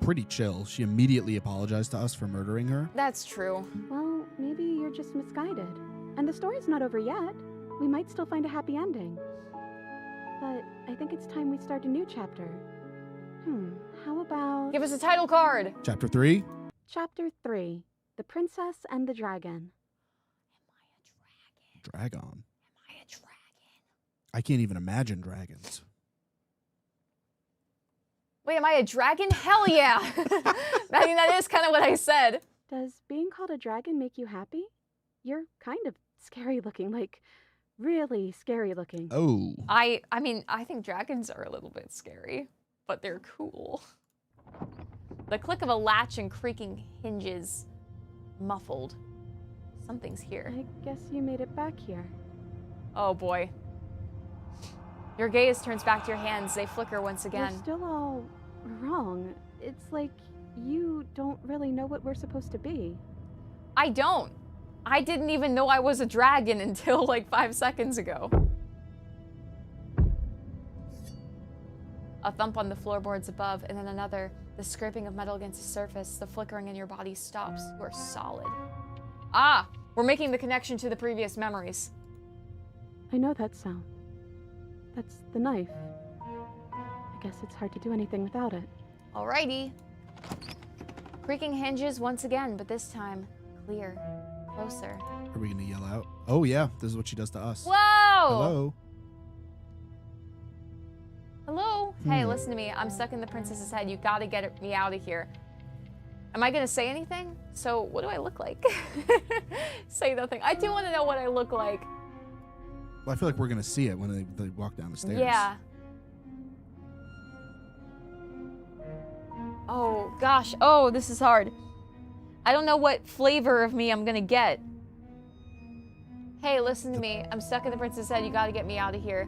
pretty chill. She immediately apologized to us for murdering her. That's true. Well, maybe you're just misguided. And the story's not over yet. We might still find a happy ending. But I think it's time we start a new chapter. How about... Give us a title card. Chapter 3. Chapter 3. The Princess and the Dragon. Dragon. Am I a dragon? I can't even imagine dragons. Wait, am I a dragon? Hell yeah! I mean, that is kind of what I said. Does being called a dragon make you happy? You're kind of scary looking, like really scary looking. Oh. I mean, I think dragons are a little bit scary, but they're cool. The click of a latch and creaking hinges. Muffled. Something's here. I guess you made it back here. Oh boy. Your gaze turns back to your hands. They flicker once again. We're still all wrong. It's like you don't really know what we're supposed to be. I don't. I didn't even know I was a dragon until like 5 seconds ago. A thump on the floorboards above, and then another. The scraping of metal against the surface. The flickering in your body stops. You are solid. Ah! We're making the connection to the previous memories. I know that sound. That's the knife. I guess it's hard to do anything without it. Alrighty. Creaking hinges once again, but this time clear. Closer. Are we going to yell out? Oh, yeah. This is what she does to us. Whoa! Hello. Hello? Hey, listen to me. I'm stuck in the princess's head. You gotta get me out of here. Am I gonna say anything? So, what do I look like? Say nothing. I do want to know what I look like. Well, I feel like we're going to see it when they walk down the stairs. Yeah. Oh, gosh. Oh, this is hard. I don't know what flavor of me I'm gonna get. Hey, listen to me. I'm stuck in the princess's head. You gotta get me out of here.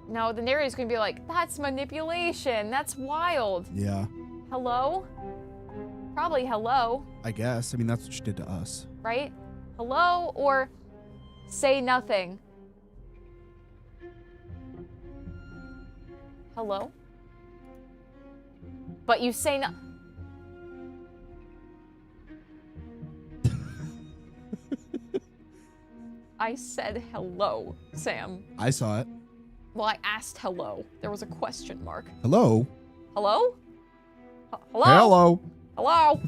No, the narrator's gonna be like, that's manipulation. That's wild. Yeah. Hello? Probably hello, I guess. I mean, that's what she did to us. right? Hello or say nothing. Hello? But you say no. I said hello, Sam. I saw it. Well, I asked hello. There was a question mark. Hello? Hello? Hello? Hello? Hello?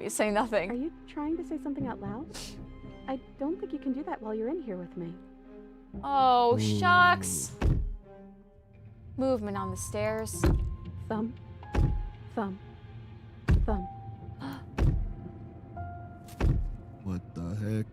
You say Are nothing. you trying to say something out loud? I don't think you can do that while you're in here with me. Oh, shucks. Movement on the stairs. Thumb. Thumb. Thumb. What the heck?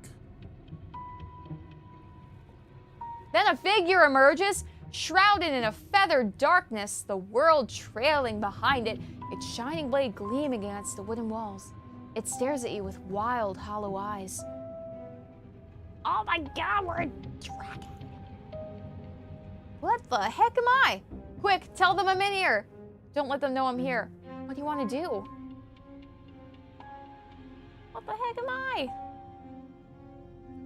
Then a figure emerges, shrouded in a feathered darkness, the world trailing behind it, its shining blade gleaming against the wooden walls. It stares at you with wild, hollow eyes. Oh my god, we're a dragon. What the heck am I? Quick, tell them I'm in here. Don't let them know I'm here. What do you want to do? What the heck am I?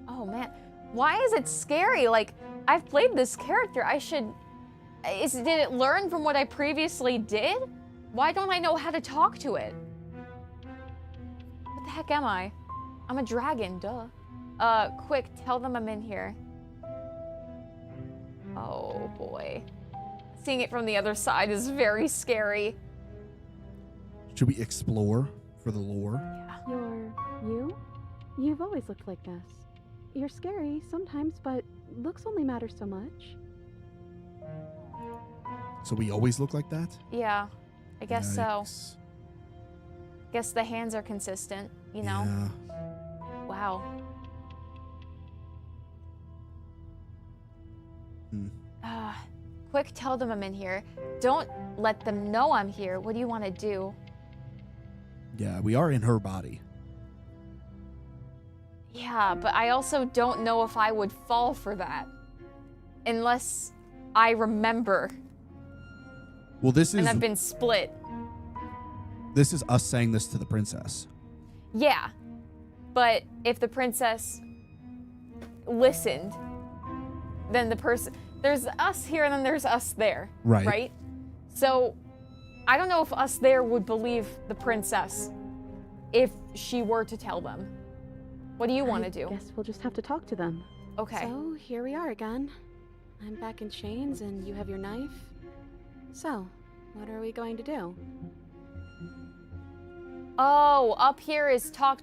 Oh man, why is it scary? Like, I've played this character. Did it learn from what I previously did? Why don't I know how to talk to it? What the heck am I? I'm a dragon, duh. Quick, tell them I'm in here. Oh boy. Seeing it from the other side is very scary. Should we explore for the lore? You're you? You've always looked like this. You're scary sometimes, but looks only matter so much. So we always look like that? Yeah, I guess so. Yikes. Guess the hands are consistent, you know? Yeah. Wow. Quick, tell them I'm in here. Don't let them know I'm here. What do you want to do? Yeah, we are in her body. Yeah, but I also don't know if I would fall for that. Unless I remember. Well, this And is I've been split. this is us saying this to the princess. Yeah. But if the princess listened, then the person... There's us here and then there's us there. Right. Right? So, I don't know if us there would believe the princess if she were to tell them. What do you want to do? Guess we'll just have to talk to them. Okay. So, here we are again. I'm back in chains and you have your knife. So, what are we going to do? Oh, up here is talk.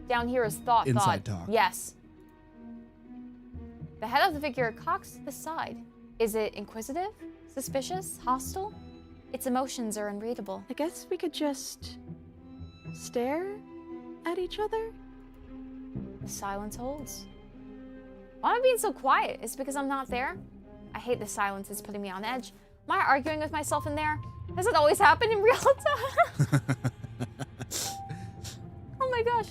Down here is thought. Inside talk. Yes. The head of the figure cocks to the side. Is it inquisitive? Suspicious? Hostile? Its emotions are unreadable. I guess we could just stare at each other? The silence holds. Why am I being so quiet? Is it because I'm not there? I hate the silence. It's putting me on edge. Am I arguing with myself in there? Does it always happen in real time? Oh my gosh.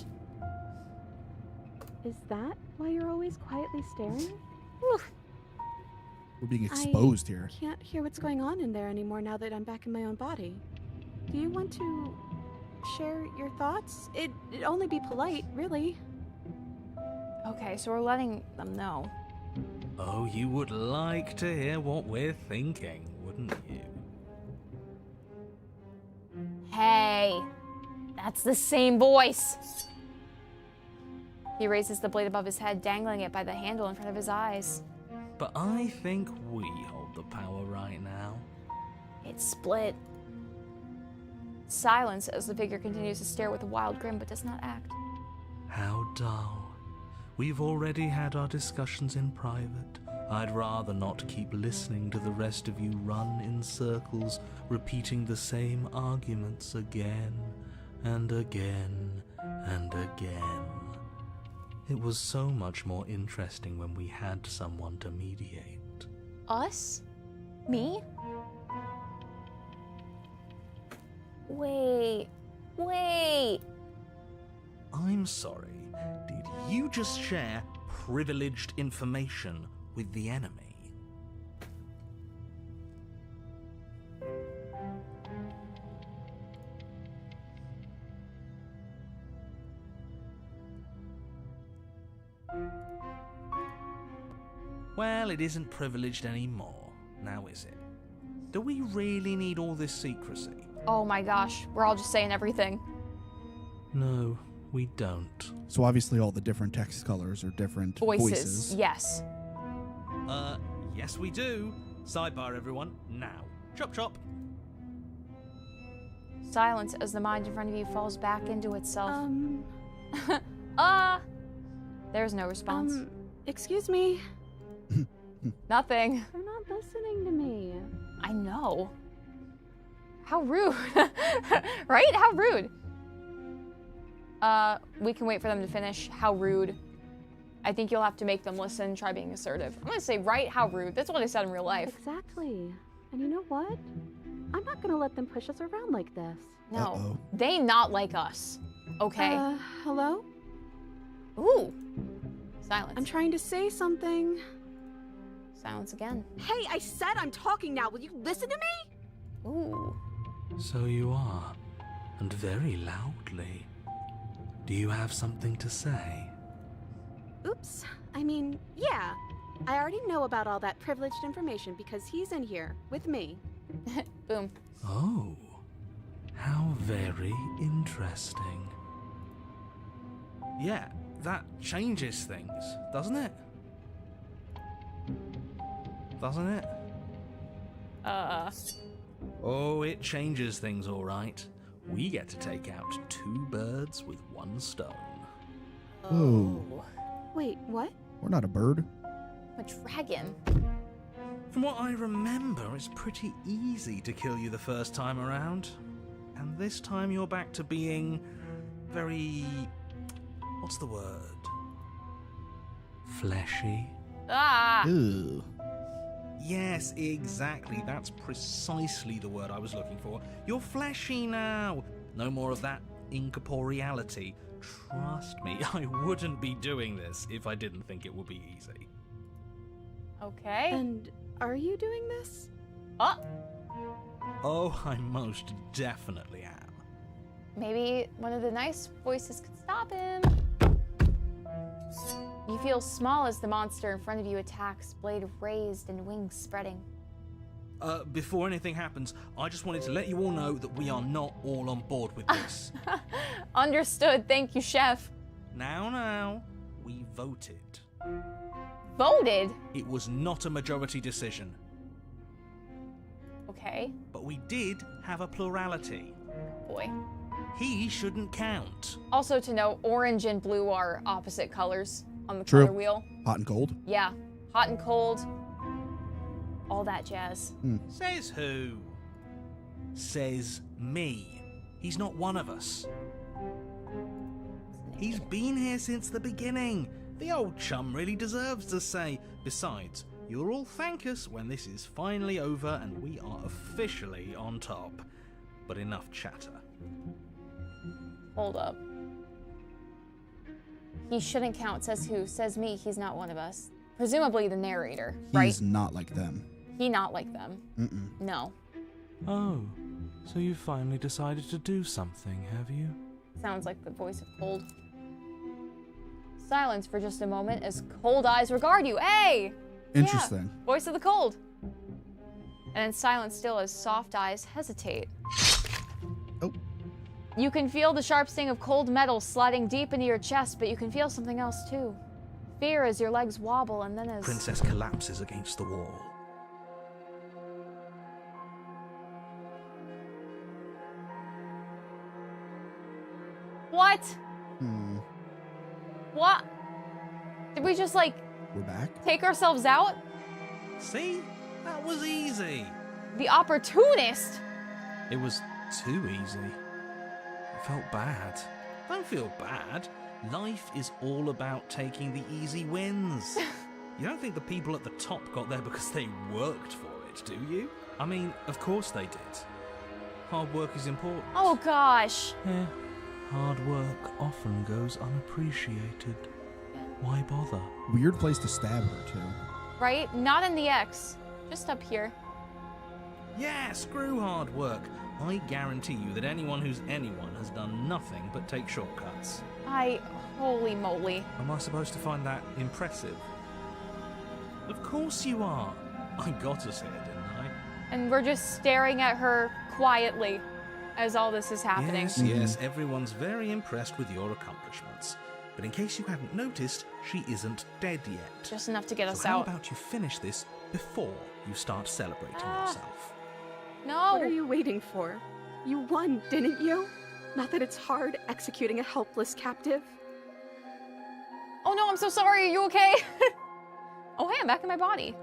Is that why you're always quietly staring? Oof. We're being exposed here. I can't hear what's going on in there anymore now that I'm back in my own body. Do you want to share your thoughts? It'd only be polite, really. Okay, so we're letting them know. Oh, you would like to hear what we're thinking, wouldn't you? Hey, that's the same voice. He raises the blade above his head, dangling it by the handle in front of his eyes. But I think we hold the power right now. It's split. Silence as the figure continues to stare with a wild grin but does not act. How dull. We've already had our discussions in private. I'd rather not keep listening to the rest of you run in circles, repeating the same arguments again and again and again. It was so much more interesting when we had someone to mediate. Us? Me? Wait. I'm sorry, did you just share privileged information with the enemy? Well, it isn't privileged anymore, now is it? Do we really need all this secrecy? Oh my gosh, we're all just saying everything. No, we don't. So obviously all the different text colors are different voices. Yes. Yes we do. Sidebar, everyone, now. Chop chop. Silence as the mind in front of you falls back into itself. There's no response. Excuse me. Nothing. They're not listening to me. I know. How rude. Right? How rude. We can wait for them to finish. How rude. I think you'll have to make them listen, try being assertive. I'm gonna say, right? How rude. That's what I said in real life. Exactly. And you know what? I'm not gonna let them push us around like this. No. Uh-oh. They not like us. Okay. Hello? Ooh. Silence. I'm trying to say something. Silence again. Hey, I said I'm talking now. Will you listen to me? Ooh. So you are, and very loudly. Do you have something to say? Oops. I mean, yeah. I already know about all that privileged information because he's in here with me. Boom. Oh, how very interesting. Yeah, that changes things, doesn't it? Doesn't it? Oh, it changes things, all right. We get to take out 2 birds with 1 stone. Whoa. Wait, what? We're not a bird. A dragon. From what I remember, it's pretty easy to kill you the first time around. And this time you're back to being very... what's the word? Fleshy? Ah. Ew. Yes, exactly. That's precisely the word I was looking for. You're fleshy now. No more of that incorporeality. Trust me, I wouldn't be doing this if I didn't think it would be easy. Okay. And are you doing this? Oh, I most definitely am. Maybe one of the nice voices could stop him. You feel small as the monster in front of you attacks, blade raised and wings spreading. Before anything happens, I just wanted to let you all know that we are not all on board with this. Understood. Thank you, Chef. Now, we voted. Voted? It was not a majority decision, Okay. but we did have a plurality. Boy. He shouldn't count. Also to note, orange and blue are opposite colors on the True. color wheel. Hot and cold. Yeah. Hot and cold. All that jazz. Says who? Says me. He's not one of us. He's been here since the beginning. The old chum really deserves to say. Besides, you'll all thank us when this is finally over and we are officially on top. But enough chatter. Hold up. He shouldn't count, says who? Says me, he's not one of us. Presumably the narrator, right? He's not like them. He not like them. Mm-mm. No. Oh, so you finally decided to do something, have you? Sounds like the voice of Cold. Silence for just a moment as cold eyes regard you. Hey! Interesting. Yeah, voice of the cold. And then silence still as soft eyes hesitate. Oh. You can feel the sharp sting of cold metal sliding deep into your chest, but you can feel something else too. Fear as your legs wobble and then as... Princess collapses against the wall. What? Hmm. What? Did we just, like, We're back? take ourselves out? See? That was easy. The opportunist? It was too easy. I felt bad. Don't feel bad. Life is all about taking the easy wins. You don't think the people at the top got there because they worked for it, do you? I mean, of course they did. Hard work is important. Oh gosh. Yeah, hard work often goes unappreciated. Why bother? Weird place to stab her, too. Right? Not in the X. Just up here. Yeah, screw hard work. I guarantee you that anyone who's anyone has done nothing but take shortcuts. Holy moly. Am I supposed to find that impressive? Of course you are. I got us here, didn't I? And we're just staring at her quietly as all this is happening. Yes, yes, everyone's very impressed with your accomplishments. But in case you hadn't noticed, she isn't dead yet. Just enough to get us So how out. about you finish this before you start celebrating yourself? No. What are you waiting for? You won, didn't you? Not that it's hard executing a helpless captive. Oh no, I'm so sorry. Are you okay? Oh hey, I'm back in my body.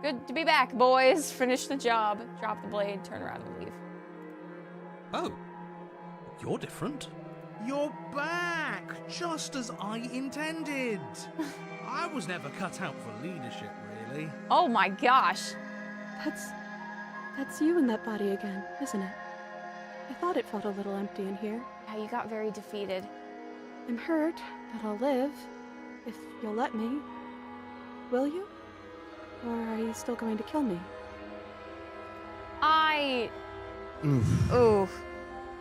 Good to be back, boys. Finish the job. Drop the blade, turn around and leave. Oh, you're different. You're back, just as I intended. I was never cut out for leadership, really. Oh my gosh. That's you in that body again, isn't it? I thought it felt a little empty in here. Yeah, you got very defeated. I'm hurt, but I'll live. If you'll let me. Will you? Or are you still going to kill me? Oof.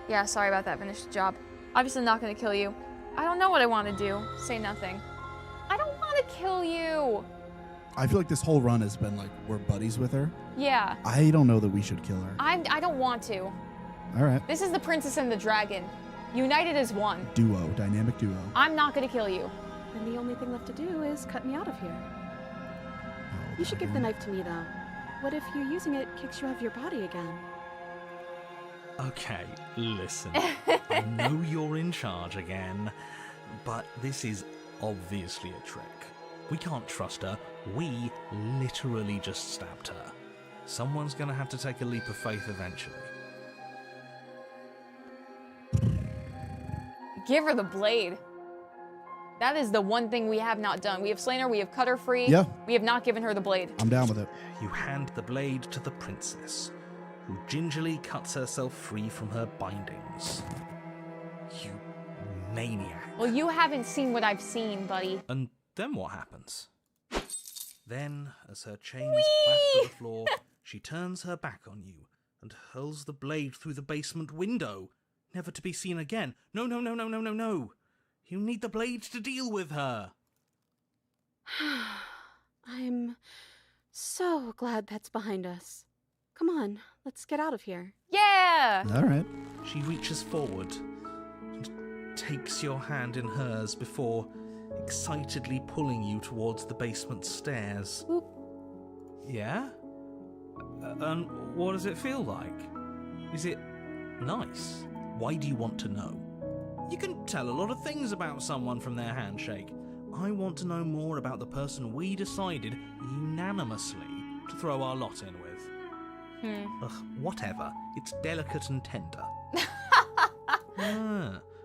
Yeah, sorry about that. Finish the job. Obviously not gonna kill you. I don't know what I want to do. Say nothing. I don't want to kill you. I feel like this whole run has been like, we're buddies with her. Yeah. I don't know that we should kill her. I don't want to. All right. This is the princess and the dragon. United as one. Duo, dynamic duo. I'm not gonna kill you. And the only thing left to do is cut me out of here. Oh, You should give the knife to me, though. What if you using it kicks you out of your body again? Okay, listen. I know you're in charge again, but this is obviously a trick. We can't trust her. We literally just stabbed her. Someone's gonna have to take a leap of faith eventually. Give her the blade. That is the one thing we have not done. We have slain her, we have cut her free. Yeah. We have not given her the blade. I'm down with it. You hand the blade to the princess, who gingerly cuts herself free from her bindings. You maniac. Well, you haven't seen what I've seen, buddy. And then what happens? Then, as her chains clatter to the floor, she turns her back on you and hurls the blade through the basement window, never to be seen again. No, no, no, no, no, no, no. You need the blade to deal with her. I'm so glad that's behind us. Come on, let's get out of here. Yeah! All right. She reaches forward and takes your hand in hers before excitedly pulling you towards the basement stairs. Oop. Yeah? And what does it feel like? Is it nice? Why do you want to know? You can tell a lot of things about someone from their handshake. I want to know more about the person we decided unanimously to throw our lot in with. Ugh, whatever. It's delicate and tender.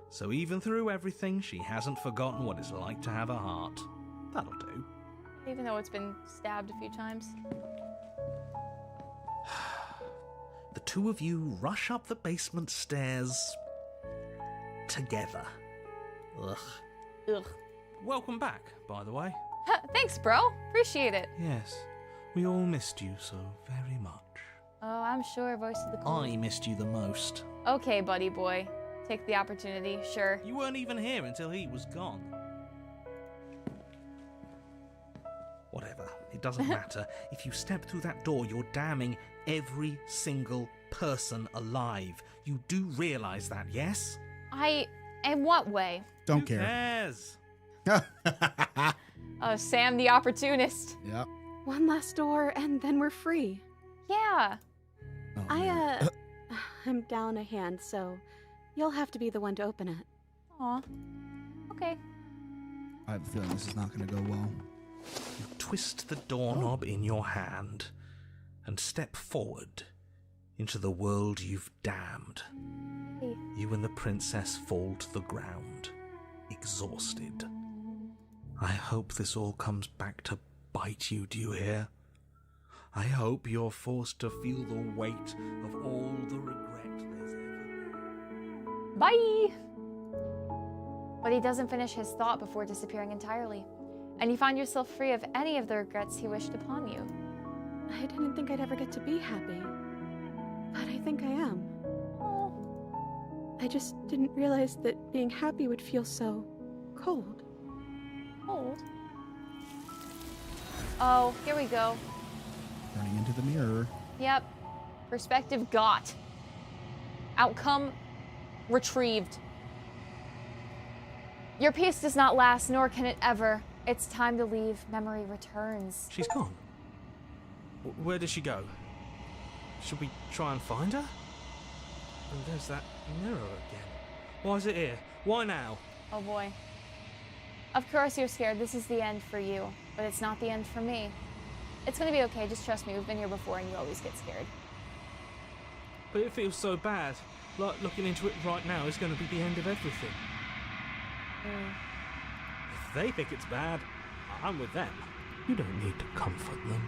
So even through everything, she hasn't forgotten what it's like to have a heart. That'll do. Even though it's been stabbed a few times. The two of you rush up the basement stairs together. Ugh. Ugh. Welcome back, by the way. Thanks, bro. Appreciate it. Yes, we all missed you so very much. Oh, I'm sure, voice of the cold. I missed you the most. Okay, buddy boy. Take the opportunity, sure. You weren't even here until he was gone. Whatever, it doesn't matter. If you step through that door, you're damning every single person alive. You do realize that, yes? In what way? Don't Who care. cares? Sam the opportunist. Yep. One last door, and then we're free. Yeah. Oh, man. I'm down a hand, so you'll have to be the one to open it. Aw. Okay. I have a feeling this is not going to go well. You twist the doorknob in your hand and step forward into the world you've damned. Hey. You and the princess fall to the ground, exhausted. I hope this all comes back to bite you, do you hear? I hope you're forced to feel the weight of all the regret there's ever been. Bye! But he doesn't finish his thought before disappearing entirely. And you find yourself free of any of the regrets he wished upon you. I didn't think I'd ever get to be happy, but I think I am. Oh, I just didn't realize that being happy would feel so cold. cold. Oh, here we go. Running into the mirror. Yep. Perspective got. Outcome retrieved. Your peace does not last, nor can it ever. It's time to leave. Memory returns. She's gone. Where did she go? Should we try and find her? And there's that mirror again. Why is it here? Why now? Oh boy. Of course you're scared. This is the end for you. But it's not the end for me. It's gonna be okay. Just trust me. We've been here before and you always get scared. But it feels so bad. Like looking into it right now is going to be the end of everything. If they think it's bad, I'm with them. You don't need to comfort them.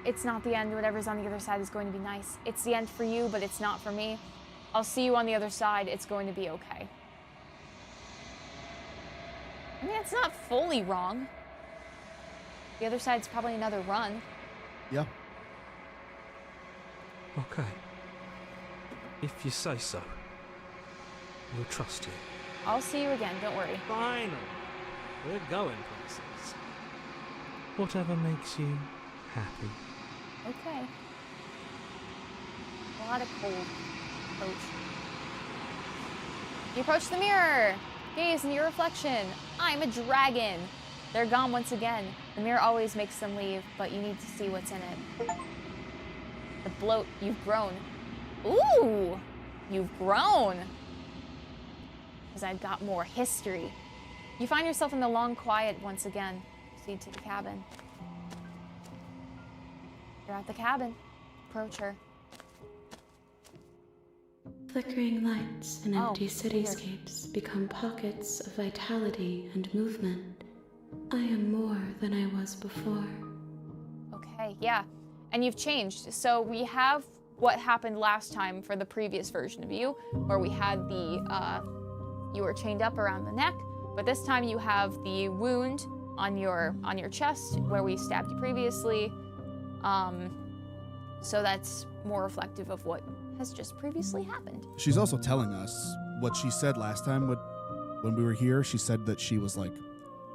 It's not the end. Whatever's on the other side is going to be nice. It's the end for you, but it's not for me. I'll see you on the other side. It's going to be okay. I mean, it's not fully wrong. The other side's probably another run. Yeah. Okay. If you say so. We'll trust you. I'll see you again. Don't worry. Fine. We're going places. Whatever makes you happy. Okay. A lot of cold approach. You approach the mirror. Gaze in your reflection. I'm a dragon. They're gone once again. The mirror always makes them leave, but you need to see what's in it. The bloat, you've grown. Ooh, you've grown. Because I've got more history. You find yourself in the long quiet once again. Proceed to the cabin. You're at the cabin. Approach her. Flickering lights and empty weird. cityscapes become pockets of vitality and movement. I am more than I was before. Okay, yeah. And you've changed. So we have what happened last time for the previous version of you, where we had the, you were chained up around the neck, but this time you have the wound on your chest where we stabbed you previously. So that's more reflective of what has just previously happened. She's also telling us what she said last time when we were here. She said that she was like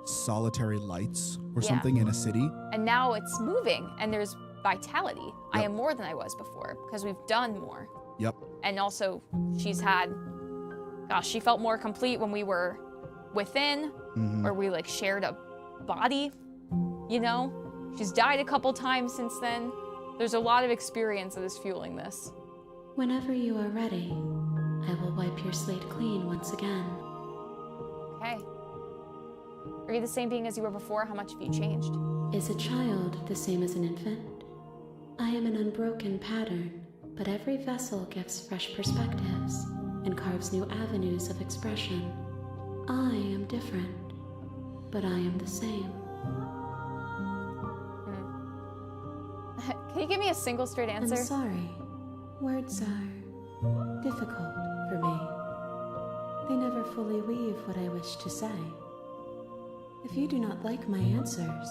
solitary lights or something in a city. And now it's moving and there's vitality. Yep. I am more than I was before because we've done more. Yep. And also she's had, gosh, she felt more complete when we were within, where we like shared a body, you know? She's died a couple times since then. There's a lot of experience that is fueling this. Whenever you are ready, I will wipe your slate clean once again. Okay. Are you the same being as you were before? How much have you changed? Is a child the same as an infant? I am an unbroken pattern, but every vessel gives fresh perspectives and carves new avenues of expression. I am different, but I am the same. Can you give me a single straight answer? I'm sorry. Words are difficult for me. They never fully weave what I wish to say. If you do not like my answers,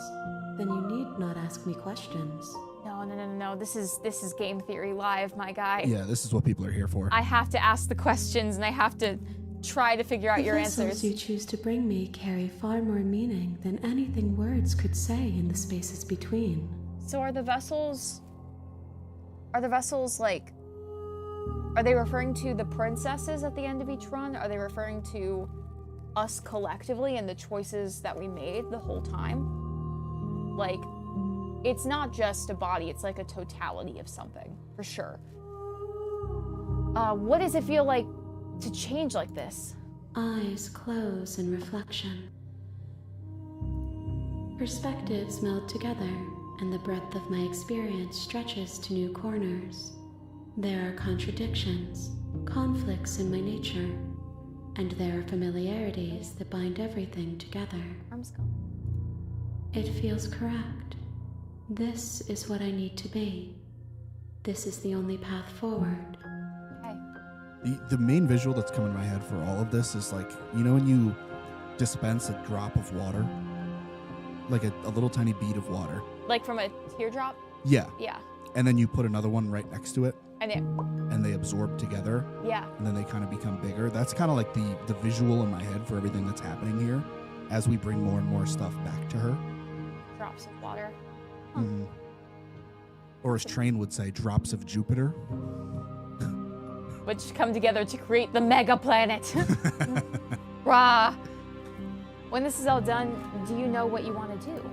then you need not ask me questions. No. This is game theory live, my guy. Yeah, this is what people are here for. I have to ask the questions and I have to try to figure out your The vessels answers. you choose to bring me carry far more meaning than anything words could say in the spaces between. So are the vessels like, are they referring to the princesses at the end of each run? Are they referring to us collectively and the choices that we made the whole time? Like, it's not just a body, it's like a totality of something, for sure. What does it feel like to change like this? Eyes close in reflection. Perspectives meld together, and the breadth of my experience stretches to new corners. There are contradictions, conflicts in my nature, and there are familiarities that bind everything together. Arms gone. It feels correct. This is what I need to be. This is the only path forward. Okay. The main visual that's come in my head for all of this is like, you know when you dispense a drop of water? Like a little tiny bead of water. Like from a teardrop? Yeah. Yeah. And then you put another one right next to it. And they absorb together. Yeah. And then they kind of become bigger. That's kind of like the visual in my head for everything that's happening here as we bring more and more stuff back to her. Drops of water. Mm-hmm. Or as Train would say, drops of Jupiter. Which come together to create the mega planet. Rah. When this is all done, do you know what you want to do?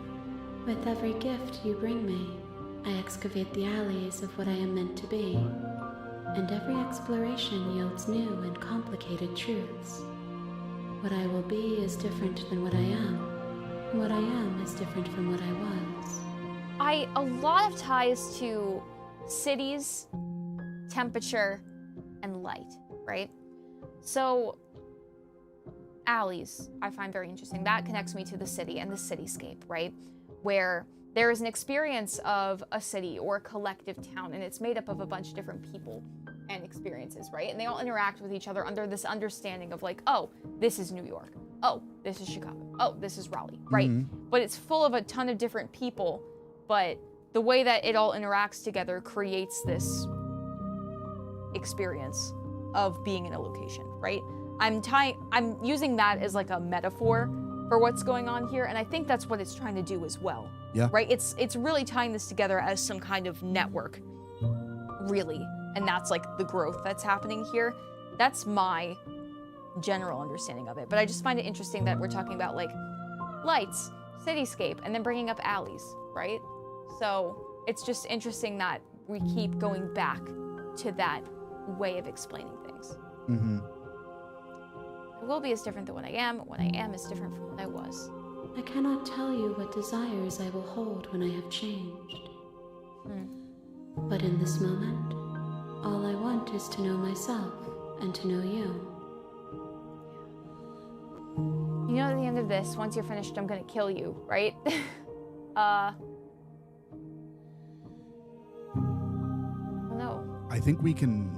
With every gift you bring me, I excavate the alleys of what I am meant to be, and every exploration yields new and complicated truths. What I will be is different than what I am, and what I am is different from what I was. A lot of ties to cities, temperature, and light, right? So, alleys, I find very interesting. That connects me to the city and the cityscape, right? Where there is an experience of a city or a collective town, and it's made up of a bunch of different people and experiences, right? And they all interact with each other under this understanding of like, oh, this is New York. Oh, this is Chicago. Oh, this is Raleigh, right? But it's full of a ton of different people, but the way that it all interacts together creates this experience of being in a location, right? I'm using that as like a metaphor for what's going on here, and I think that's what it's trying to do as well. Yeah. Right? It's really tying this together as some kind of network, really. And that's like the growth that's happening here. That's my general understanding of it. But I just find it interesting that we're talking about like lights, cityscape, and then bringing up alleys, right? So it's just interesting that we keep going back to that way of explaining things. Mm-hmm. I will be as different than what I am. What I am is different from what I was. I cannot tell you what desires I will hold when I have changed. But in this moment, all I want is to know myself and to know you. You know, at the end of this, once you're finished, I'm gonna kill you, right? No. I I think we can,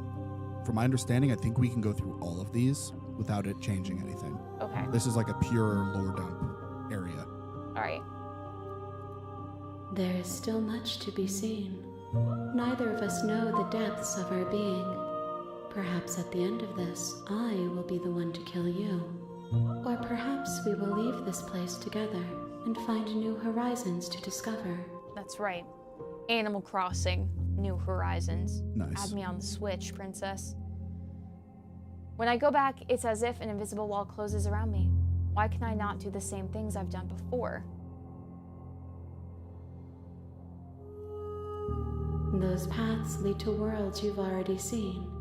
from my understanding, I think we can go through all of these without it changing anything. Okay. This is like a pure lore dump area. All right. There is still much to be seen. Neither of us know the depths of our being. Perhaps at the end of this, I will be the one to kill you. Or perhaps we will leave this place together and find new horizons to discover. That's right. Animal Crossing, New Horizons. Nice. Add me on the Switch, princess. When I go back, it's as if an invisible wall closes around me. Why can I not do the same things I've done before? Those paths lead to worlds you've already seen,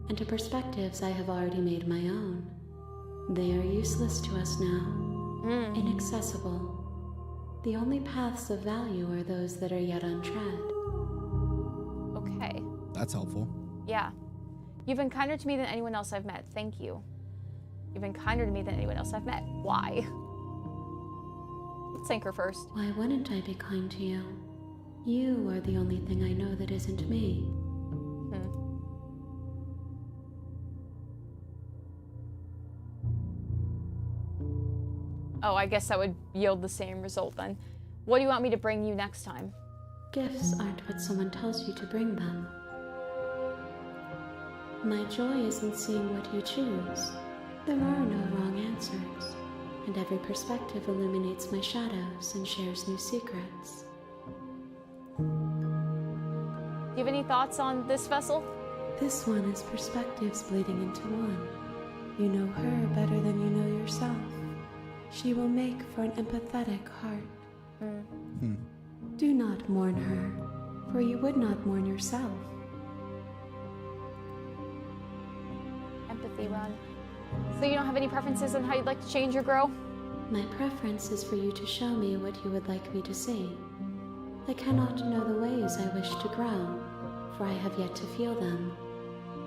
and to perspectives I have already made my own. They are useless to us now, inaccessible. The only paths of value are those that are yet untread. Okay. That's helpful. Yeah. You've been kinder to me than anyone else I've met. Thank you. You've been kinder to me than anyone else I've met. Why? Let's thank her first. Why wouldn't I be kind to you? You are the only thing I know that isn't me. Oh, I guess that would yield the same result then. What do you want me to bring you next time? Gifts aren't what someone tells you to bring them. My joy is in seeing what you choose. There are no wrong answers, and every perspective illuminates my shadows and shares new secrets. Do you have any thoughts on this vessel? This one is perspectives bleeding into one. You know her better than you know yourself. She will make for an empathetic heart. Do not mourn her, for you would not mourn yourself. Empathy run. So you don't have any preferences on how you'd like to change or grow? My preference is for you to show me what you would like me to see. I cannot know the ways I wish to grow, for I have yet to feel them.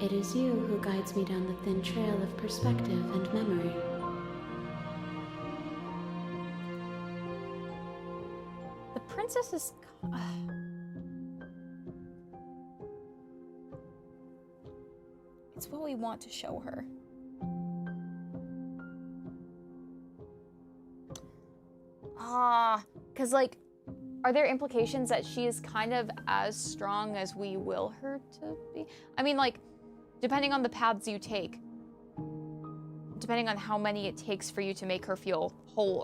It is you who guides me down the thin trail of perspective and memory. The princess is... It's what we want to show her. Because, like, are there implications that she is kind of as strong as we will her to be? I mean, like, depending on the paths you take, depending on how many it takes for you to make her feel whole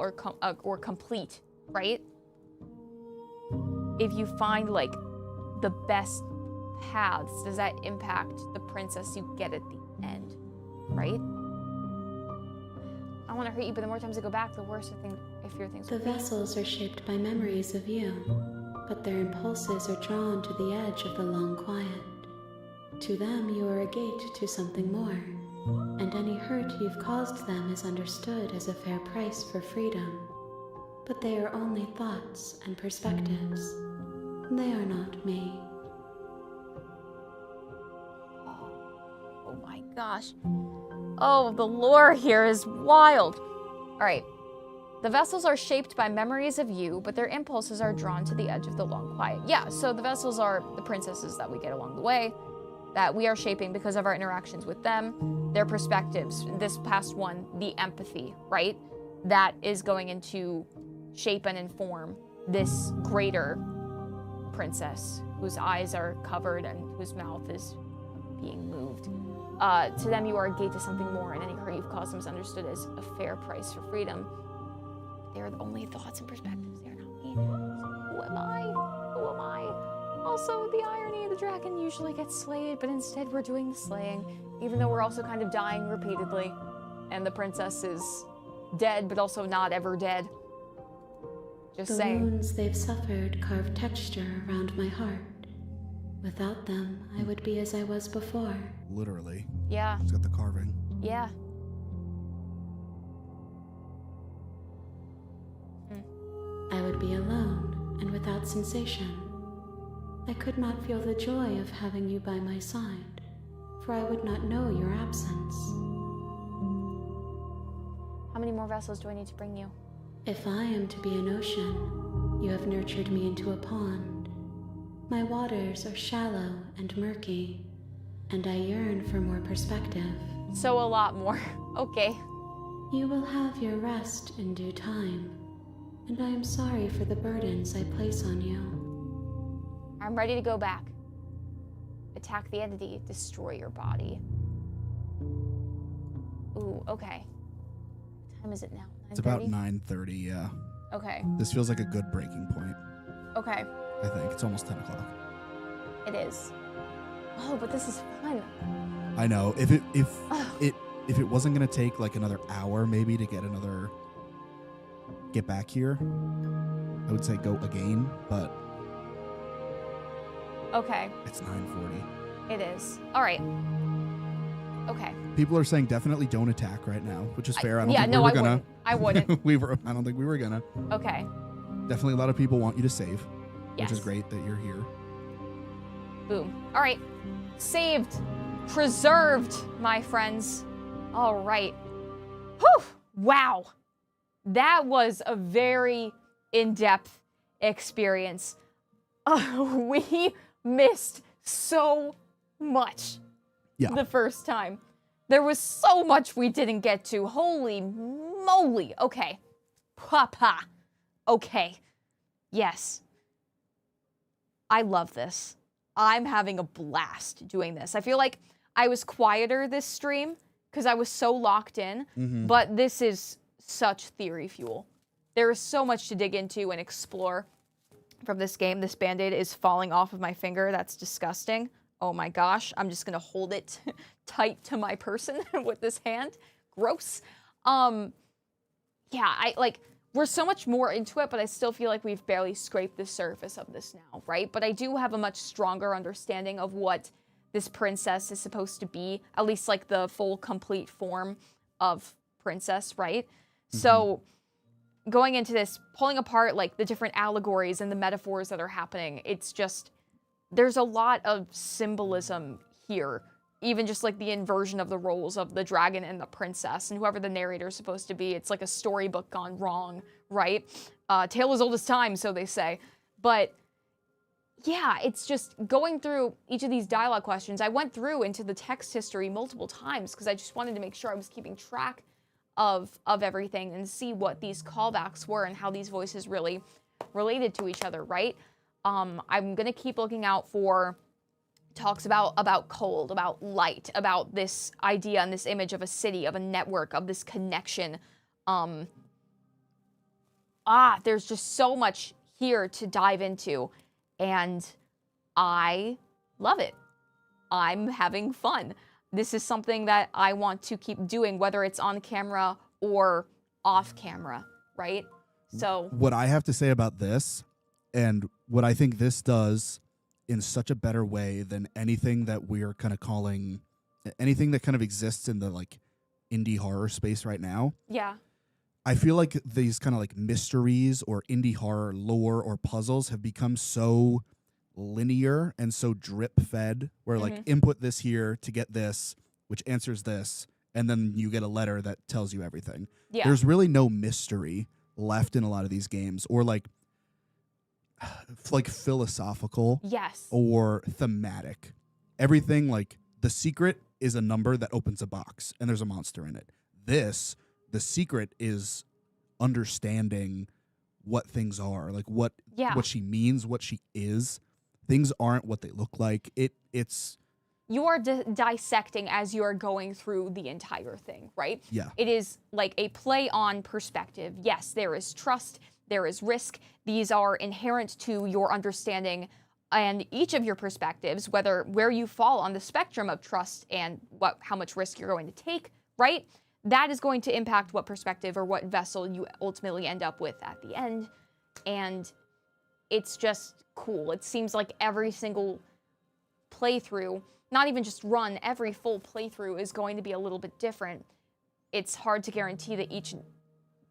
or complete, right? If you find, like, the best paths, does that impact the princess you get at the end, right? I don't want to hurt you, but the more times I go back, the worse I fear things will The be. vessels are shaped by memories of you, but their impulses are drawn to the edge of the long quiet. To them, you are a gate to something more, and any hurt you've caused them is understood as a fair price for freedom. But they are only thoughts and perspectives. They are not me. Oh my gosh. Oh, the lore here is wild. All right. The vessels are shaped by memories of you, but their impulses are drawn to the edge of the long quiet. Yeah, so the vessels are the princesses that we get along the way, that we are shaping because of our interactions with them, their perspectives. This past one, the empathy, right? That is going into shape and inform this greater princess whose eyes are covered and whose mouth is being moved. To them, you are a gate to something more, and any hurt you've caused them is understood as a fair price for freedom. They are only thoughts and perspectives. They are not me. So who am I? Who am I? Also, the irony, the dragon usually gets slayed, but instead we're doing the slaying, even though we're also kind of dying repeatedly. And the princess is dead, but also not ever dead. Just saying. The wounds they've suffered carve texture around my heart. Without them, I would be as I was before. Literally. Yeah. It's got the carving. Yeah. I would be alone and without sensation. I could not feel the joy of having you by my side, for I would not know your absence. How many more vessels do I need to bring you? If I am to be an ocean, you have nurtured me into a pond. My waters are shallow and murky. and I yearn for more perspective. So a lot more. Okay. You will have your rest in due time, and I am sorry for the burdens I place on you. I'm ready to go back. Attack the entity, destroy your body. Ooh, okay. What time is it now? 9:30? It's about 9:30, yeah. Okay. This feels like a good breaking point. Okay. I think. It's almost 10 o'clock. It is. Oh, but this is fun. I know. If it wasn't gonna take like another hour maybe to get back here, I would say go again, but Okay. it's 9:40. It is. All right. Okay. People are saying definitely don't attack right now, which is fair. I don't yeah, think no, we were I gonna. wouldn't. I wouldn't. I don't think we were gonna. Okay. Definitely a lot of people want you to save, Yes. which is great that you're here. Boom. All right. Saved. Preserved, my friends. All right. Whew. Wow. That was a very in-depth experience. We missed so much the first time. There was so much we didn't get to. Holy moly. Okay. Papa. Okay. Yes. I love this. I'm having a blast doing this. I feel like I was quieter this stream because I was so locked in, but this is such theory fuel. There is so much to dig into and explore from this game. This Band-Aid is falling off of my finger. That's disgusting. Oh my gosh. I'm just going to hold it tight to my person with this hand. Gross. Yeah, we're so much more into it, but I still feel like we've barely scraped the surface of this now, right? But I do have a much stronger understanding of what this princess is supposed to be, at least like the full, complete form of princess, right? So going into this, pulling apart like the different allegories and the metaphors that are happening, it's just, there's a lot of symbolism here. Even just like the inversion of the roles of the dragon and the princess and whoever the narrator is supposed to be. It's like a storybook gone wrong, right? Tale as old as time, so they say. But yeah, it's just going through each of these dialogue questions. I went through into the text history multiple times because I just wanted to make sure I was keeping track of everything and see what these callbacks were and how these voices really related to each other, right? I'm going to keep looking out for talks about cold, about light, about this idea and this image of a city, of a network, of this connection. There's just so much here to dive into, and I love it. I'm having fun. This is something that I want to keep doing, whether it's on camera or off camera, right? So what I have to say about this, and what I think this does in such a better way than anything that we're kind of calling, anything that kind of exists in the like indie horror space right now. Yeah. I feel like these kind of like mysteries or indie horror lore or puzzles have become so linear and so drip fed, where like input this here to get this, which answers this, and then you get a letter that tells you everything. Yeah. There's really no mystery left in a lot of these games, or like philosophical Yes. or thematic. Everything, like the secret is a number that opens a box and there's a monster in it. The secret is understanding what things are, like what she means, what she is. Things aren't what they look like. It's you are dissecting as you are going through the entire thing, right? Yeah. It is like a play on perspective. Yes, there is trust, there is risk. These are inherent to your understanding and each of your perspectives, where you fall on the spectrum of trust and how much risk you're going to take, right? That is going to impact what perspective or what vessel you ultimately end up with at the end. And it's just cool. It seems like every single playthrough, not even just run, every full playthrough is going to be a little bit different. It's hard to guarantee that each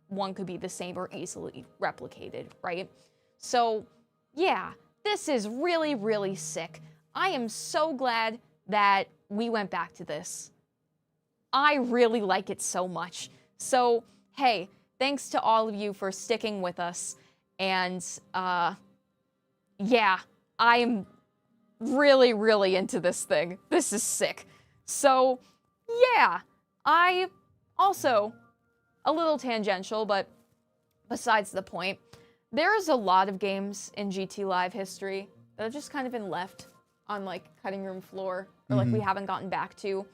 one could be the same or easily replicated, right? So, yeah, this is really, really sick. I am so glad that we went back to this. I really like it so much. So, hey, thanks to all of you for sticking with us. And, yeah, I'm really, really into this thing. This is sick. So, yeah, I also, a little tangential, but besides the point, there's a lot of games in GTLive history that have just kind of been left on, like, cutting room floor, or, like, we haven't gotten back to.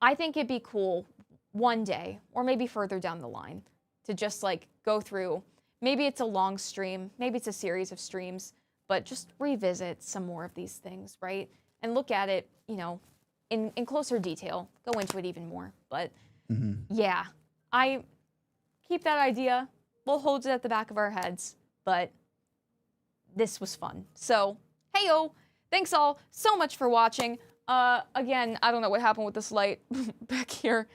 I think it'd be cool one day, or maybe further down the line, to just, like, go through. Maybe it's a long stream, maybe it's a series of streams, but just revisit some more of these things, right? And look at it, you know, in closer detail, go into it even more. But yeah, I keep that idea. We'll hold it at the back of our heads, but this was fun. So, hey-o, thanks all so much for watching. Again, I don't know what happened with this light back here.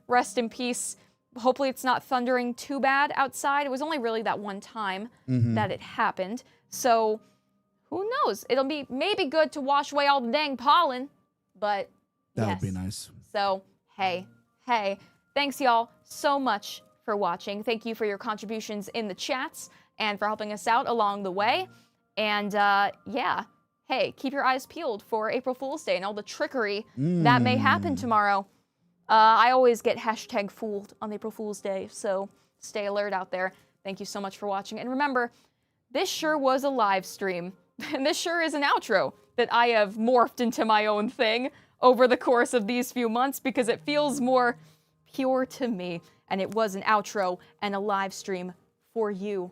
Rest in peace. Hopefully it's not thundering too bad outside. It was only really that one time that it happened. So, who knows? It'll be maybe good to wash away all the dang pollen, but That yes. would be nice. So, hey, thanks y'all so much for watching. Thank you for your contributions in the chats and for helping us out along the way. And yeah, hey, keep your eyes peeled for April Fool's Day and all the trickery that may happen tomorrow. I always get hashtag fooled on April Fool's Day, so stay alert out there. Thank you so much for watching. And remember, this sure was a live stream. And this sure is an outro that I have morphed into my own thing over the course of these few months because it feels more pure to me. And it was an outro and a live stream for you.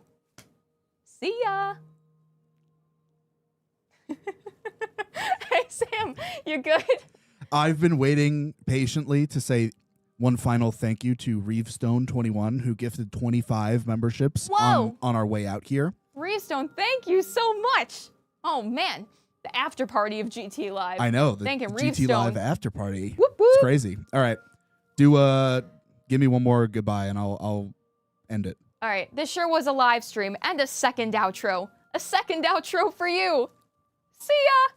See ya! Hey, Sam, you good? I've been waiting patiently to say one final thank you to Reevestone21, who gifted 25 memberships on our way out here. Reevestone, thank you so much. Oh, man. The after party of GTLive. I know. The Thanking GTLive Reevestone. after party. Whoop, whoop. It's crazy. All right. Give me one more goodbye and I'll end it. All right. This sure was a live stream and a second outro. A second outro for you. See ya!